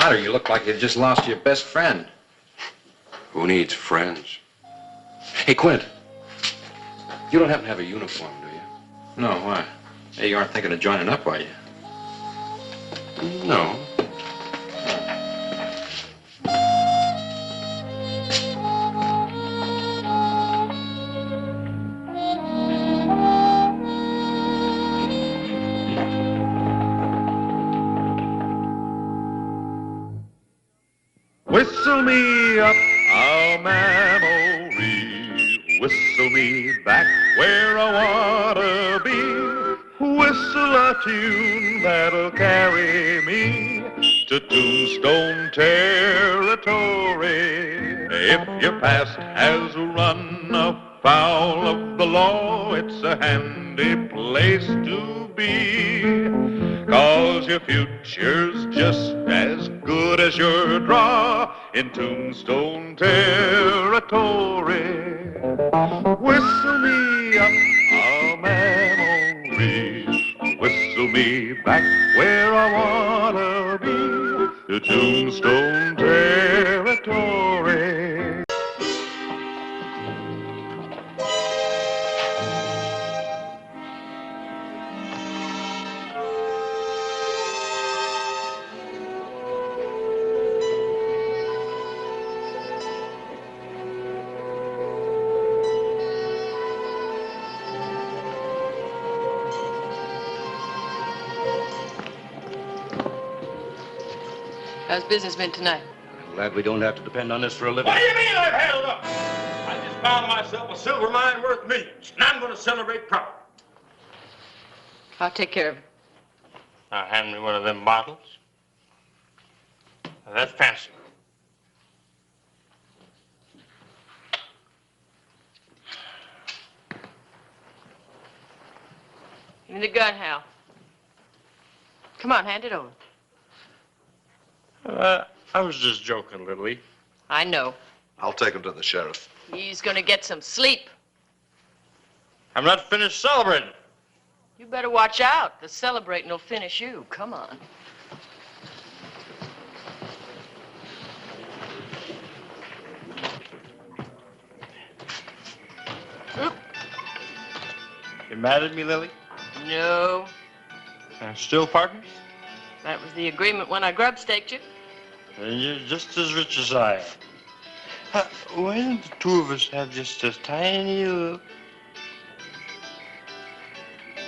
matter? You look like you just lost your best friend. Who needs friends? Hey, Quint. You don't happen to have a uniform, do you? No, why? Hey, you aren't thinking of joining up, are you? No. Whistle me up a memory, whistle me back where I wanna be, whistle a tune that'll carry me to Tombstone territory. If your past has run afoul of the law, it's a handy place to be, 'cause your future's just as good as your draw in Tombstone territory. Whistle me up a memory, whistle me back where I wanna be, to Tombstone territory. How's business been tonight? Glad we don't have to depend on this for a living. What do you mean I've held up? I just found myself a silver mine worth millions, and I'm going to celebrate proud. I'll take care of it. Now hand me one of them bottles. Now, that's fancy. Give me the gun, Hal. Come on, hand it over. I was just joking, Lily. I know. I'll take him to the sheriff. He's gonna get some sleep. I'm not finished celebrating. You better watch out. The celebrating will finish you. Come on. You mad at me, Lily? No. Still partners? That was the agreement when I grub staked you. And you're just as rich as I am. Why don't the two of us have just a tiny little...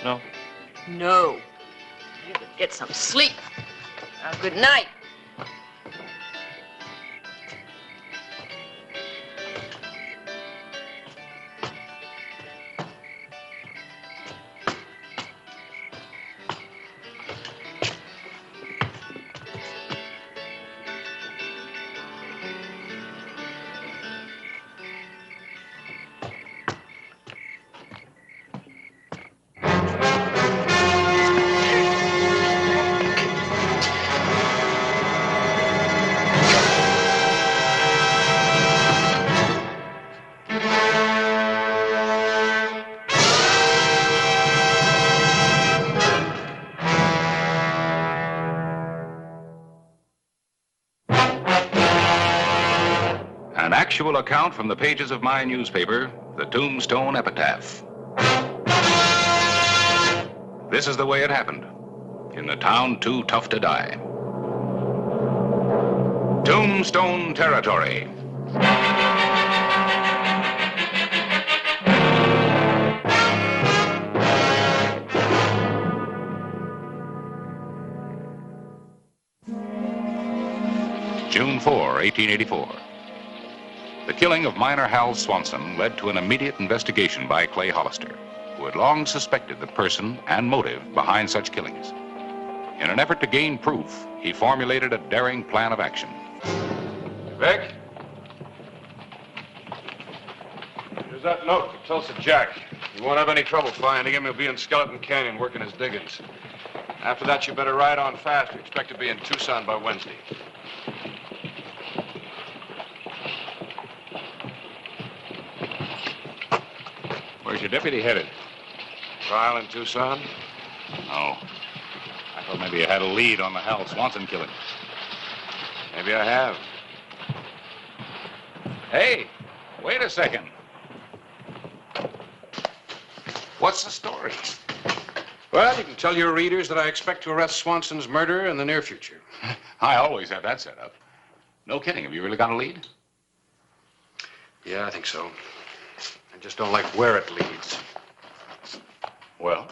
No? No. You better get some sleep. Now, good night. An actual account from the pages of my newspaper, the Tombstone Epitaph. This is the way it happened, in the town too tough to die. Tombstone territory. June 4, 1884. The killing of miner Hal Swanson led to an immediate investigation by Clay Hollister, who had long suspected the person and motive behind such killings. In an effort to gain proof, he formulated a daring plan of action. Vic? Here's that note for Tulsa Jack. You won't have any trouble finding him. He'll be in Skeleton Canyon working his diggings. After that, you better ride on fast. We expect to be in Tucson by Wednesday. Where's your deputy headed? Trial in Tucson? No. I thought maybe you had a lead on the Hal Swanson killing. Maybe I have. Hey, wait a second. What's the story? Well, you can tell your readers that I expect to arrest Swanson's murderer in the near future. I always have that set up. No kidding. Have you really got a lead? Yeah, I think so. I just don't like where it leads. Well?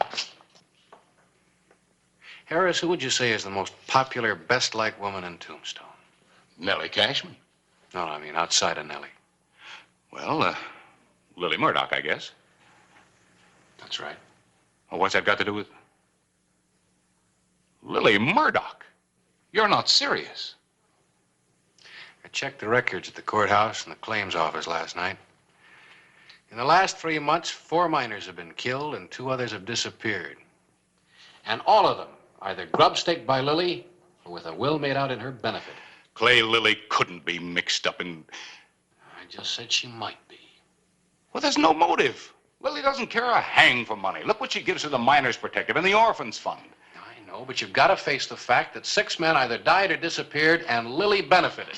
Harris, who would you say is the most popular, best-liked woman in Tombstone? Nellie Cashman. No, I mean outside of Nellie. Well, Lily Murdoch, I guess. That's right. Well, what's that got to do with... Lily Murdoch? You're not serious. I checked the records at the courthouse and the claims office last night. In the last 3 months, 4 miners have been killed and 2 others have disappeared. And all of them either grub-staked by Lily or with a will made out in her benefit. Clay, Lily couldn't be mixed up in... I just said she might be. Well, there's no motive. Lily doesn't care a hang for money. Look what she gives to the Miners Protective and the Orphans Fund. I know, but you've got to face the fact that 6 men either died or disappeared and Lily benefited.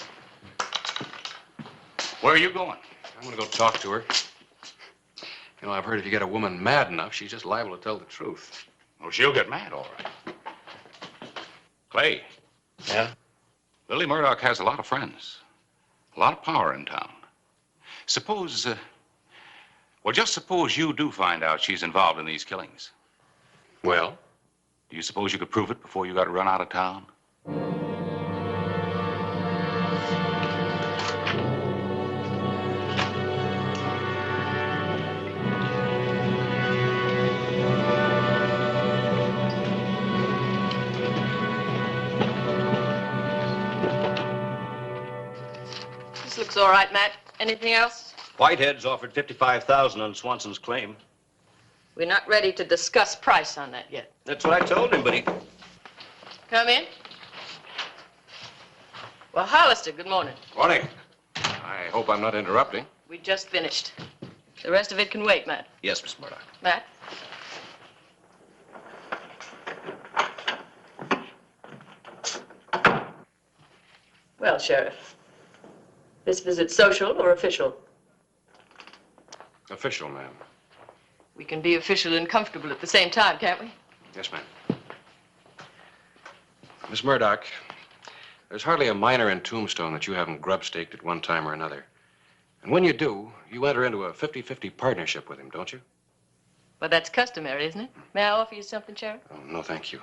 Where are you going? I'm going to go talk to her. You know, I've heard if you get a woman mad enough, she's just liable to tell the truth. Oh, she'll get mad, all right. Clay. Yeah? Lily Murdoch has a lot of friends. A lot of power in town. Suppose, well, just suppose you do find out she's involved in these killings. Well? Do you suppose you could prove it before you got run out of town? This looks all right, Matt. Anything else? Whitehead's offered $55,000 on Swanson's claim. We're not ready to discuss price on that yet. That's what I told him, but he... Come in. Well, Hollister, good morning. Morning. I hope I'm not interrupting. We just finished. The rest of it can wait, Matt. Yes, Miss Murdoch. Matt? Well, Sheriff, this visit social or official? Official, ma'am. We can be official and comfortable at the same time, can't we? Yes, ma'am. Miss Murdoch, there's hardly a miner in Tombstone that you haven't grub-staked at one time or another. And when you do, you enter into a 50-50 partnership with him, don't you? Well, that's customary, isn't it? May I offer you something, Sheriff? Oh, no, thank you.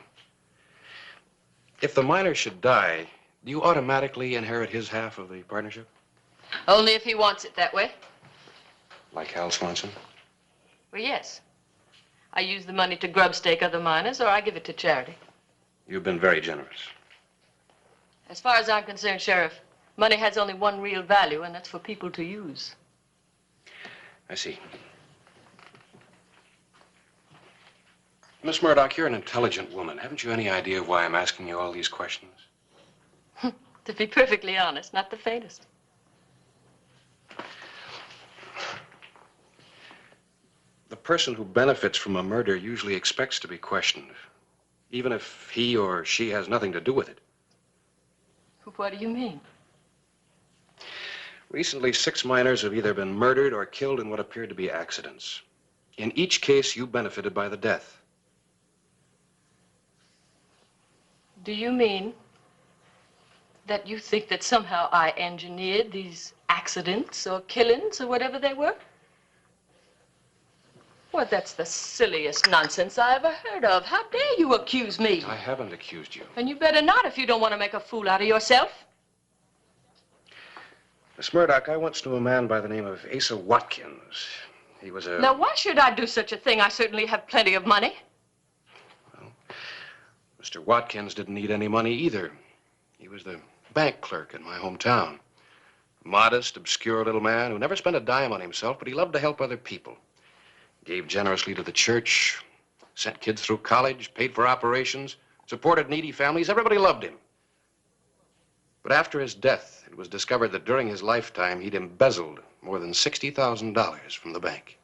If the miner should die, do you automatically inherit his half of the partnership? Only if he wants it that way. Like Hal Swanson? Well, yes. I use the money to grub-stake other miners, or I give it to charity. You've been very generous. As far as I'm concerned, Sheriff, money has only one real value, and that's for people to use. I see. Miss Murdoch, you're an intelligent woman. Haven't you any idea why I'm asking you all these questions? To be perfectly honest, not the faintest. The person who benefits from a murder usually expects to be questioned, even if he or she has nothing to do with it. What do you mean? Recently, 6 miners have either been murdered or killed in what appeared to be accidents. In each case, you benefited by the death. Do you mean that you think that somehow I engineered these accidents or killings or whatever they were? Well, that's the silliest nonsense I ever heard of. How dare you accuse me? I haven't accused you. And you better not if you don't want to make a fool out of yourself. Miss Murdoch, I once knew a man by the name of Asa Watkins. He was a... Now, why should I do such a thing? I certainly have plenty of money. Mr. Watkins didn't need any money either. He was the bank clerk in my hometown. A modest, obscure little man who never spent a dime on himself, but he loved to help other people. Gave generously to the church, sent kids through college, paid for operations, supported needy families. Everybody loved him. But after his death, it was discovered that during his lifetime, he'd embezzled more than $60,000 from the bank.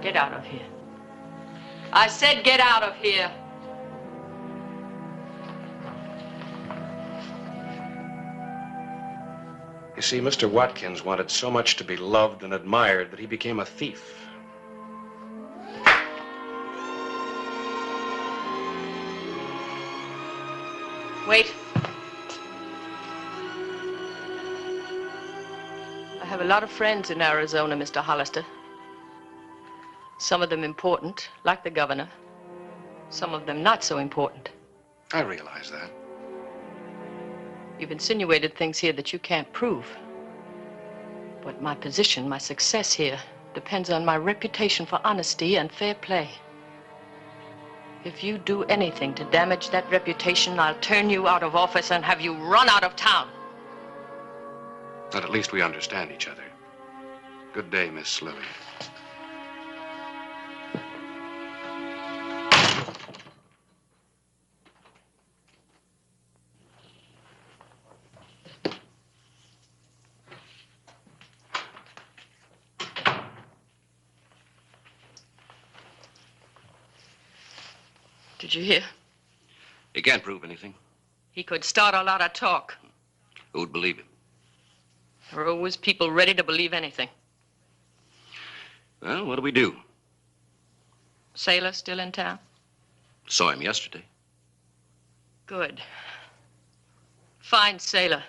Get out of here. I said get out of here. You see, Mr. Watkins wanted so much to be loved and admired that he became a thief. Wait. I have a lot of friends in Arizona, Mr. Hollister. Some of them important, like the governor. Some of them not so important. I realize that. You've insinuated things here that you can't prove. But my position, my success here, depends on my reputation for honesty and fair play. If you do anything to damage that reputation, I'll turn you out of office and have you run out of town. But at least we understand each other. Good day, Miss Lily. Did you hear? He can't prove anything. He could start a lot of talk. Who'd believe him? There are always people ready to believe anything. Well, what do we do? Sailor still in town? Saw him yesterday. Good. Fine sailor.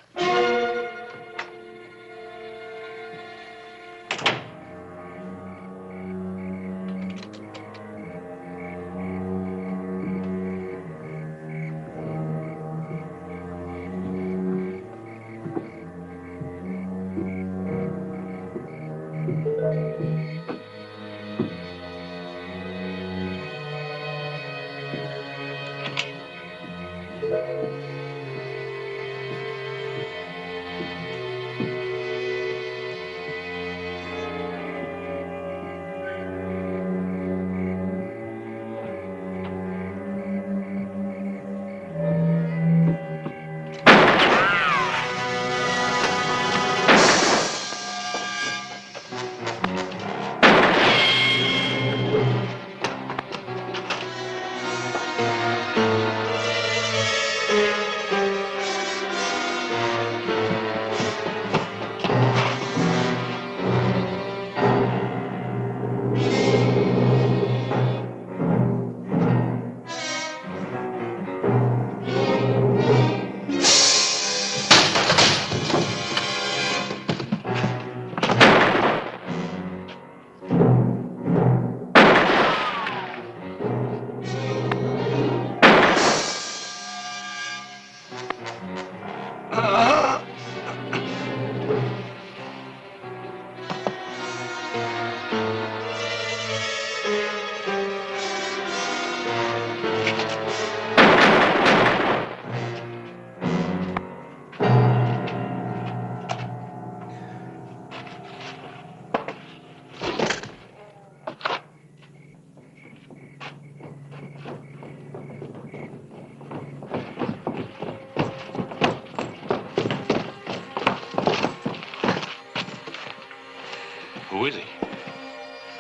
Who is he?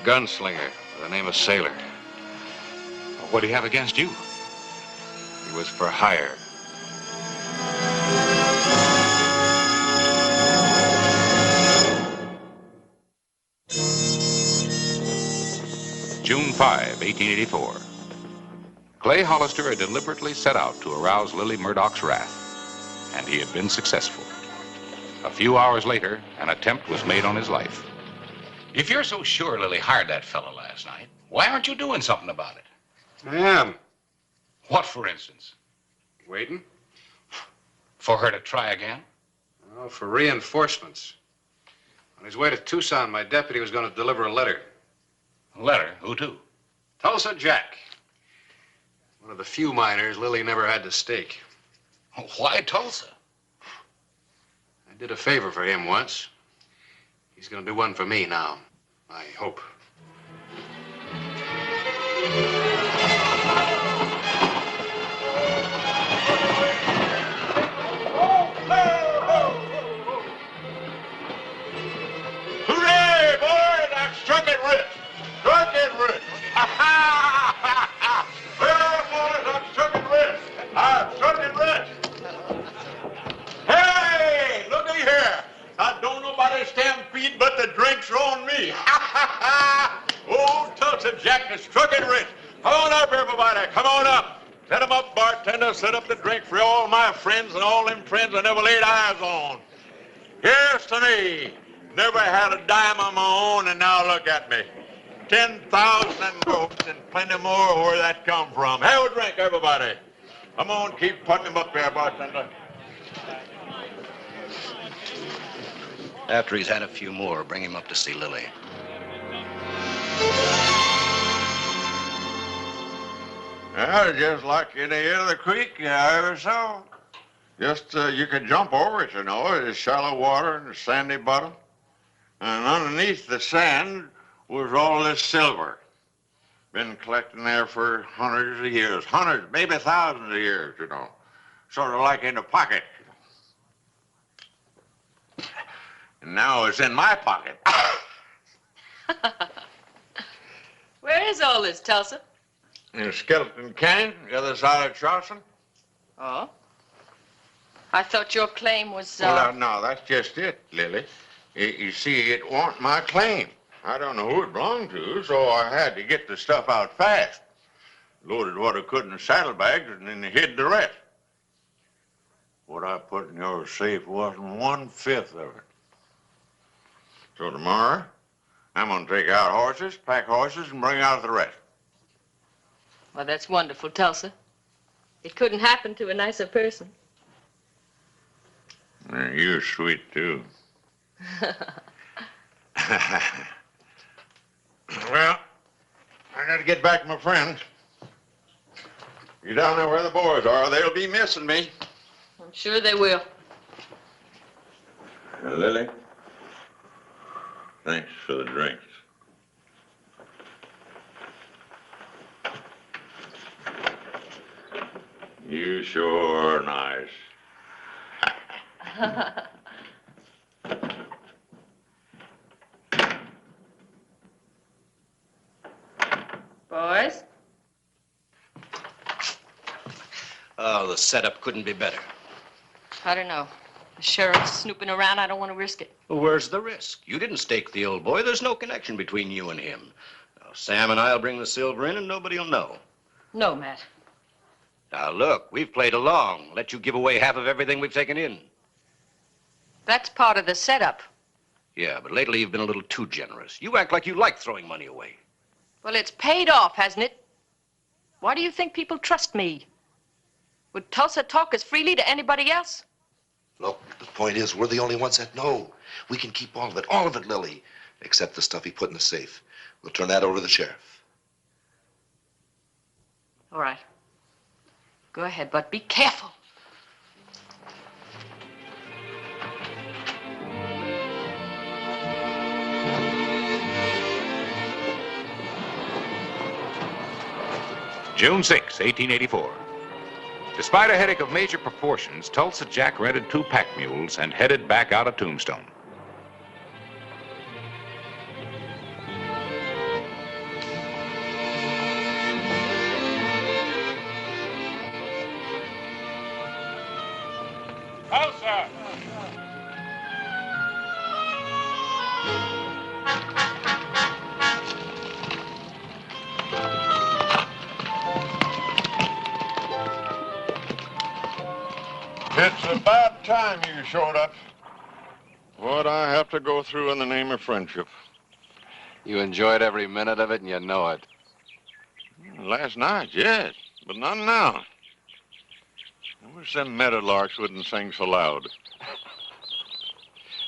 Gunslinger by the name of Sailor. What do you have against you? He was for hire. June 5, 1884. Clay Hollister had deliberately set out to arouse Lily Murdoch's wrath, and he had been successful. A few hours later, an attempt was made on his life. If you're so sure Lily hired that fellow last night, why aren't you doing something about it? I am. What, for instance? Waiting? For her to try again? Oh, for reinforcements. On his way to Tucson, my deputy was going to deliver a letter. A letter? Who to? Tulsa Jack. One of the few miners Lily never had to stake. Why Tulsa? I did a favor for him once. He's going to do one for me now, I hope. Hooray, boys! I've struck it rich! Struck it rich! Ha ha! Tulsa Jack is crooked rich. Come on up, everybody. Come on up. Set 'em up, bartender. Set up the drink for all my friends and all them friends I never laid eyes on. Here's to me. Never had a dime of my own, and now look at me. 10,000 goats and plenty more where that come from. Have a drink, everybody. Come on, keep putting them up there, bartender. After he's had a few more, bring him up to see Lily. Well, just like any other creek you ever saw. Just you can jump over it, you know. It's shallow water and a sandy bottom. And underneath the sand was all this silver. Been collecting there for hundreds of years. Hundreds, maybe thousands of years, you know. Sort of like in a pocket. And now it's in my pocket. Where is all this, Tulsa? In Skeleton Canyon, the other side of Charleston. Oh? I thought your claim was, Well, no, that's just it, Lily. You see, it wasn't my claim. I don't know who it belonged to, so I had to get the stuff out fast. Loaded what I could in the saddlebags and then hid the rest. What I put in your safe wasn't 1/5 of it. So tomorrow, I'm gonna take out horses, pack horses, and bring out the rest. Well, that's wonderful, Tulsa. It couldn't happen to a nicer person. And you're sweet, too. Well, I gotta get back to my friends. You down there where the boys are, they'll be missing me. I'm sure they will. Lily, thanks for the drinks. You sure are nice. Boys? Oh, the setup couldn't be better. I don't know. The sheriff's snooping around. I don't want to risk it. Well, where's the risk? You didn't stake the old boy. There's no connection between you and him. Now, Sam and I'll bring the silver in and nobody will know. No, Matt. Now, look, we've played along. Let you give away half of everything we've taken in. That's part of the setup. Yeah, but lately you've been a little too generous. You act like you like throwing money away. Well, it's paid off, hasn't it? Why do you think people trust me? Would Tulsa talk as freely to anybody else? Look, the point is, we're the only ones that know. We can keep all of it, Lily, except the stuff he put in the safe. We'll turn that over to the sheriff. All right. Go ahead, but be careful. June 6, 1884. Despite a headache of major proportions, Tulsa Jack rented 2 pack mules and headed back out of Tombstone. Tulsa! It's about time you showed up. What'd I have to go through in the name of friendship? You enjoyed every minute of it, and you know it. Last night, yes, but not now. I wish them meadowlarks wouldn't sing so loud.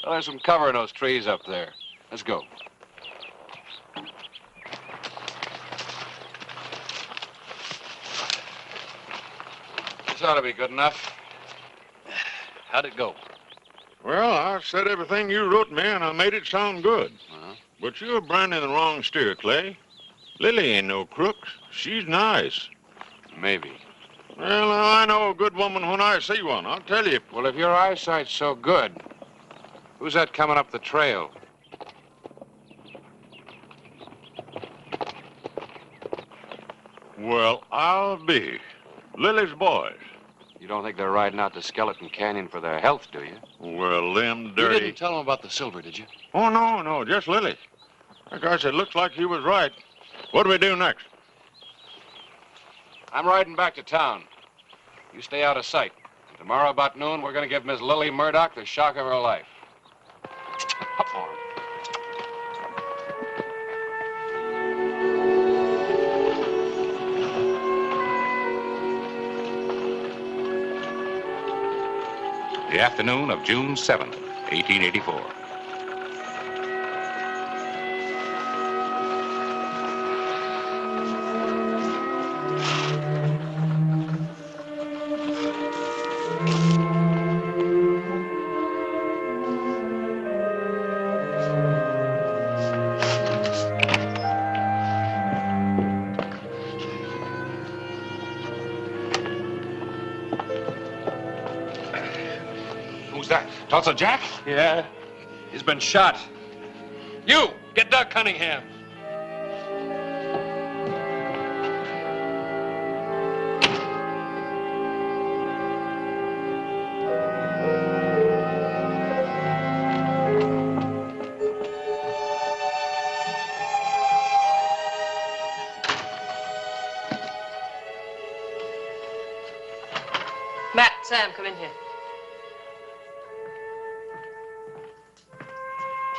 Well, there's some cover in those trees up there. Let's go. This ought to be good enough. How'd it go? Well, I said everything you wrote me, and I made it sound good. But you're branding the wrong steer, Clay. Lily ain't no crook. She's nice. Maybe. Well, I know a good woman when I see one, I'll tell you. Well, if your eyesight's so good, who's that coming up the trail? Well, I'll be. Lily's boys. You don't think they're riding out to Skeleton Canyon for their health, do you? Well, them dirty... You didn't tell them about the silver, did you? Oh, no, just Lily. Like I said, looks like he was right. What do we do next? I'm riding back to town. You stay out of sight. Tomorrow about noon, we're going to give Miss Lily Murdoch the shock of her life. Up for him. The afternoon of June 7th, 1884. Who's that? Tulsa Jack? Yeah. He's been shot. You, get Doug Cunningham. Matt, Sam, come in here.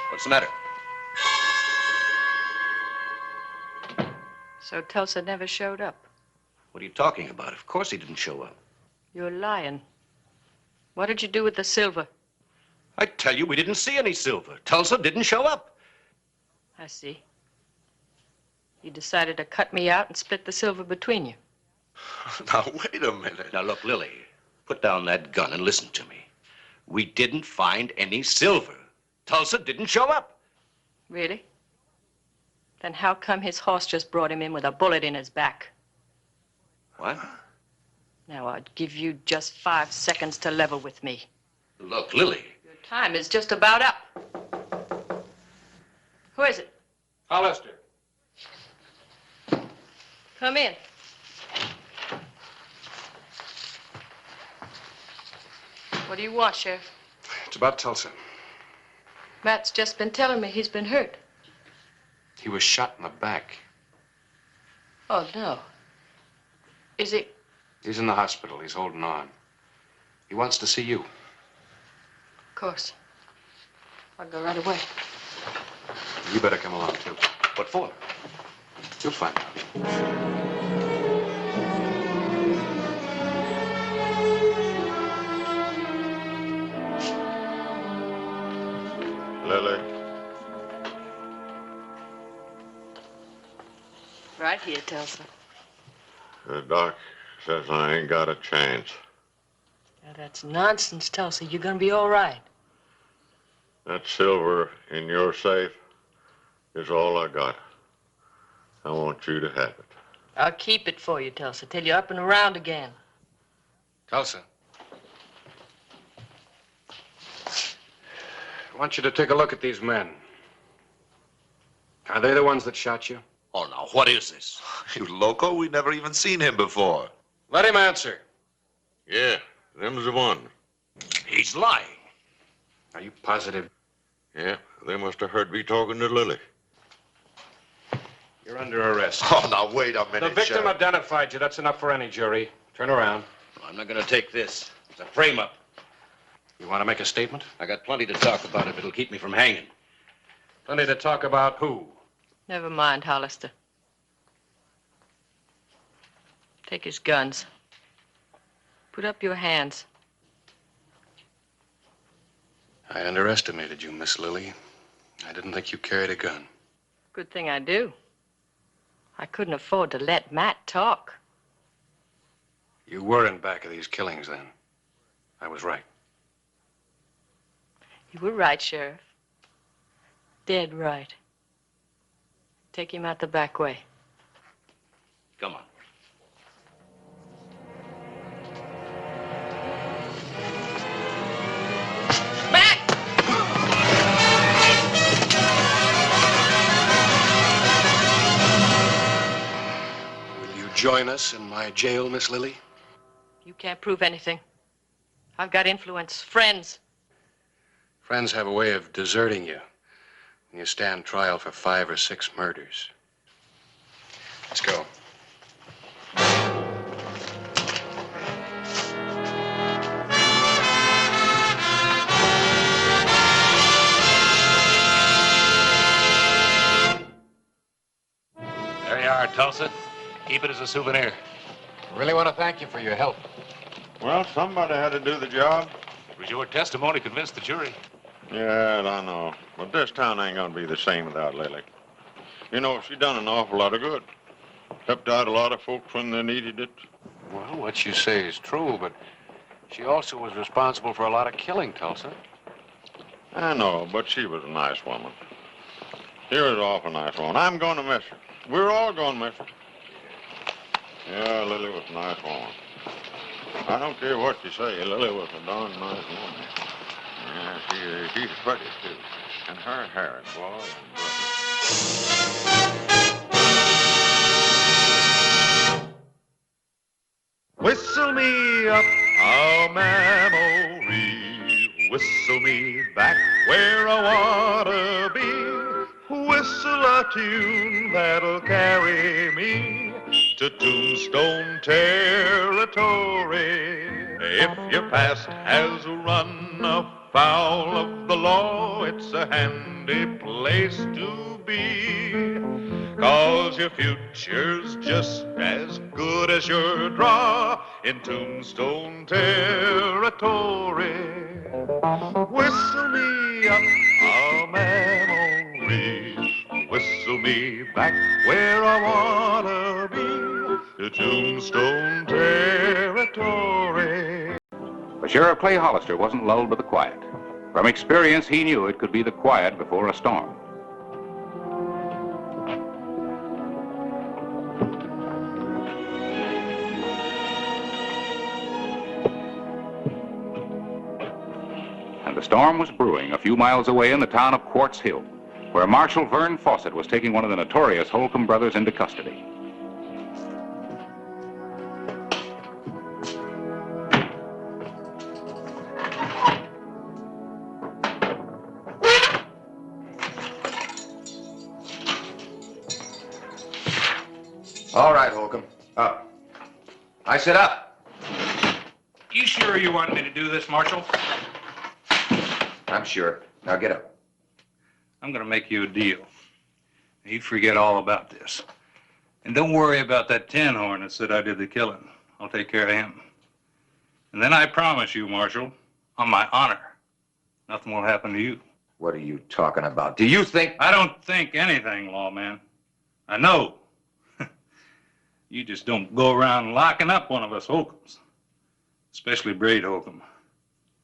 What's the matter? So Tulsa never showed up. What are you talking about? Of course he didn't show up. You're lying. What did you do with the silver? I tell you, we didn't see any silver. Tulsa didn't show up. I see. You decided to cut me out and split the silver between you. Now, wait a minute. Now, look, Lily, put down that gun and listen to me. We didn't find any silver. Tulsa didn't show up. Really? Then how come his horse just brought him in with a bullet in his back? What? Now, I'd give you just 5 seconds to level with me. Look, Lily. Your time is just about up. Who is it? Hollister. Come in. What do you want, Sheriff? It's about Tulsa. Matt's just been telling me he's been hurt. He was shot in the back. Oh, no. Is he? He's in the hospital. He's holding on. He wants to see you. Of course. I'll go right away. You better come along, too. What for? You'll find out. Lily. Right here, Tulsa. The doc says I ain't got a chance. Now, that's nonsense, Tulsa. You're gonna be all right. That silver in your safe is all I got. I want you to have it. I'll keep it for you, Tulsa, till you're up and around again. Tulsa. I want you to take a look at these men. Are they the ones that shot you? Oh, now, what is this? You loco? We never even seen him before. Let him answer. Yeah, them's the one. He's lying. Are you positive? Yeah, they must have heard me talking to Lily. You're under arrest. Oh, now, wait a minute, The victim Sheriff. identified you. That's enough for any jury. Turn around. I'm not going to take this. It's a frame-up. You want to make a statement? I got plenty to talk about if it'll keep me from hanging. Plenty to talk about who? Never mind, Hollister. Take his guns. Put up your hands. I underestimated you, Miss Lily. I didn't think you carried a gun. Good thing I do. I couldn't afford to let Matt talk. You were in back of these killings then. I was right. You were right, Sheriff. Dead right. Take him out the back way. Come on. Will you join us in my jail, Miss Lily? You can't prove anything. I've got influence, friends. Friends have a way of deserting you when you stand trial for 5 or 6 murders. Let's go. There you are, Tulsa. Keep it as a souvenir. Really want to thank you for your help. Well, somebody had to do the job. It was your testimony convinced the jury. Yeah, I know. But this town ain't gonna be the same without Lily. You know, she done an awful lot of good. Helped out a lot of folks when they needed it. Well, what you say is true, but she also was responsible for a lot of killing, Tulsa. I know, but she was a nice woman. She was an awful nice woman. I'm gonna miss her. We're all gonna miss her. Yeah, Lily was a nice woman. I don't care what you say, Lily was a darn nice woman. Yeah, she's pretty, too. And her hair, boy, Whistle me up a memory, whistle me back where I wanna be, whistle a tune that'll carry me to Tombstone territory. If your past has run afoul of the law, it's a handy place to be. 'Cause your future's just as good as your draw in Tombstone territory. Whistle me up a memory, whistle me back where I wanna be, to Tombstone territory. But Sheriff Clay Hollister wasn't lulled by the quiet. From experience, he knew it could be the quiet before a storm. And the storm was brewing a few miles away in the town of Quartz Hill, where Marshal Vern Fawcett was taking one of the notorious Holcomb brothers into custody. All right, Holcomb. Up. I said up. You sure you want me to do this, Marshal? I'm sure. Now get up. I'm gonna make you a deal. You forget all about this. And don't worry about that tin horn that said I did the killing. I'll take care of him. And then I promise you, Marshal, on my honor, nothing will happen to you. What are you talking about? Do you think... I don't think anything, lawman. I know. You just don't go around locking up one of us Holcombs. Especially Braid Holcomb.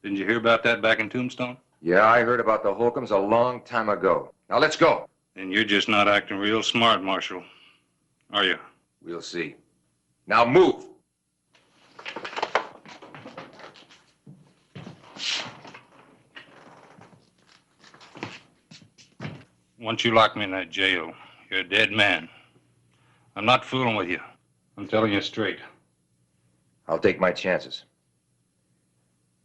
Didn't you hear about that back in Tombstone? Yeah, I heard about the Holcombs a long time ago. Now let's go. Then you're just not acting real smart, Marshal. Are you? We'll see. Now move. Once you lock me in that jail, you're a dead man. I'm not fooling with you. I'm telling you straight. I'll take my chances.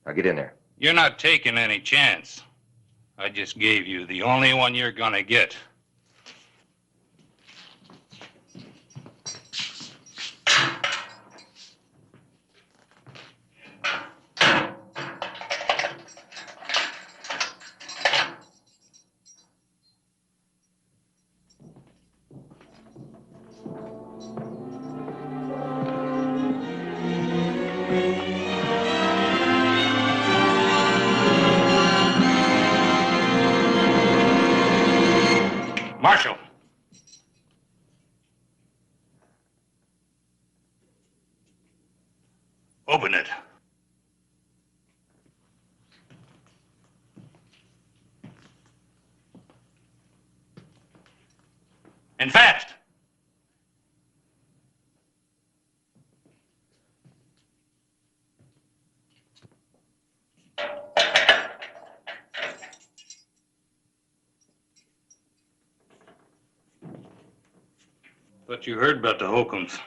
Now get in there. You're not taking any chance. I just gave you the only one you're gonna get. Marshal. Open it. And fast. Thought you heard about the Holcombs.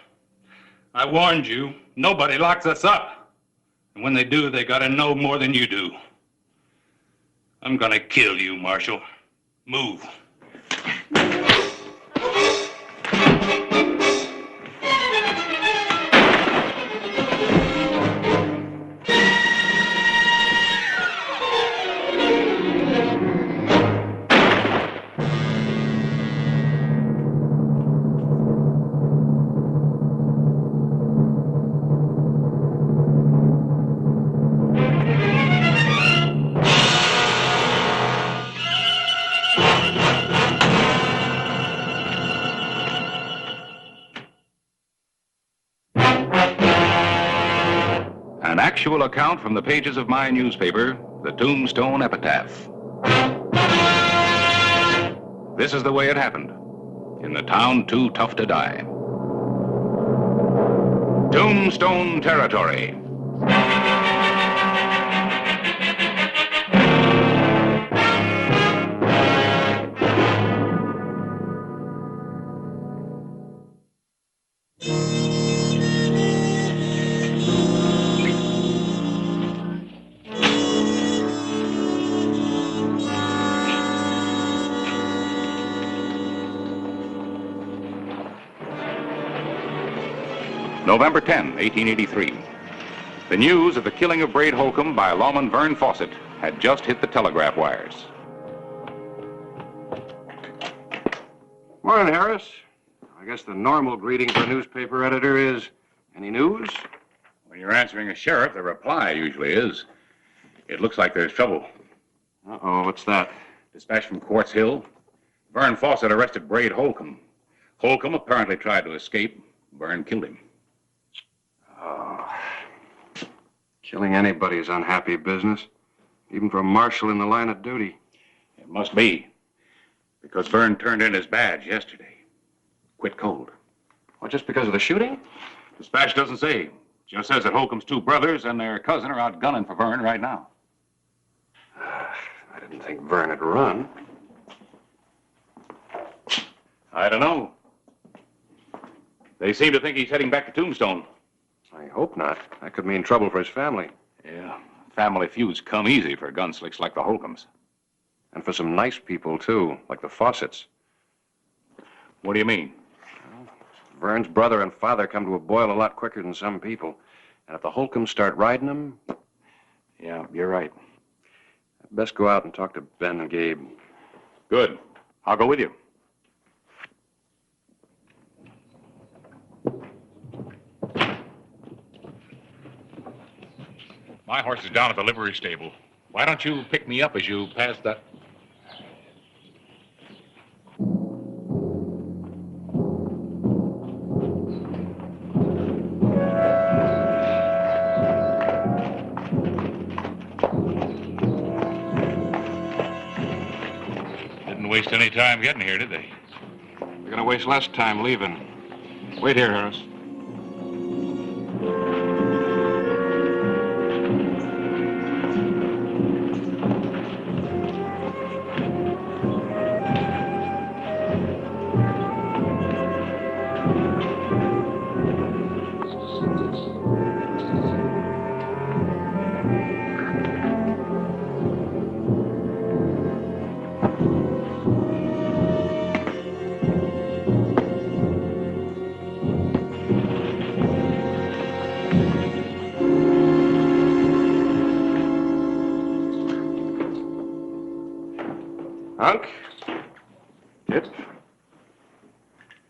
I warned you, nobody locks us up. And when they do, they gotta know more than you do. I'm gonna kill you, Marshal. Move. An actual account from the pages of my newspaper, the Tombstone Epitaph. This is the way it happened. In the town too tough to die. Tombstone territory. November 10, 1883. The news of the killing of Braid Holcomb by lawman Vern Fawcett had just hit the telegraph wires. Morning, Harris. I guess the normal greeting for a newspaper editor is, any news? When you're answering a sheriff, the reply usually is, it looks like there's trouble. Uh-oh, what's that? Dispatch from Quartz Hill. Vern Fawcett arrested Braid Holcomb. Holcomb apparently tried to escape. Vern killed him. Oh. Killing anybody is unhappy business, even for a marshal in the line of duty. It must be, because Vern turned in his badge yesterday. Quit cold. Well, just because of the shooting? Dispatch doesn't say. Just says that Holcomb's two brothers and their cousin are out gunning for Vern right now. I didn't think Vern had run. I don't know. They seem to think he's heading back to Tombstone. I hope not. That could mean trouble for his family. Yeah, family feuds come easy for gunslicks like the Holcombs. And for some nice people, too, like the Fawcetts. What do you mean? Well, Vern's brother and father come to a boil a lot quicker than some people. And if the Holcombs start riding them... Yeah, you're right. I'd best go out and talk to Ben and Gabe. Good. I'll go with you. My horse is down at the livery stable. Why don't you pick me up as you pass that... Didn't waste any time getting here, did they? We're gonna waste less time leaving. Wait here, Harris. Hunk? Tip?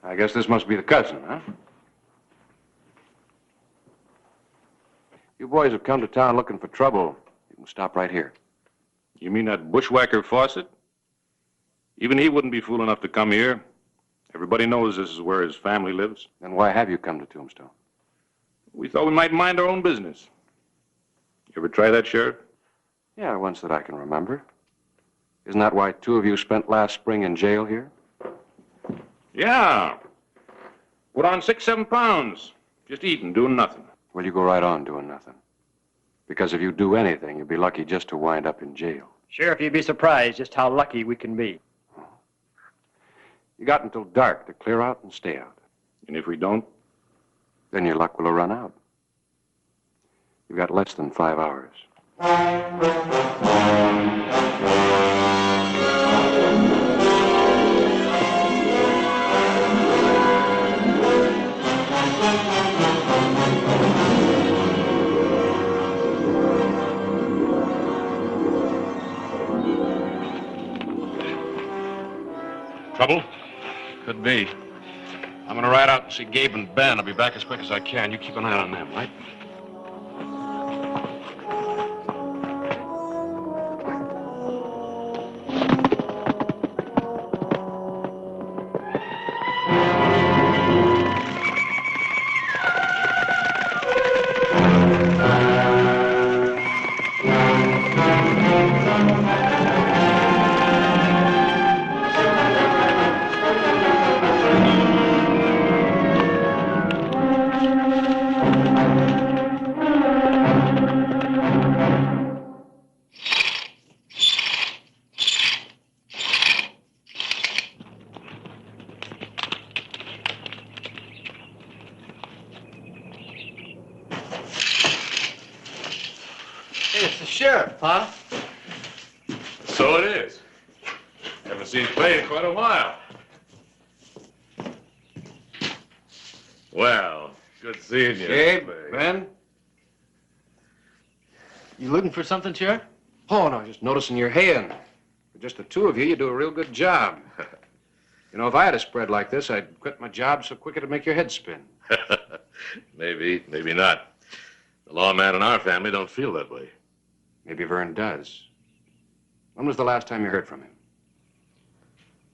I guess this must be the cousin, huh? You boys have come to town looking for trouble. You can stop right here. You mean that bushwhacker Fawcett? Even he wouldn't be fool enough to come here. Everybody knows this is where his family lives. Then why have you come to Tombstone? We thought we might mind our own business. You ever try that, Sheriff? Yeah, once that I can remember. Isn't that why two of you spent last spring in jail here? Yeah. Put on 6-7 pounds. Just eating, doing nothing. Well, you go right on doing nothing. Because if you do anything, you'll be lucky just to wind up in jail. Sheriff, you'd be surprised just how lucky we can be. You got until dark to clear out and stay out. And if we don't? Then your luck will have run out. You've got less than 5 hours. Trouble? Could be. I'm gonna ride out and see Gabe and Ben. I'll be back as quick as I can. You keep an eye on them, right? sheriff, huh? So it is. Haven't seen Clay in quite a while. Well, good seeing you. Gabe, Ben? You looking for something, Sheriff? Oh, no, just noticing your hand. For just the two of you, you do a real good job. You know, if I had a spread like this, I'd quit my job so quick it'd make your head spin. Maybe, maybe not. The lawman in our family don't feel that way. Maybe Vern does. When was the last time you heard from him?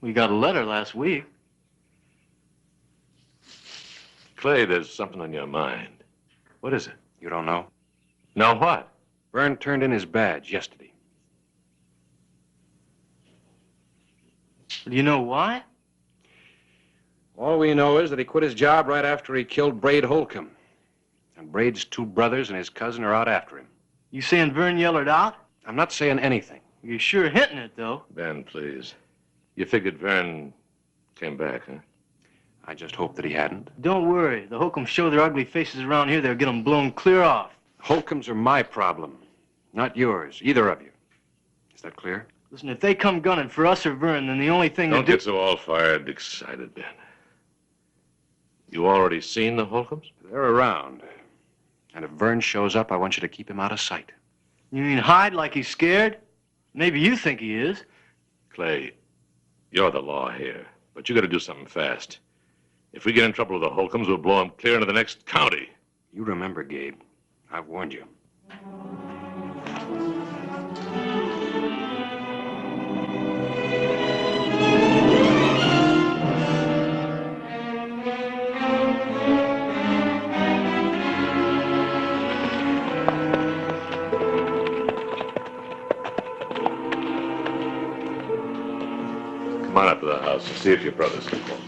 We got a letter last week. Clay, there's something on your mind. What is it? You don't know? No, what? Vern turned in his badge yesterday. Do you know why? All we know is that he quit his job right after he killed Braid Holcomb. And Braid's two brothers and his cousin are out after him. You saying Vern yellered out? I'm not saying anything. You're sure hinting it, though. Ben, please. You figured Vern came back, huh? I just hope that he hadn't. Don't worry. The Holcombs show their ugly faces around here. They'll get them blown clear off. Holcombs are my problem, not yours, either of you. Is that clear? Listen, if they come gunning for us or Vern, then the only thing Don't get so all fired excited, Ben. You already seen the Holcombs? They're around. And if Vern shows up, I want you to keep him out of sight. You mean hide like he's scared? Maybe you think he is. Clay, you're the law here, but you got to do something fast. If we get in trouble with the Holcombs, we'll blow them clear into the next county. You remember, Gabe. I've warned you. Come on up to the house and see if your brother's come home.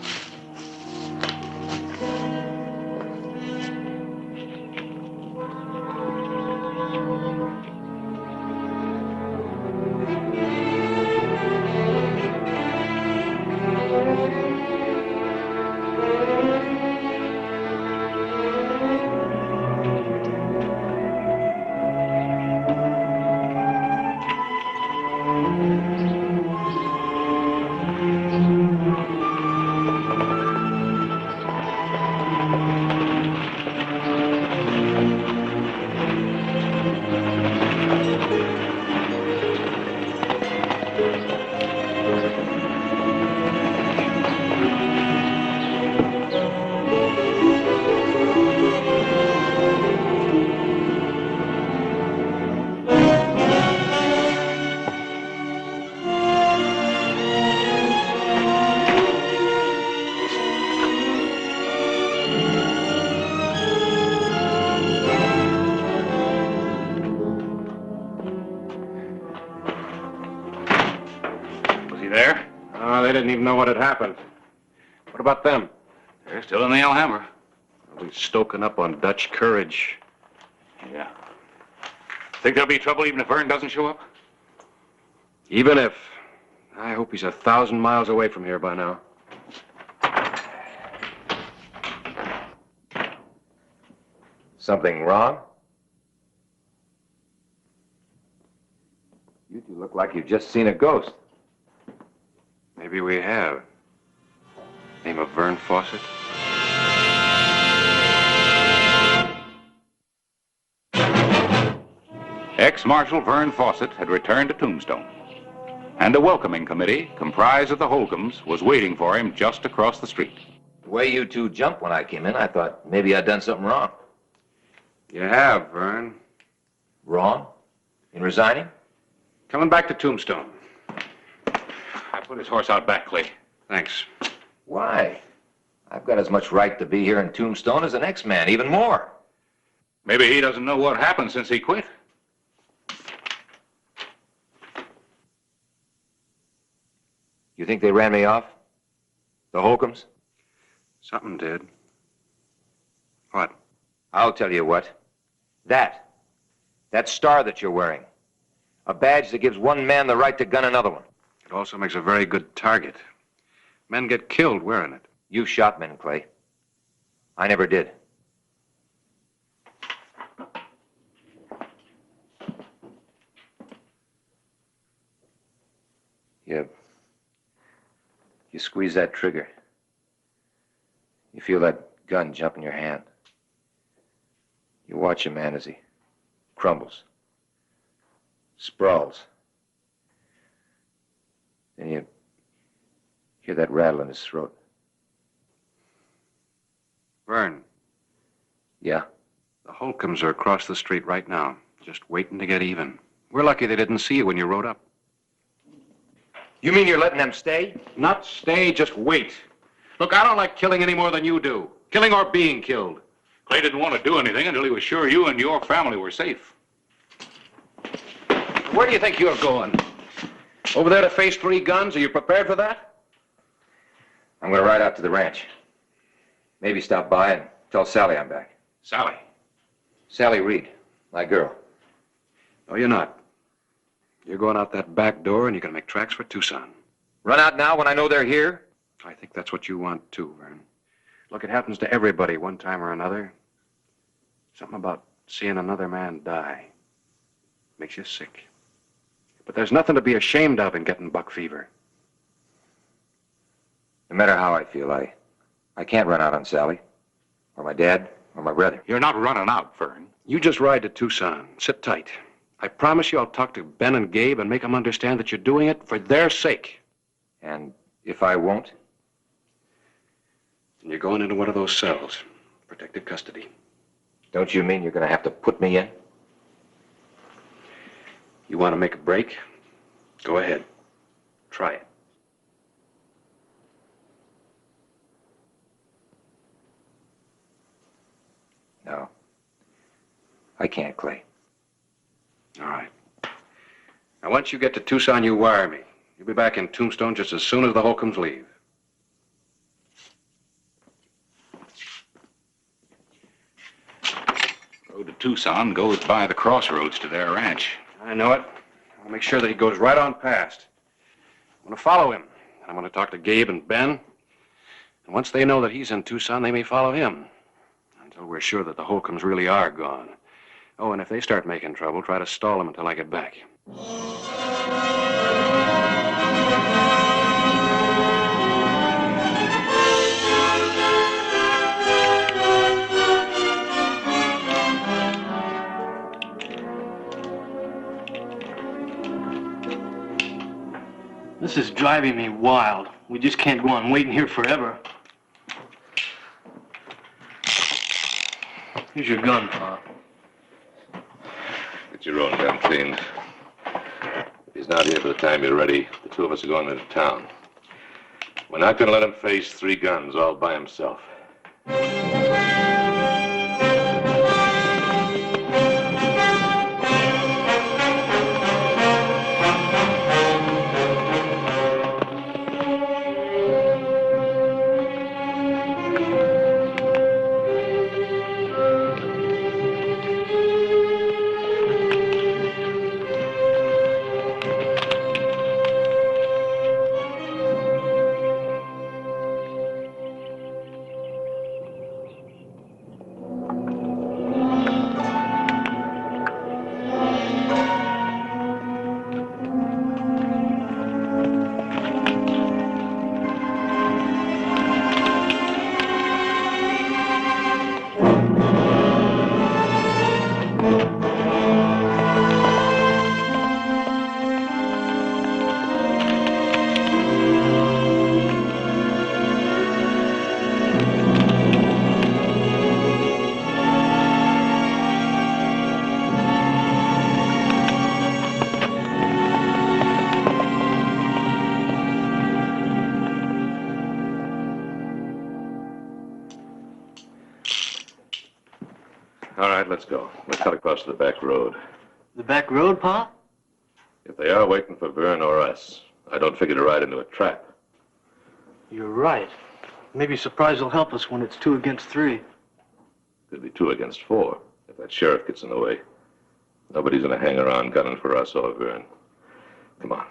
They didn't even know what had happened. What about them? They're still in the Alhambra. Probably stoking up on Dutch courage. Yeah. Think there'll be trouble even if Vern doesn't show up? Even if. I hope he's 1,000 miles away from here by now. Something wrong? You two look like you've just seen a ghost. Maybe we have. Name of Vern Fawcett? Ex-Marshal Vern Fawcett had returned to Tombstone, and a welcoming committee comprised of the Holcombs was waiting for him just across the street. The way you two jumped when I came in, I thought maybe I'd done something wrong. You have, Vern. Wrong? In resigning? Coming back to Tombstone. I put his horse out back, Clay. Thanks. Why? I've got as much right to be here in Tombstone as the next man, even more. Maybe he doesn't know what happened since he quit. You think they ran me off? The Holcombs? Something did. What? I'll tell you what. That star that you're wearing. A badge that gives one man the right to gun another one. It also makes a very good target. Men get killed wearing it. You shot men, Clay. I never did. You squeeze that trigger. You feel that gun jump in your hand. You watch a man as he crumbles, sprawls. Then you hear that rattle in his throat. Vern. Yeah? The Holcombs are across the street right now, just waiting to get even. We're lucky they didn't see you when you rode up. You mean you're letting them stay? Not stay, just wait. Look, I don't like killing any more than you do. Killing or being killed. Clay didn't want to do anything until he was sure you and your family were safe. Where do you think you're going? Over there to face 3 guns? Are you prepared for that? I'm going to ride out to the ranch. Maybe stop by and tell Sally I'm back. Sally? Sally Reed, my girl. No, you're not. You're going out that back door and you're going to make tracks for Tucson. Run out now when I know they're here? I think that's what you want, too, Vern. Look, it happens to everybody one time or another. Something about seeing another man die makes you sick. But there's nothing to be ashamed of in getting buck fever. No matter how I feel, I can't run out on Sally, or my dad, or my brother. You're not running out, Vern. You just ride to Tucson. Sit tight. I promise you I'll talk to Ben and Gabe and make them understand that you're doing it for their sake. And if I won't? And you're going into one of those cells. Protective custody. Don't you mean you're going to have to put me in? You want to make a break? Go ahead. Try it. No. I can't, Clay. All right. Now, once you get to Tucson, you wire me. You'll be back in Tombstone just as soon as the Holcombs leave. Road to Tucson goes by the crossroads to their ranch. I know it. I'll make sure that he goes right on past. I'm going to follow him. I'm going to talk to Gabe and Ben. And once they know that he's in Tucson, they may follow him. Until we're sure that the Holcombs really are gone. Oh, and if they start making trouble, try to stall them until I get back. This is driving me wild. We just can't go on waiting here forever. Here's your gun, Pa. Get your own gun cleaned. If he's not here by the time you're ready, the 2 of us are going into town. We're not going to let him face 3 guns all by himself. All right, let's go. We'll cut across to the back road. The back road, Pa? If they are waiting for Vern or us, I don't figure to ride into a trap. You're right. Maybe surprise will help us when it's 2 against 3. Could be 2 against 4 if that sheriff gets in the way. Nobody's going to hang around gunning for us or Vern. Come on.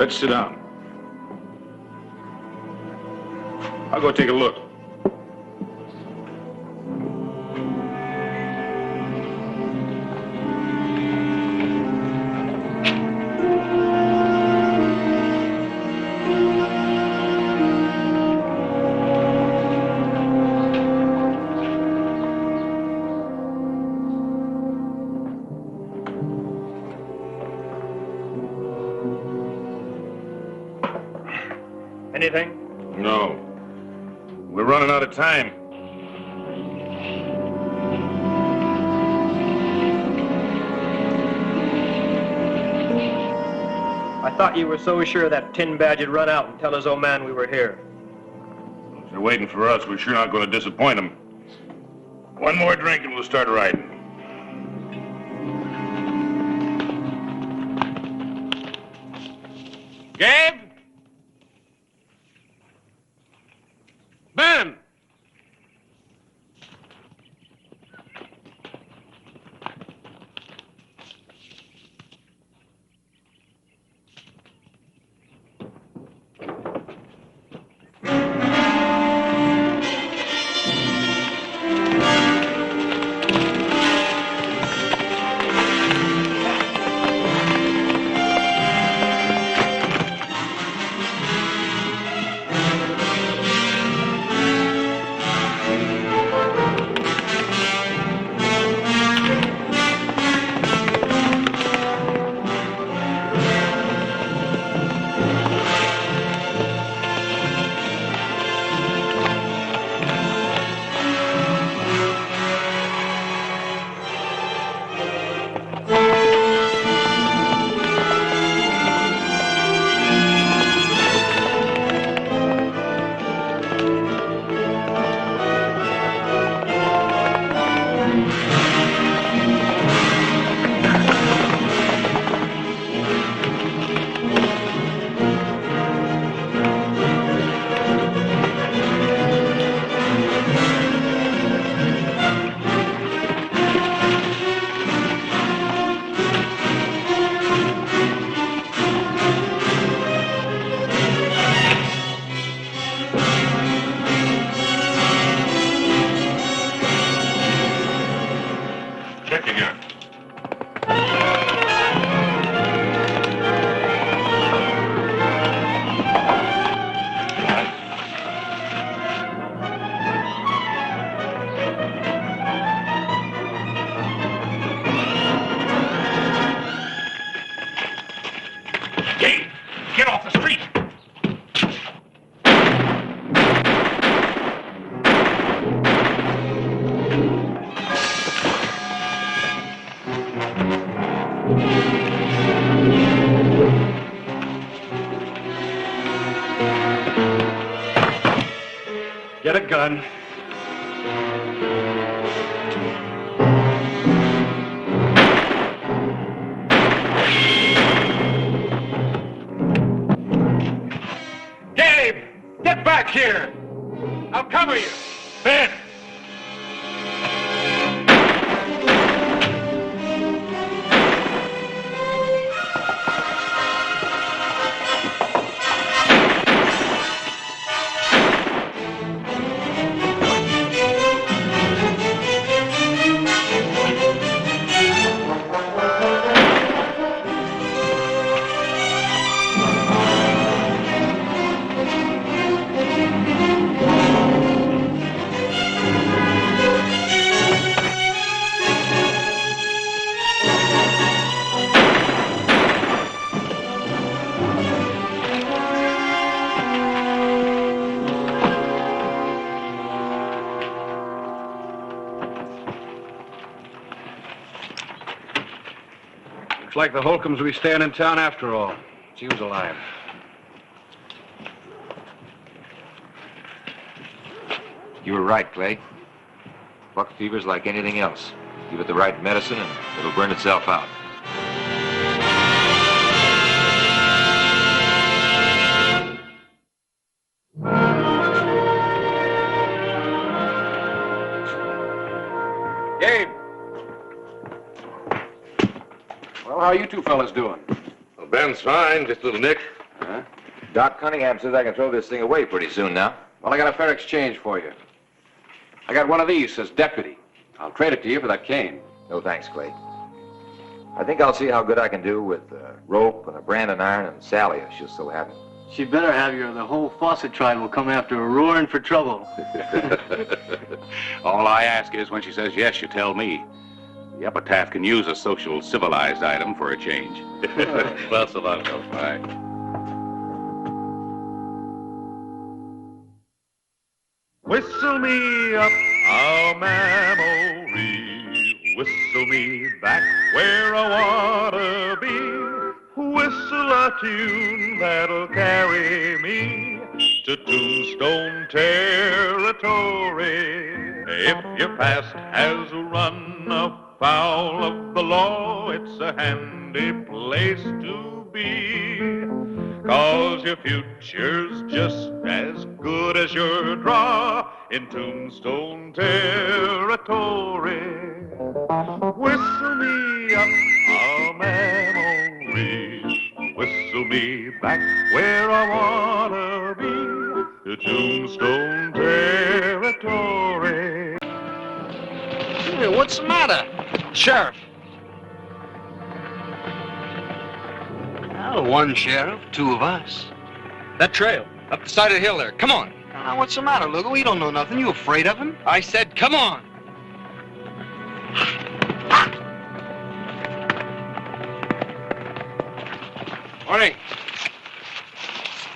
Let's sit down. I'll go take a look. Anything? No. We're running out of time. I thought you were so sure that tin badge would run out and tell his old man we were here. If they're waiting for us, we're sure not going to disappoint them. One more drink and we'll start riding. Gabe? Ben! Check your gun. Gabe, get off the street. Get a gun. Gabe! Get back here! I'll cover you! Ben! Looks like the Holcombs will be staying in town after all. She was alive. You were right, Clay. Buck fever's like anything else. Give it the right medicine and it'll burn itself out. Gabe! Well, how are you two fellas doing? Well, Ben's fine, just a little nick. Huh? Doc Cunningham says I can throw this thing away pretty soon now. Well, I got a fair exchange for you. I got one of these as deputy. I'll trade it to you for that cane. No thanks, Clay. I think I'll see how good I can do with a rope and a branding iron and Sally if she'll so have it. She better have you or the whole Fawcett tribe will come after her roaring for trouble. All I ask is when she says yes, you tell me. The epitaph can use a social, civilized item for a change. Well, so long, All right. Whistle me up a memory, whistle me back where I wanna be, whistle a tune that'll carry me to Tombstone territory. If your past has run afoul of the law, it's a handy place to be. 'Cause your future's just as good as your draw in Tombstone territory. Whistle me up a memory, whistle me back where I wanna be, to Tombstone territory. Hey, what's the matter? Sheriff. Well, one sheriff, two of us. That trail, up the side of the hill there. Come on. What's the matter, Lugo? You don't know nothing. You afraid of him? I said, come on. Morning.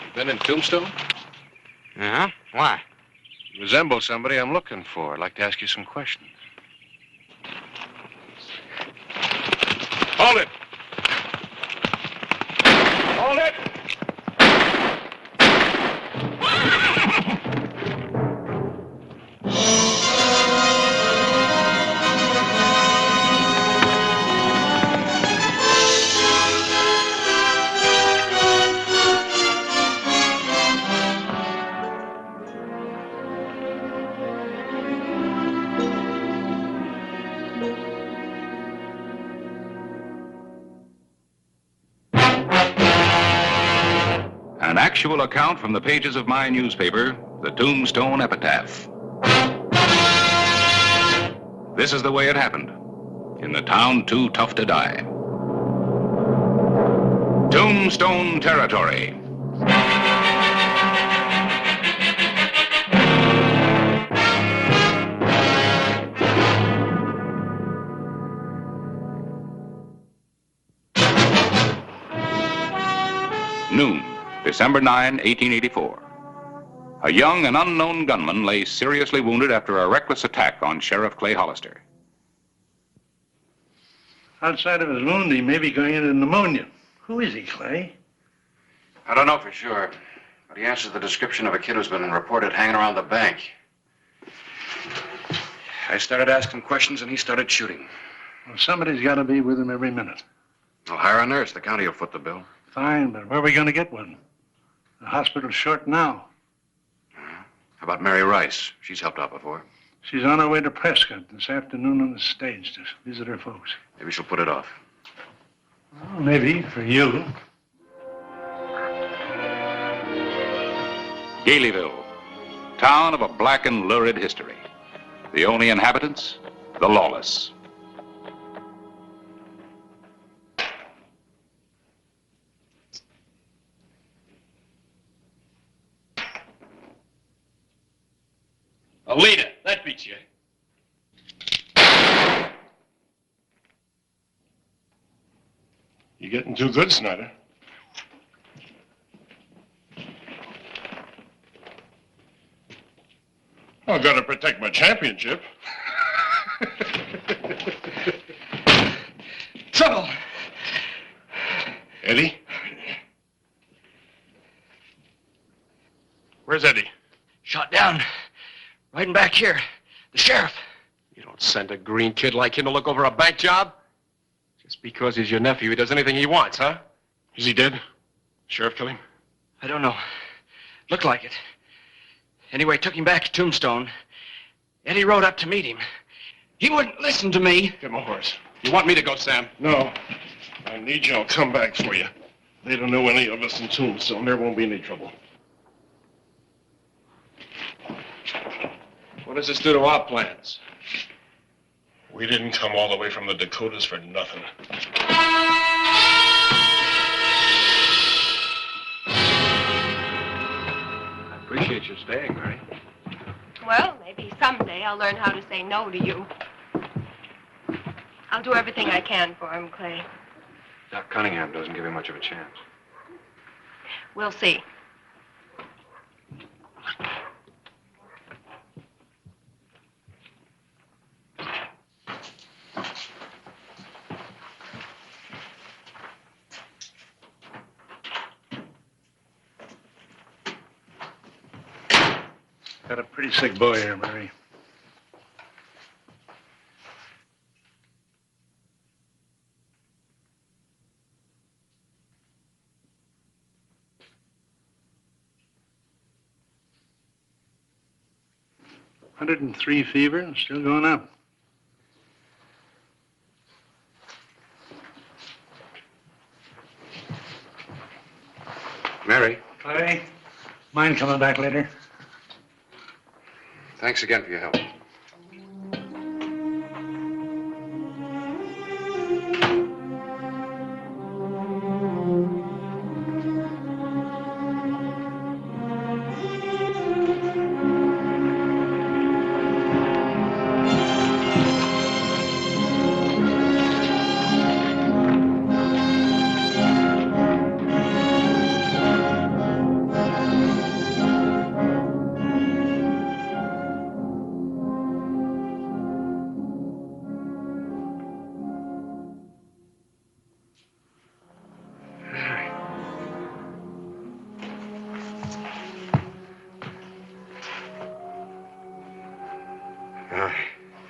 You been in Tombstone? Yeah? Why? You resemble somebody I'm looking for. I'd like to ask you some questions. Hold it! Hold it! An actual account from the pages of my newspaper, the Tombstone Epitaph. This is the way it happened, in the town too tough to die. Tombstone territory. Noon, December 9, 1884. A young and unknown gunman lay seriously wounded after a reckless attack on Sheriff Clay Hollister. Outside of his wound, he may be going into pneumonia. Who is he, Clay? I don't know for sure, but he answers the description of a kid who's been reported hanging around the bank. I started asking questions and he started shooting. Well, somebody's got to be with him every minute. I'll hire a nurse. The county will foot the bill. Fine, but where are we going to get one? The hospital's short now. How about Mary Rice? She's helped out before. She's on her way to Prescott this afternoon on the stage to visit her folks. Maybe she'll put it off. Well, maybe, for you. Galeyville, town of a black and lurid history. The only inhabitants, the lawless. Alita, that beats you. You're getting too good, Snyder. I've got to protect my championship. Trouble! Eddie? Where's Eddie? Shot down. Right in back here. The sheriff. You don't send a green kid like him to look over a bank job? Just because he's your nephew, he does anything he wants, huh? Is he dead? Sheriff kill him? I don't know. Looked like it. Anyway, took him back to Tombstone. Eddie rode up to meet him. He wouldn't listen to me. Get my horse. You want me to go, Sam? No. I need you. I'll come back for you. They don't know any of us in Tombstone. There won't be any trouble. What does this do to our plans? We didn't come all the way from the Dakotas for nothing. I appreciate your staying, Mary. Well, maybe someday I'll learn how to say no to you. I'll do everything I can for him, Clay. Doc Cunningham doesn't give him much of a chance. We'll see. Got a pretty sick boy here, Mary. "103 fever and still going up." Mary, Clay, mind coming back later? thanks again for your help.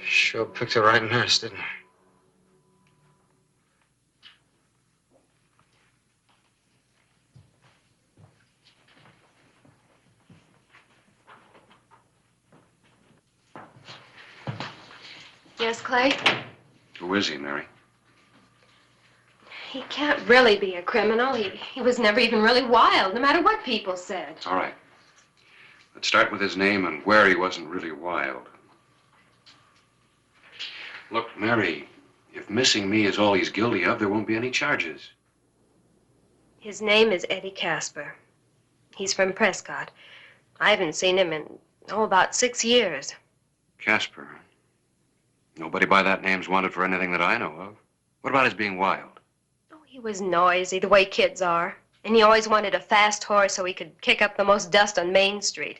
Sure picked the right nurse, didn't I? Yes, Clay? Who is he, Mary? He can't really be a criminal. He was never even really wild, no matter what people said. All right. Let's start with his name and where he wasn't really wild. Look, Mary, if missing me is all he's guilty of, there won't be any charges. His name is Eddie Casper. He's from Prescott. I haven't seen him in, about 6 years. Casper. Nobody by that name's wanted for anything that I know of. What about his being wild? He was noisy, the way kids are. And he always wanted a fast horse so he could kick up the most dust on Main Street.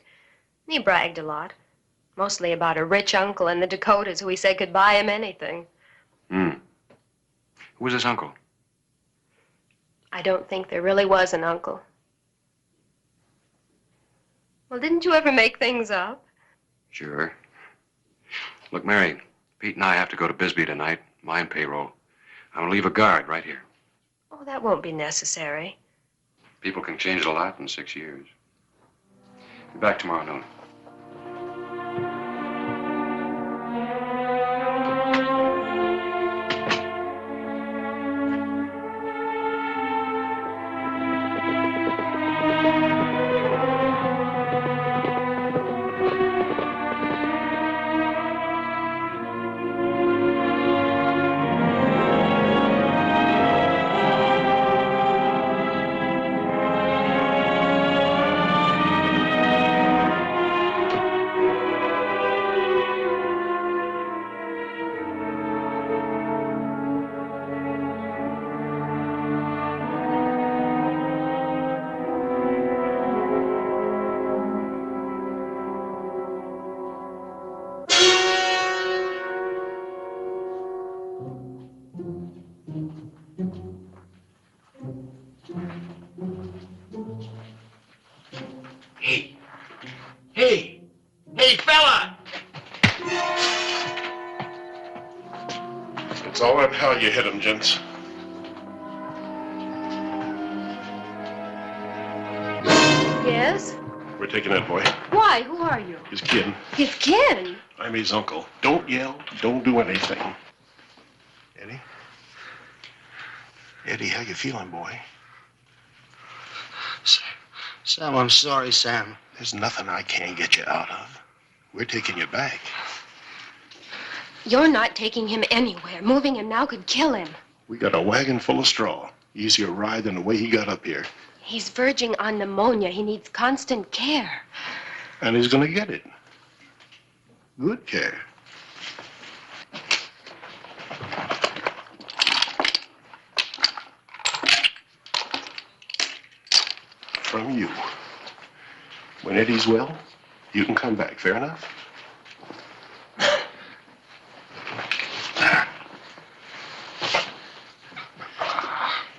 And he bragged a lot. Mostly about a rich uncle in the Dakotas who he said could buy him anything. Who was his uncle? I don't think there really was an uncle. Well, didn't you ever make things up? Sure. Look, Mary, Pete and I have to go to Bisbee tonight. Mine payroll. I'm gonna leave a guard right here. Oh, that won't be necessary. People can change a lot in 6 years. Be back tomorrow noon. Hey, fella! It's all right how you hit him, gents. Yes? We're taking that boy. Why? Who are you? His kid. His kid? I'm his uncle. Don't yell. Don't do anything. Eddie? Eddie, how you feeling, boy? Sam, I'm sorry, Sam. There's nothing I can't get you out of. We're taking you back. You're not taking him anywhere. Moving him now could kill him. We got a wagon full of straw. Easier ride than the way he got up here. He's verging on pneumonia. He needs constant care. And he's gonna get it. Good care. From you. When Eddie's well, you can come back. Fair enough?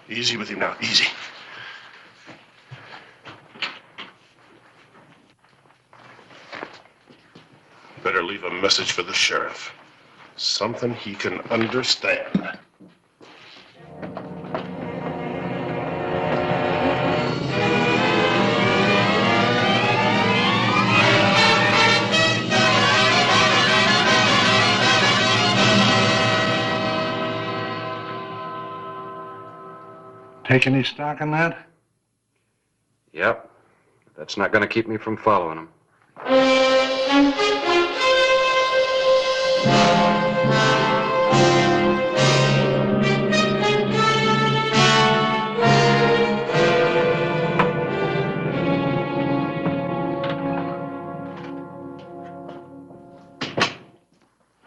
Easy with him now. Easy. Better leave a message for the sheriff. Something he can understand. Take any stock in that? Yep. That's not going to keep me from following him.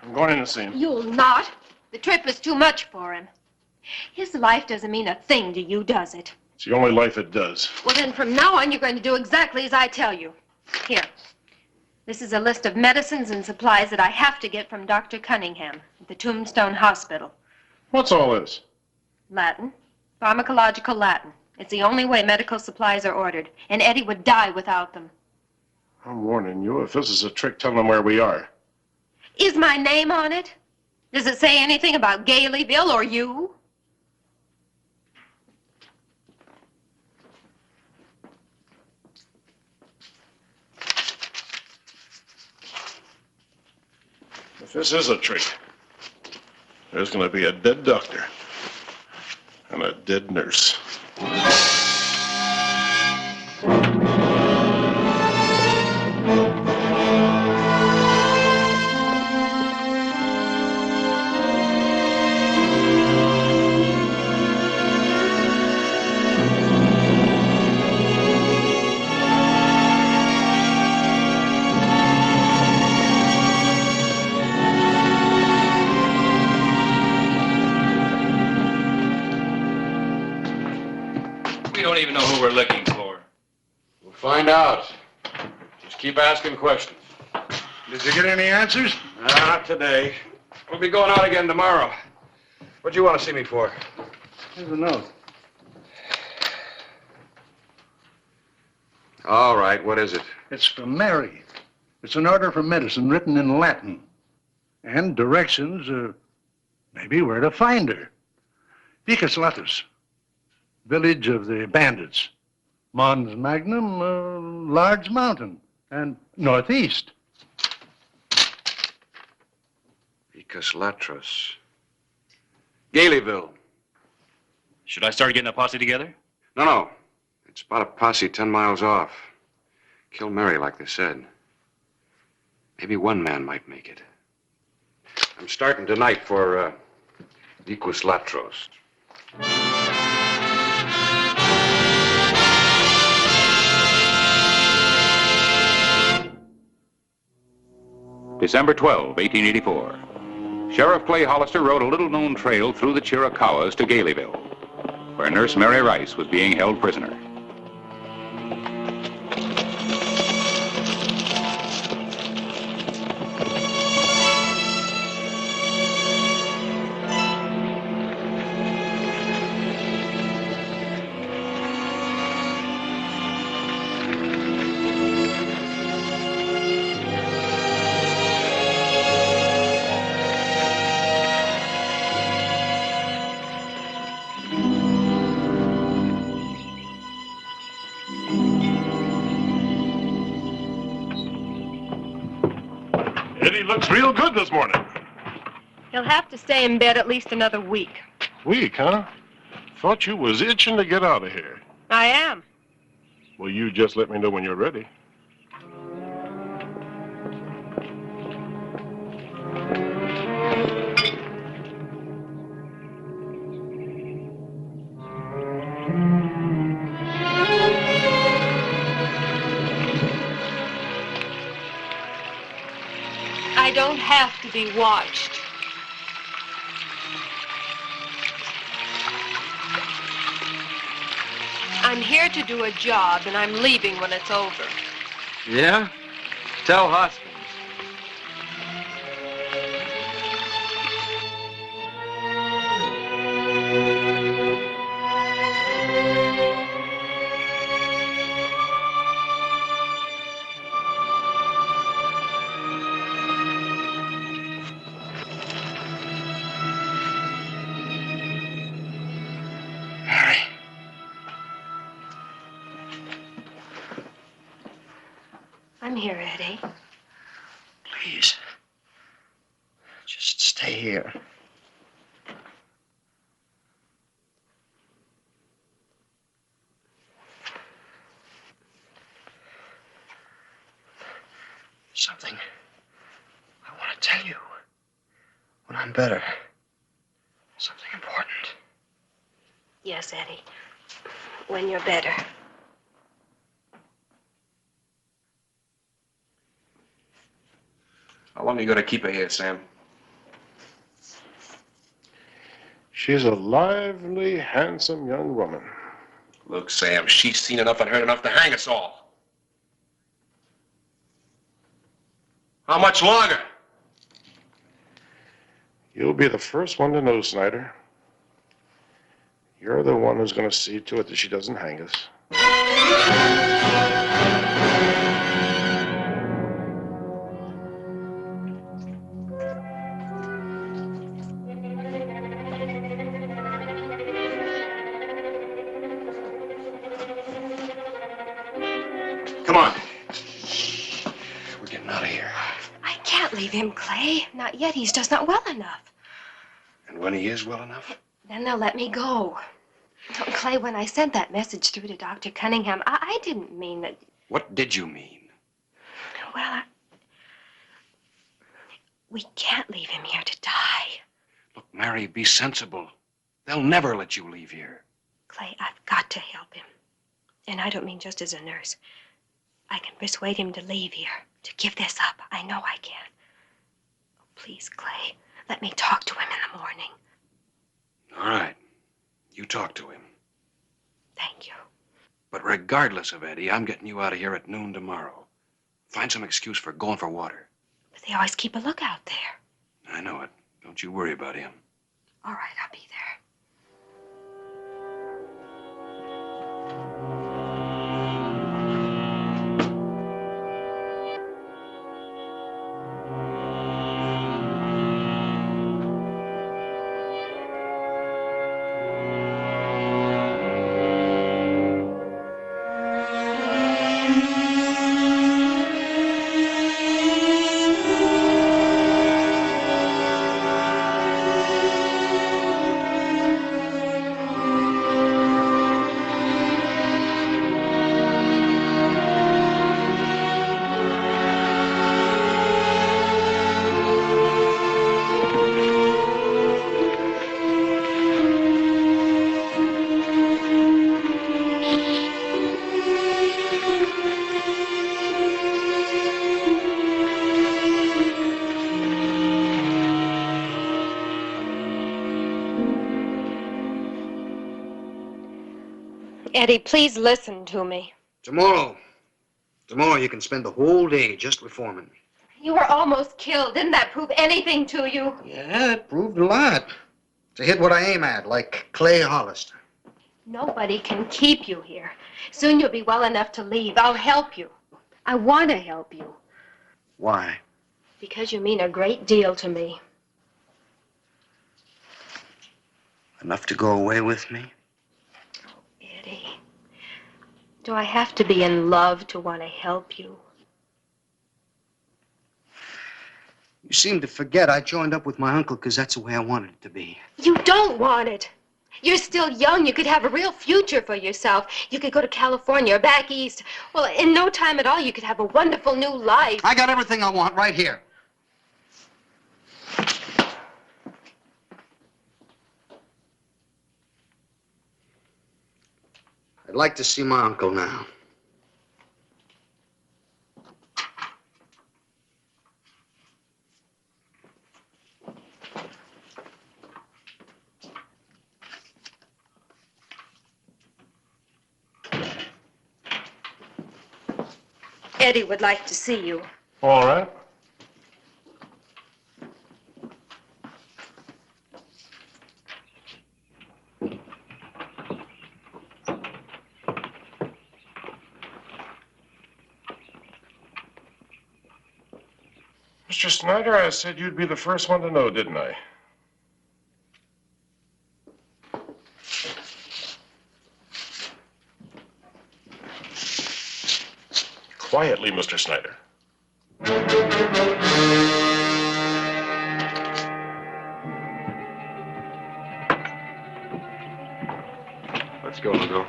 I'm going in to see him. You'll not. The trip is too much for him. His life doesn't mean a thing to you, does it? It's the only life it does. Well, then from now on, you're going to do exactly as I tell you. Here. This is a list of medicines and supplies that I have to get from Dr. Cunningham at the Tombstone Hospital. What's all this? Latin. Pharmacological Latin. It's the only way medical supplies are ordered, and Eddie would die without them. I'm warning you, if this is a trick, tell them where we are. Is my name on it? Does it say anything about Galeyville or you? If this is a trick, there's going to be a dead doctor and a dead nurse. We don't even know who we're looking for. We'll find out. Just keep asking questions. Did you get any answers? Not today. We'll be going out again tomorrow. What do you want to see me for? Here's a note. All right, what is it? It's from Mary. It's an order for medicine written in Latin. And directions, maybe where to find her. Picus Latus. Village of the bandits. Mons Magnum, large mountain. And northeast. Picus Latros. Galeyville. Should I start getting a posse together? No. It's about a posse 10 miles off. Kill Mary, like they said. Maybe one man might make it. I'm starting tonight for, Picus Latros. December 12, 1884. Sheriff Clay Hollister rode a little-known trail through the Chiricahuas to Galeyville, where Nurse Mary Rice was being held prisoner. Eddie looks real good this morning. He'll have to stay in bed at least another week. Weak, huh? Thought you was itching to get out of here. I am. Well, you just let me know when you're ready. I don't have to be watched. I'm here to do a job, and I'm leaving when it's over. Yeah? Tell Hoskins. I'm here, Eddie. Please. Just stay here. Something I want to tell you when I'm better. Something important. Yes, Eddie. When you're better. How long are you going to keep her here, Sam? She's a lively, handsome young woman. Look, Sam, she's seen enough and heard enough to hang us all. How much longer? You'll be the first one to know, Snyder. You're the one who's going to see to it that she doesn't hang us. Come on. We're getting out of here. I can't leave him, Clay. Not yet. He's just not well enough. And when he is well enough? Then they'll let me go. Oh, Clay, when I sent that message through to Dr. Cunningham, I didn't mean that. What did you mean? Well, we can't leave him here to die. Look, Mary, be sensible. They'll never let you leave here. Clay, I've got to help him. And I don't mean just as a nurse. I can persuade him to leave here, to give this up. I know I can. Oh, please, Clay, let me talk to him in the morning. All right. You talk to him. Thank you. But regardless of Eddie, I'm getting you out of here at noon tomorrow. Find some excuse for going for water. But they always keep a lookout there. I know it. Don't you worry about him. All right, I'll be there. Eddie, please listen to me. Tomorrow you can spend the whole day just reforming me. You were almost killed. Didn't that prove anything to you? Yeah, it proved a lot. To hit what I aim at, like Clay Hollister. Nobody can keep you here. Soon you'll be well enough to leave. I'll help you. I want to help you. Why? Because you mean a great deal to me. Enough to go away with me? Eddie, do I have to be in love to want to help you? You seem to forget I joined up with my uncle because that's the way I wanted it to be. You don't want it. You're still young. You could have a real future for yourself. You could go to California or back east. Well, in no time at all, you could have a wonderful new life. I got everything I want right here. I'd like to see my uncle now. Eddie would like to see you. All right. Mr. Snyder, I said you'd be the first one to know, didn't I? Quietly, Mr. Snyder. Let's go, Hugo.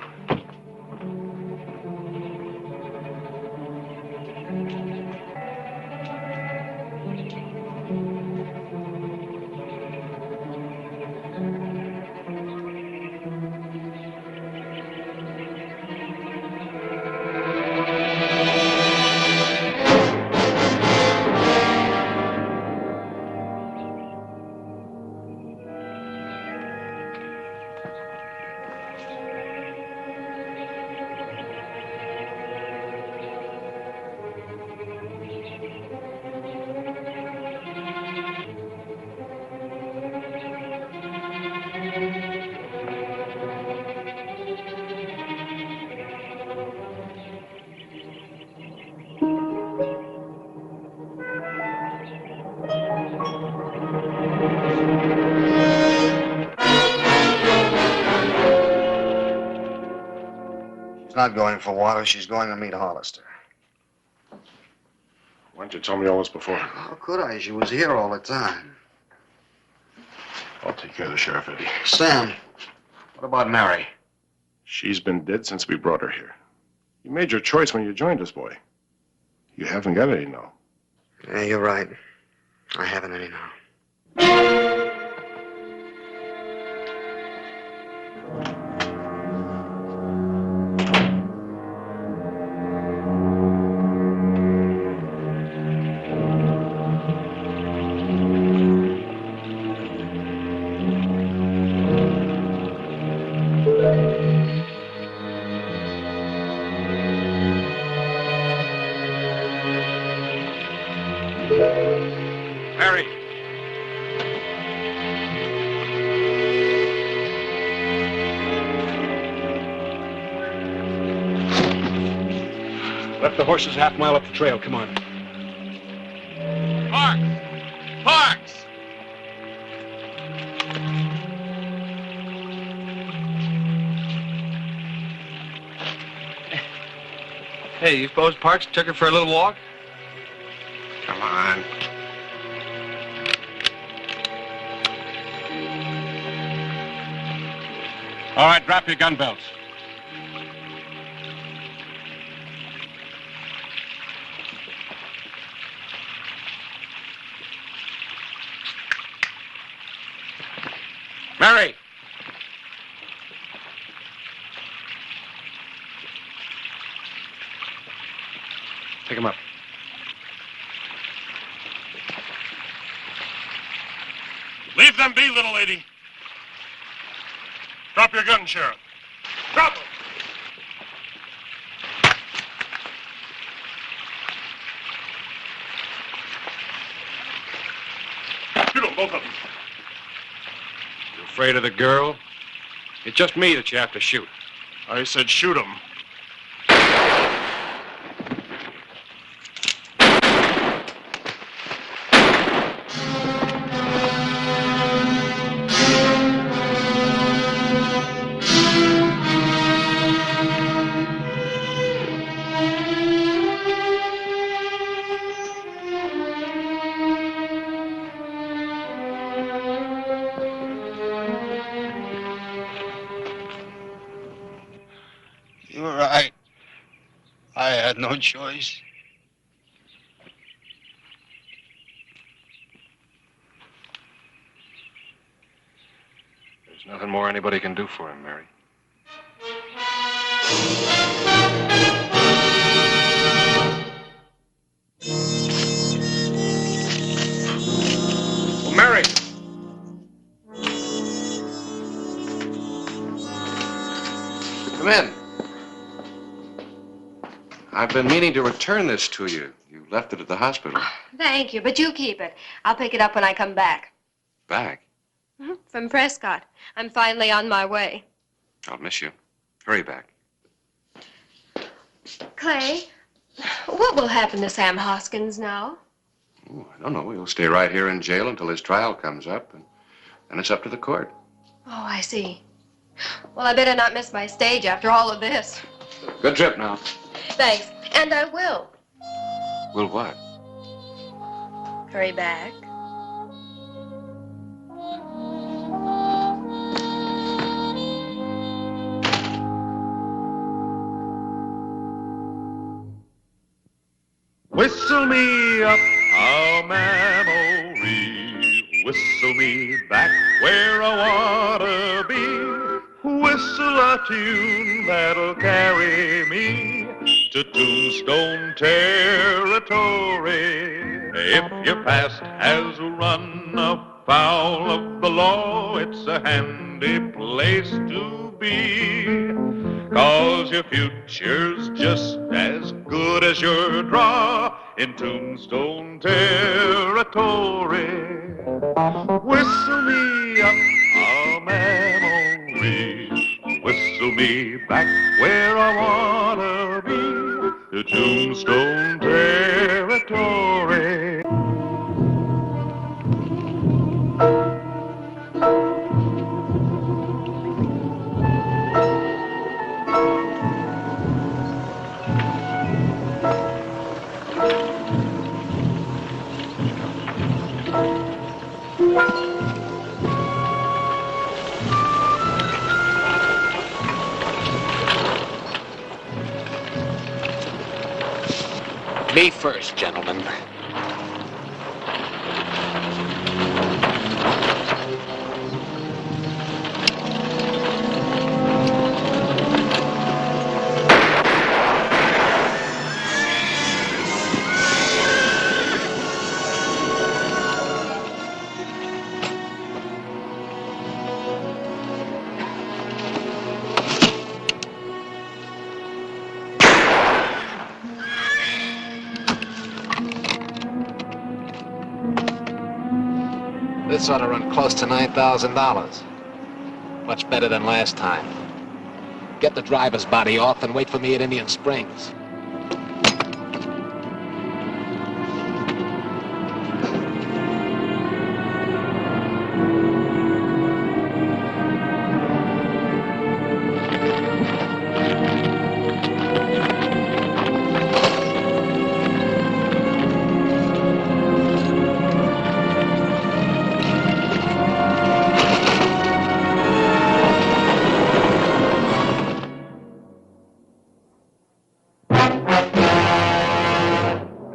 She's not going for water. She's going to meet Hollister. Why didn't you tell me all this before? How could I? She was here all the time. I'll take care of the sheriff, Eddie. Sam, what about Mary? She's been dead since we brought her here. You made your choice when you joined us, boy. You haven't got any now. Yeah, you're right. I haven't any now. Mary. Left the horses half mile up the trail. Come on. Parks! Parks! Hey, you suppose Parks took her for a little walk? Come on. All right, drop your gun belts. Mary! Pick him up. Leave them be, little lady. Drop your gun, Sheriff. Drop them. Shoot them, both of them. You afraid of the girl? It's just me that you have to shoot. I said shoot them. I had no choice. There's nothing more anybody can do for him, Mary. Well, Mary! Come in. I've been meaning to return this to you. You left it at the hospital. Thank you, but you keep it. I'll pick it up when I come back. Back? From Prescott. I'm finally on my way. I'll miss you. Hurry back. Clay, what will happen to Sam Hoskins now? Ooh, I don't know. He'll stay right here in jail until his trial comes up, and then it's up to the court. Oh, I see. Well, I better not miss my stage after all of this. Good trip now. Thanks. And I will. Will what? Hurry back. Whistle me up a memory, whistle me back where I wanna be. Whistle a tune that'll carry me to Tombstone territory. If your past has run afoul of the law, it's a handy place to be. 'Cause your future's just as good as your draw in Tombstone territory. Whistle me up a memory, whistle me back where I wanna be, to Tombstone territory. Me first, gentlemen. This ought to run close to $9,000. Much better than last time. Get the driver's body off and wait for me at Indian Springs.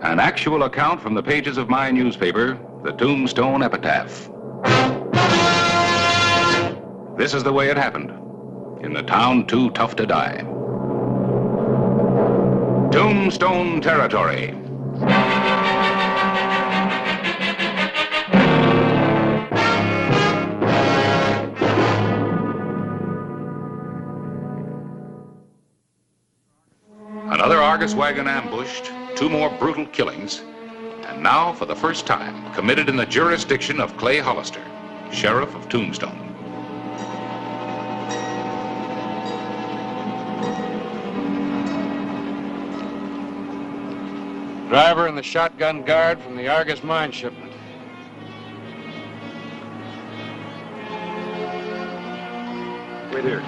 An actual account from the pages of my newspaper, the Tombstone Epitaph. This is the way it happened in the town too tough to die. Tombstone territory. Another Argus wagon ambushed, 2 more brutal killings, and now, for the first time, committed in the jurisdiction of Clay Hollister, sheriff of Tombstone. Driver and the shotgun guard from the Argus mine shipment. Wait here.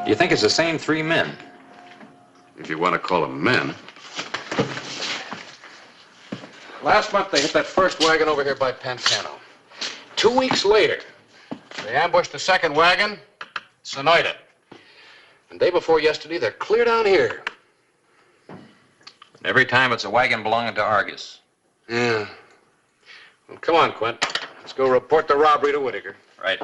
You think it's the same 3 men? If you want to call them men. Last month, they hit that first wagon over here by Pantano. 2 weeks later, they ambushed the second wagon, Sonoita. And day before yesterday, they're clear down here. Every time it's a wagon belonging to Argus. Yeah. Well, come on, Quint. Let's go report the robbery to Whitaker. Right.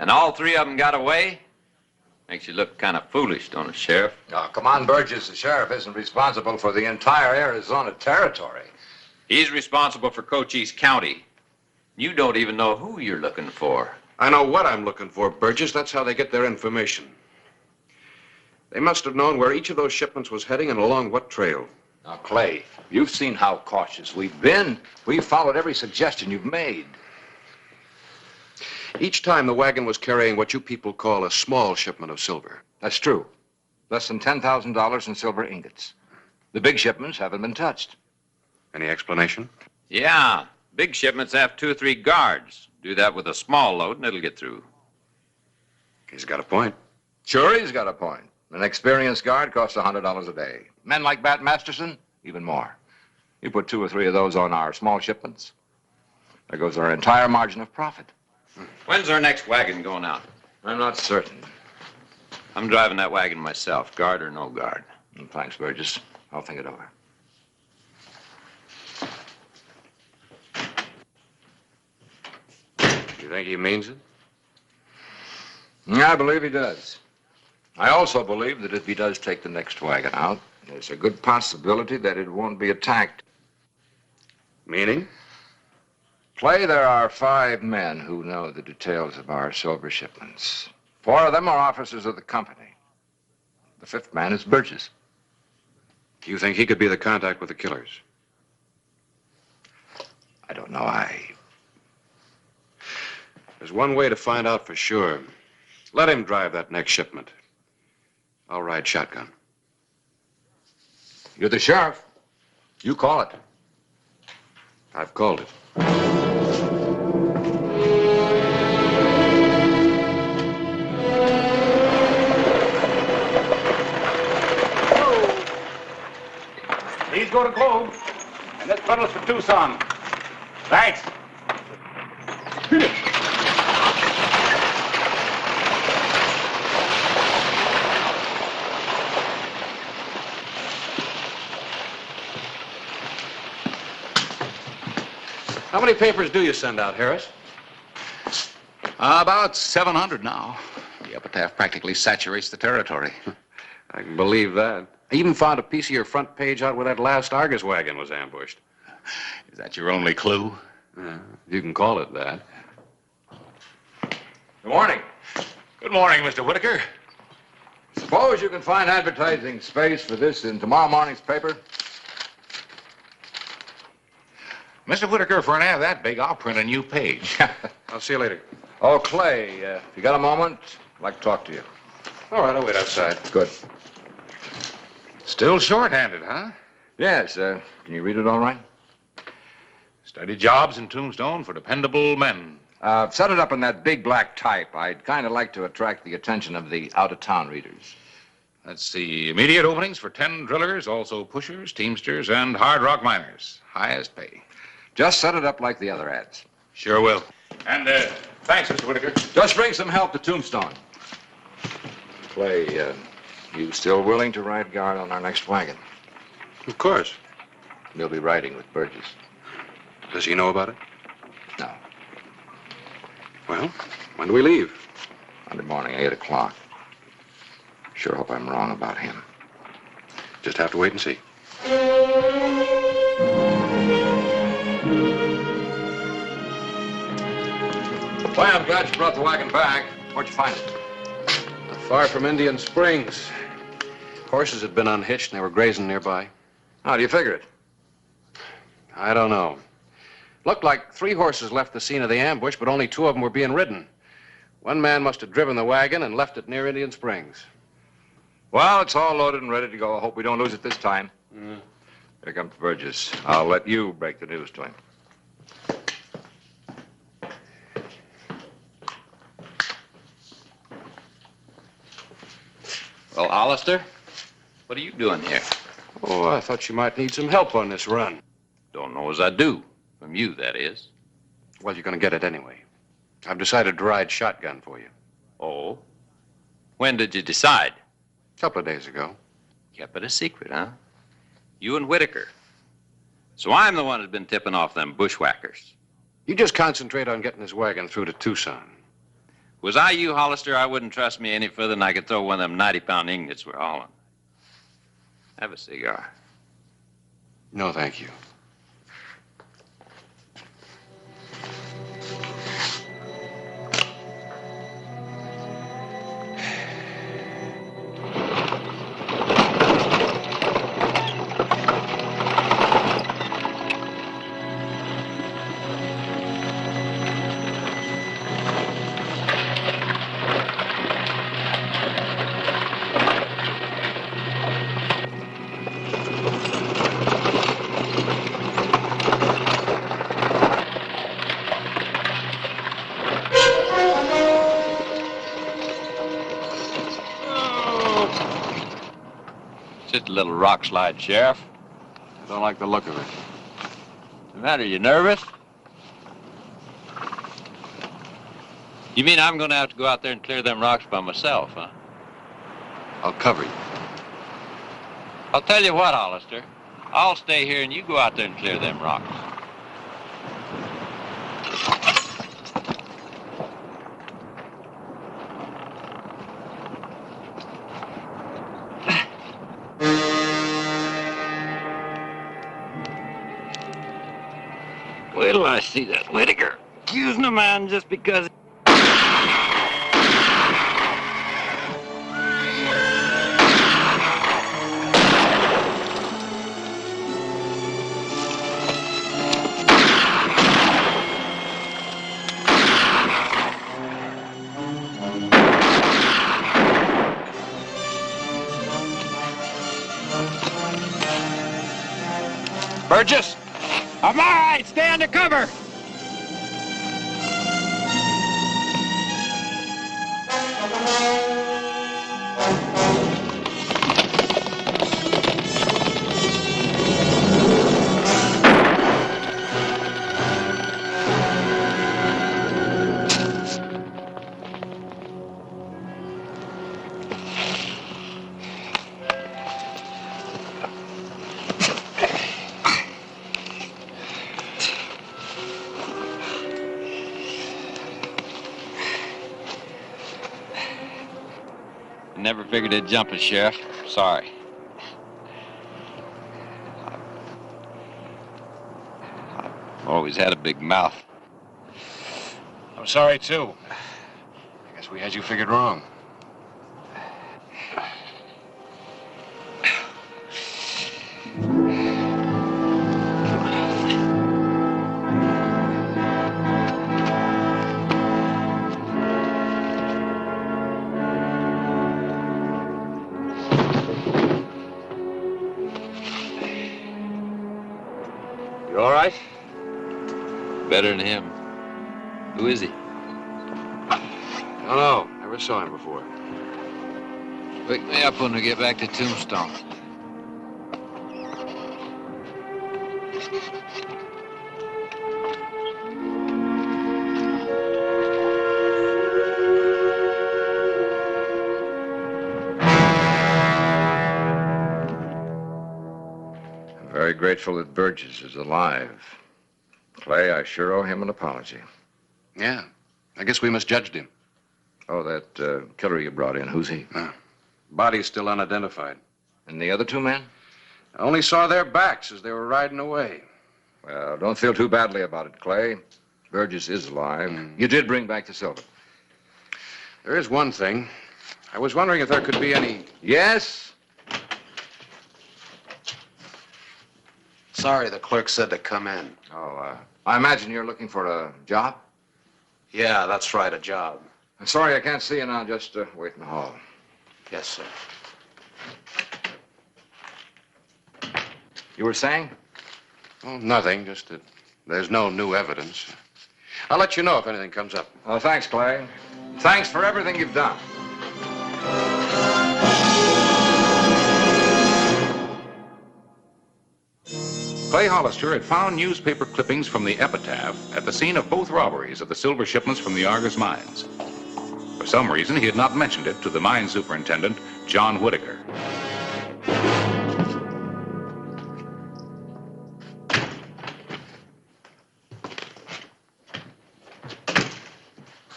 And all 3 of them got away? Makes you look kind of foolish, don't it, Sheriff? Oh, come on, Burgess. The sheriff isn't responsible for the entire Arizona territory. He's responsible for Cochise County. You don't even know who you're looking for. I know what I'm looking for, Burgess. That's how they get their information. They must have known where each of those shipments was heading and along what trail. Now, Clay, you've seen how cautious we've been. We've followed every suggestion you've made. Each time the wagon was carrying what you people call a small shipment of silver. That's true. Less than $10,000 in silver ingots. The big shipments haven't been touched. Any explanation? Yeah, big shipments have 2 or 3 guards. Do that with a small load and it'll get through. He's got a point. Sure, he's got a point. An experienced guard costs $100 a day. Men like Bat Masterson, even more. You put 2 or 3 of those on our small shipments, there goes our entire margin of profit. When's our next wagon going out? I'm not certain. I'm driving that wagon myself, guard or no guard. Thanks, Burgess. I'll think it over. You think he means it? I believe he does. I also believe that if he does take the next wagon out, there's a good possibility that it won't be attacked. Meaning? Clay, there are 5 men who know the details of our silver shipments. 4 of them are officers of the company. The 5th man is Burgess. You think he could be the contact with the killers? I don't know. There's one way to find out for sure. Let him drive that next shipment. I'll ride shotgun. You're the sheriff. You call it. I've called it. These go to Globe, and this bundle's for Tucson. Thanks. How many papers do you send out, Harris? About 700 now. The epitaph practically saturates the territory. I can believe that. I even found a piece of your front page out where that last Argus wagon was ambushed. Is that your only clue? You can call it that. Good morning. Good morning, Mr. Whitaker. Suppose you can find advertising space for this in tomorrow morning's paper? Mr. Whitaker, for an ad that big, I'll print a new page. I'll see you later. Oh, Clay, if you got a moment, I'd like to talk to you. All right, I'll wait outside. Good. Still short-handed, huh? Yes, can you read it all right? Steady jobs in Tombstone for dependable men. Set it up in that big black type. I'd kind of like to attract the attention of the out-of-town readers. Let's see. Immediate openings for 10 drillers, also pushers, teamsters, and hard rock miners. Highest pay. Just set it up like the other ads. Sure will. And, thanks, Mr. Whitaker. Just bring some help to Tombstone. Clay, you still willing to ride guard on our next wagon? Of course. You'll be riding with Burgess. Does he know about it? No. Well, when do we leave? Monday morning, 8 o'clock. Sure hope I'm wrong about him. Just have to wait and see. Clay, I'm glad you brought the wagon back. Where'd you find it? Not far from Indian Springs. Horses had been unhitched and they were grazing nearby. How do you figure it? I don't know. Looked like 3 horses left the scene of the ambush, but only 2 of them were being ridden. One man must have driven the wagon and left it near Indian Springs. Well, it's all loaded and ready to go. I hope we don't lose it this time. Here comes Burgess. I'll let you break the news to him. Well, Hollister, what are you doing here? Oh, I thought you might need some help on this run. Don't know as I do. From you, that is. Well, you're going to get it anyway. I've decided to ride shotgun for you. Oh? When did you decide? A couple of days ago. Kept it a secret, huh? You and Whitaker. So I'm the one who's been tipping off them bushwhackers. You just concentrate on getting this wagon through to Tucson. Was I you, Hollister, I wouldn't trust me any further than I could throw one of them 90-pound ingots we're hauling. Have a cigar. No, thank you. Just a little rock slide, Sheriff. I don't like the look of it. What's the matter? You nervous? You mean I'm going to have to go out there and clear them rocks by myself, huh? I'll cover you. I'll tell you what, Hollister. I'll stay here and you go out there and clear them rocks. Wait till I see that Whitaker accusing a man just because... Burgess! I'm all right. Stay under cover. Never figured they'd jump us, Sheriff. Sorry. I've always had a big mouth. I'm sorry, too. I guess we had you figured wrong. You all right? Better than him. Who is he? Don't know. Never saw him before. Wake me up when we get back to Tombstone. Very grateful that Burgess is alive. Clay, I sure owe him an apology. Yeah. I guess we misjudged him. Oh, that killer you brought in, who's he? Body's still unidentified. And the other two men? I only saw their backs as they were riding away. Well, don't feel too badly about it, Clay. Burgess is alive. You did bring back the silver. There is one thing. I was wondering if there could be any... Yes? Sorry, the clerk said to come in. Oh, I imagine you're looking for a job? Yeah, that's right, a job. I'm sorry I can't see you now. Just wait in the hall. Yes, sir. You were saying? Oh, nothing, just that there's no new evidence. I'll let you know if anything comes up. Oh, thanks, Clay. Thanks for everything you've done. Clay Hollister had found newspaper clippings from the epitaph at the scene of both robberies of the silver shipments from the Argus mines. For some reason, he had not mentioned it to the mine superintendent, John Whitaker.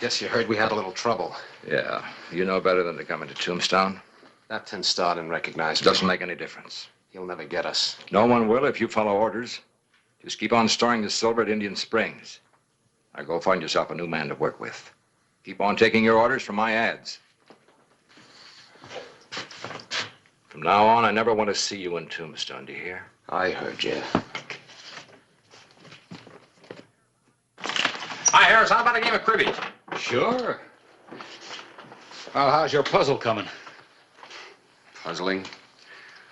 Guess you heard we had a little trouble. Yeah. You know better than to come into Tombstone. That tin star didn't recognize me. Doesn't make any difference. He'll never get us. No one will if you follow orders. Just keep on storing the silver at Indian Springs. Now go find yourself a new man to work with. Keep on taking your orders from my ads. From now on, I never want to see you in Tombstone, do you hear? I heard you. Hi, Harris. How about a game of cribbage? Sure. Well, how's your puzzle coming? Puzzling.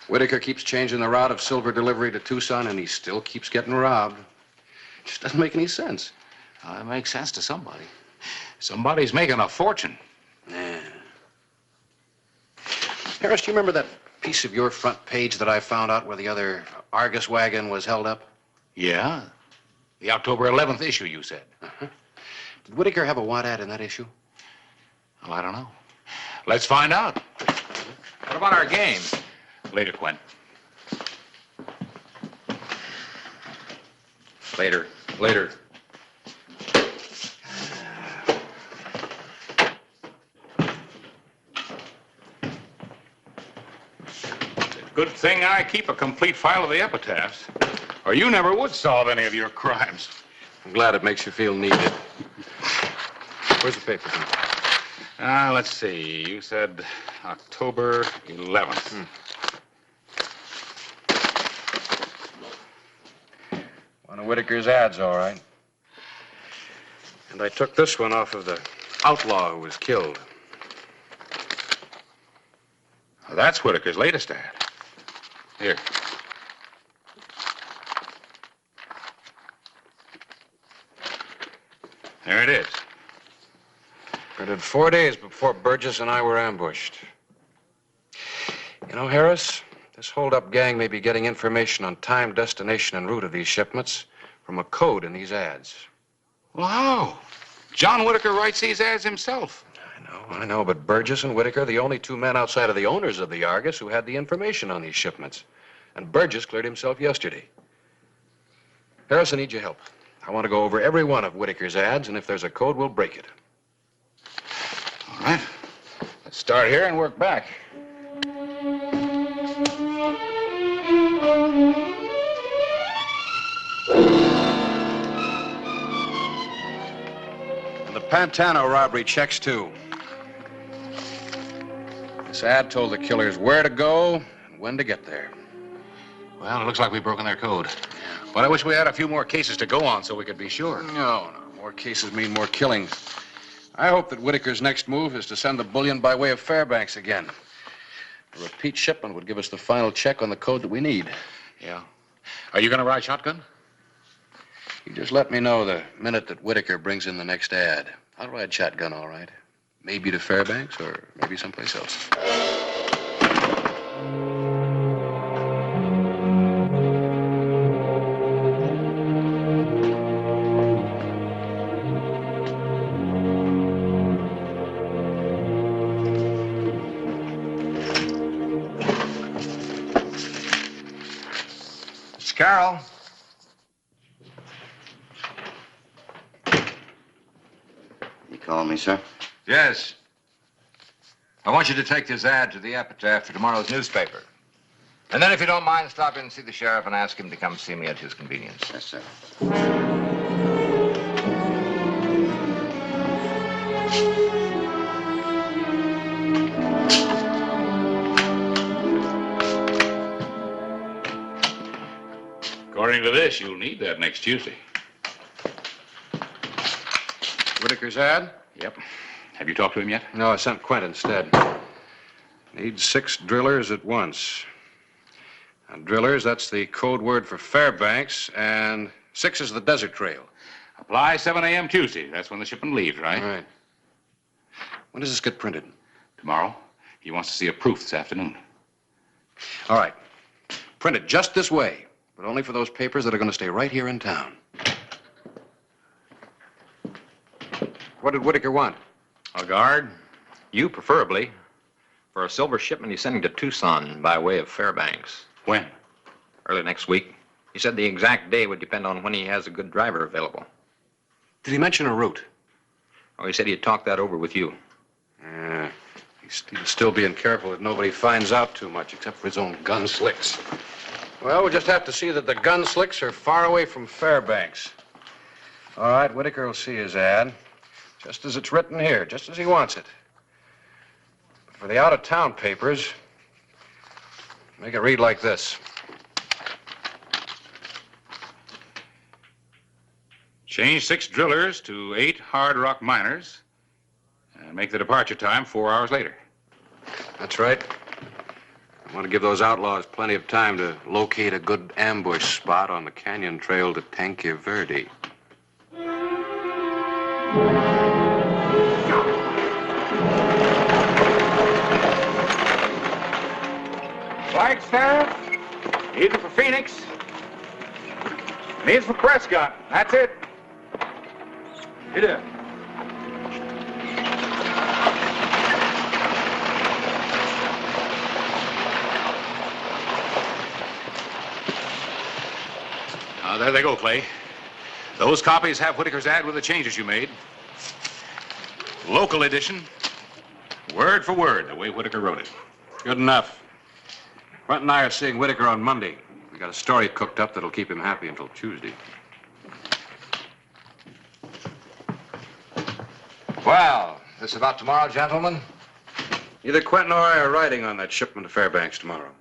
Whitaker keeps changing the route of silver delivery to Tucson, and he still keeps getting robbed. It just doesn't make any sense. It makes sense to somebody. Somebody's making a fortune. Yeah. Harris, do you remember that piece of your front page that I found out where the other Argus wagon was held up? Yeah? The October 11th issue, you said. Uh-huh. Did Whitaker have a want ad in that issue? Well, I don't know. Let's find out. What about our game? Later, Quint. Later. Later. Good thing I keep a complete file of the epitaphs, or you never would solve any of your crimes. I'm glad it makes you feel needed. Where's the paper? Let's see. You said October 11th. One of Whitaker's ads, all right. And I took this one off of the outlaw who was killed. Well, that's Whitaker's latest ad. Here. There it is. Printed 4 days before Burgess and I were ambushed. You know, Harris, this hold-up gang may be getting information on time, destination, and route of these shipments from a code in these ads. Well, how? John Whitaker writes these ads himself. I know, but Burgess and Whitaker are the only two men outside of the owners of the Argus who had the information on these shipments. And Burgess cleared himself yesterday. Harris, I need your help. I want to go over every one of Whitaker's ads, and if there's a code, we'll break it. All right. Let's start here and work back. And the Pantano robbery checks, too. This ad told the killers where to go and when to get there. Well, it looks like we've broken their code. But I wish we had a few more cases to go on so we could be sure. No. More cases mean more killings. I hope that Whitaker's next move is to send the bullion by way of Fairbanks again. A repeat shipment would give us the final check on the code that we need. Yeah. Are you going to ride shotgun? You just let me know the minute that Whitaker brings in the next ad. I'll ride shotgun, all right. Maybe to Fairbanks or maybe someplace else. Carol. You calling me, sir? Yes. I want you to take this ad to the epitaph for tomorrow's newspaper. And then, if you don't mind, stop in and see the sheriff and ask him to come see me at his convenience. Yes, sir. According to this, you'll need that next Tuesday. Whitaker's ad? Yep. Have you talked to him yet? No, I sent Quint instead. Needs 6 drillers at once. And drillers, that's the code word for Fairbanks, and 6 is the Desert Trail. Apply 7 a.m. Tuesday. That's when the shipment leaves, right? Right. When does this get printed? Tomorrow. He wants to see a proof this afternoon. All right. Print it just this way, but only for those papers that are going to stay right here in town. What did Whitaker want? A guard. You, preferably. For a silver shipment he's sending to Tucson by way of Fairbanks. When? Early next week. He said the exact day would depend on when he has a good driver available. Did he mention a route? Oh, he said he'd talk that over with you. Yeah. He's still being careful that nobody finds out too much, except for his own gun slicks. Well, we'll just have to see that the gun slicks are far away from Fairbanks. All right, Whitaker will see his ad, just as it's written here, just as he wants it. For the out-of-town papers, make it read like this. Change 6 drillers to 8 hard rock miners and make the departure time 4 hours later. That's right. I want to give those outlaws plenty of time to locate a good ambush spot on the canyon trail to Tanque Verde. Flagstaff, needs it for Phoenix, needs for Prescott. That's it. Get in. There they go, Clay. Those copies have Whitaker's ad with the changes you made. Local edition, word for word, the way Whitaker wrote it. Good enough. Brent and I are seeing Whitaker on Monday. We got a story cooked up that'll keep him happy until Tuesday. Well, this about tomorrow, gentlemen? Either Quentin or I are riding on that shipment to Fairbanks tomorrow.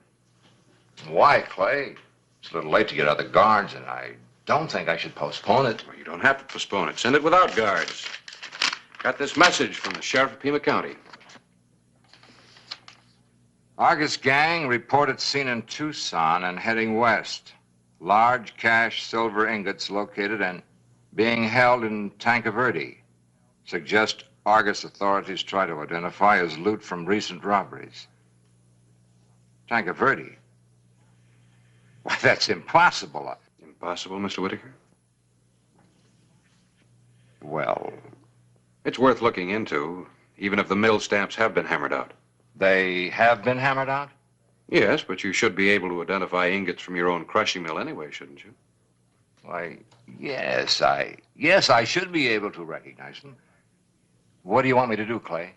Why, Clay? It's a little late to get other guards, and I don't think I should postpone it. Well, you don't have to postpone it. Send it without guards. Got this message from the sheriff of Pima County. Argus gang reported seen in Tucson and heading west. Large cash silver ingots located and being held in Tanque Verde. Suggest Argus authorities try to identify as loot from recent robberies. Tanque Verde? Why, that's impossible. Impossible, Mr. Whitaker? Well, it's worth looking into, even if the mill stamps have been hammered out. They have been hammered out? Yes, but you should be able to identify ingots from your own crushing mill anyway, shouldn't you? Why, yes, I should be able to recognize them. What do you want me to do, Clay?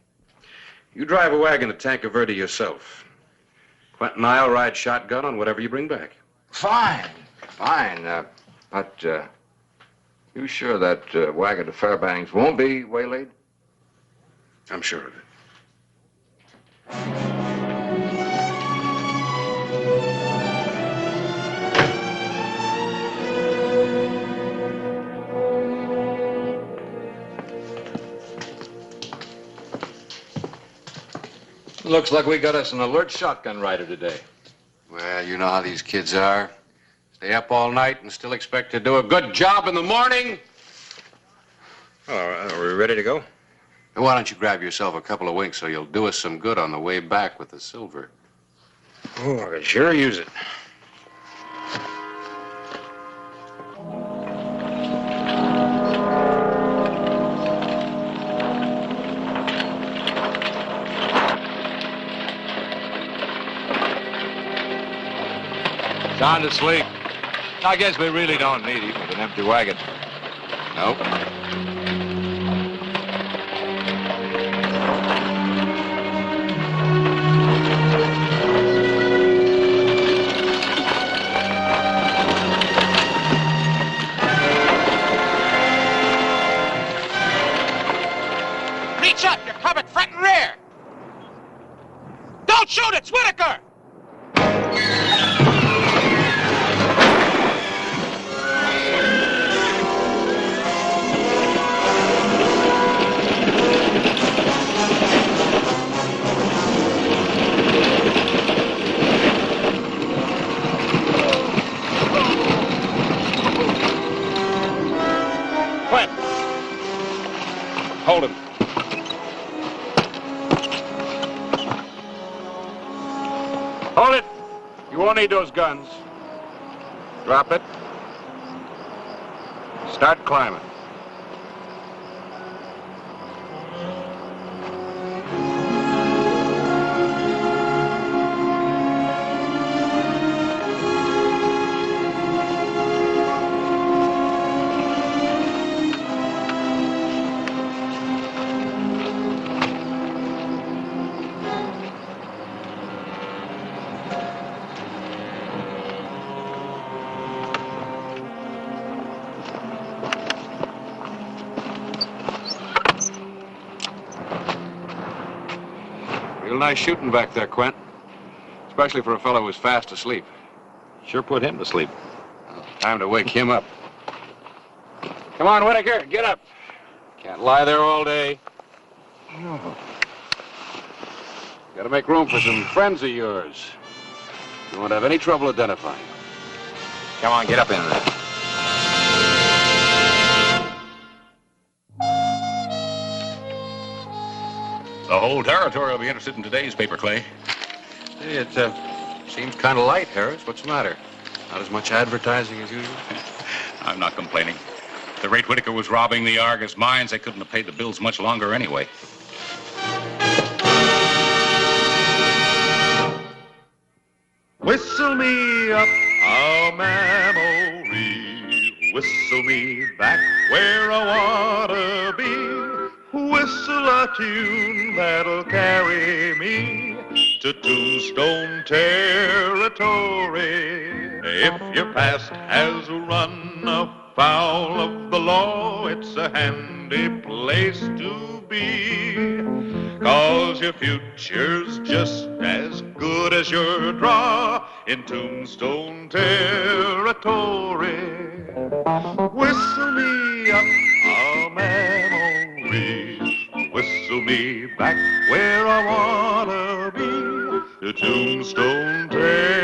You drive a wagon to Tanque Verde yourself. Quentin and I'll ride shotgun on whatever you bring back. Fine. But you sure that wagon to Fairbanks won't be waylaid? I'm sure of it. Looks like we got us an alert shotgun rider today. Well, you know how these kids are. Stay up all night and still expect to do a good job in the morning. Are we ready to go? Now, why don't you grab yourself a couple of winks so you'll do us some good on the way back with the silver? Oh, I could sure use it. Sound asleep. I guess we really don't need him with an empty wagon. Nope. Reach up. You're covered front and rear. Don't shoot. It's Whitaker. Hold it. You won't need those guns. Drop it. Start climbing. Real nice shooting back there, Quint. Especially for a fellow who's fast asleep. Sure put him to sleep. Time to wake him up. Come on, Whitaker, get up. Can't lie there all day. Gotta make room for some friends of yours. You won't have any trouble identifying. Come on, get up in there. The whole territory will be interested in today's paper, Clay. Hey, it seems kind of light, Harris. What's the matter? Not as much advertising as usual? I'm not complaining. At the rate Whitaker was robbing the Argus mines, they couldn't have paid the bills much longer anyway. Whistle me up a memory, whistle me back where I wanna be. Whistle a tune that'll carry me to Tombstone territory. If your past has run afoul of the law, it's a handy place to be. 'Cause your future's just as good as your draw in Tombstone territory. Whistle me up a memory, whistle me back where I wanna be, to Tombstone territory.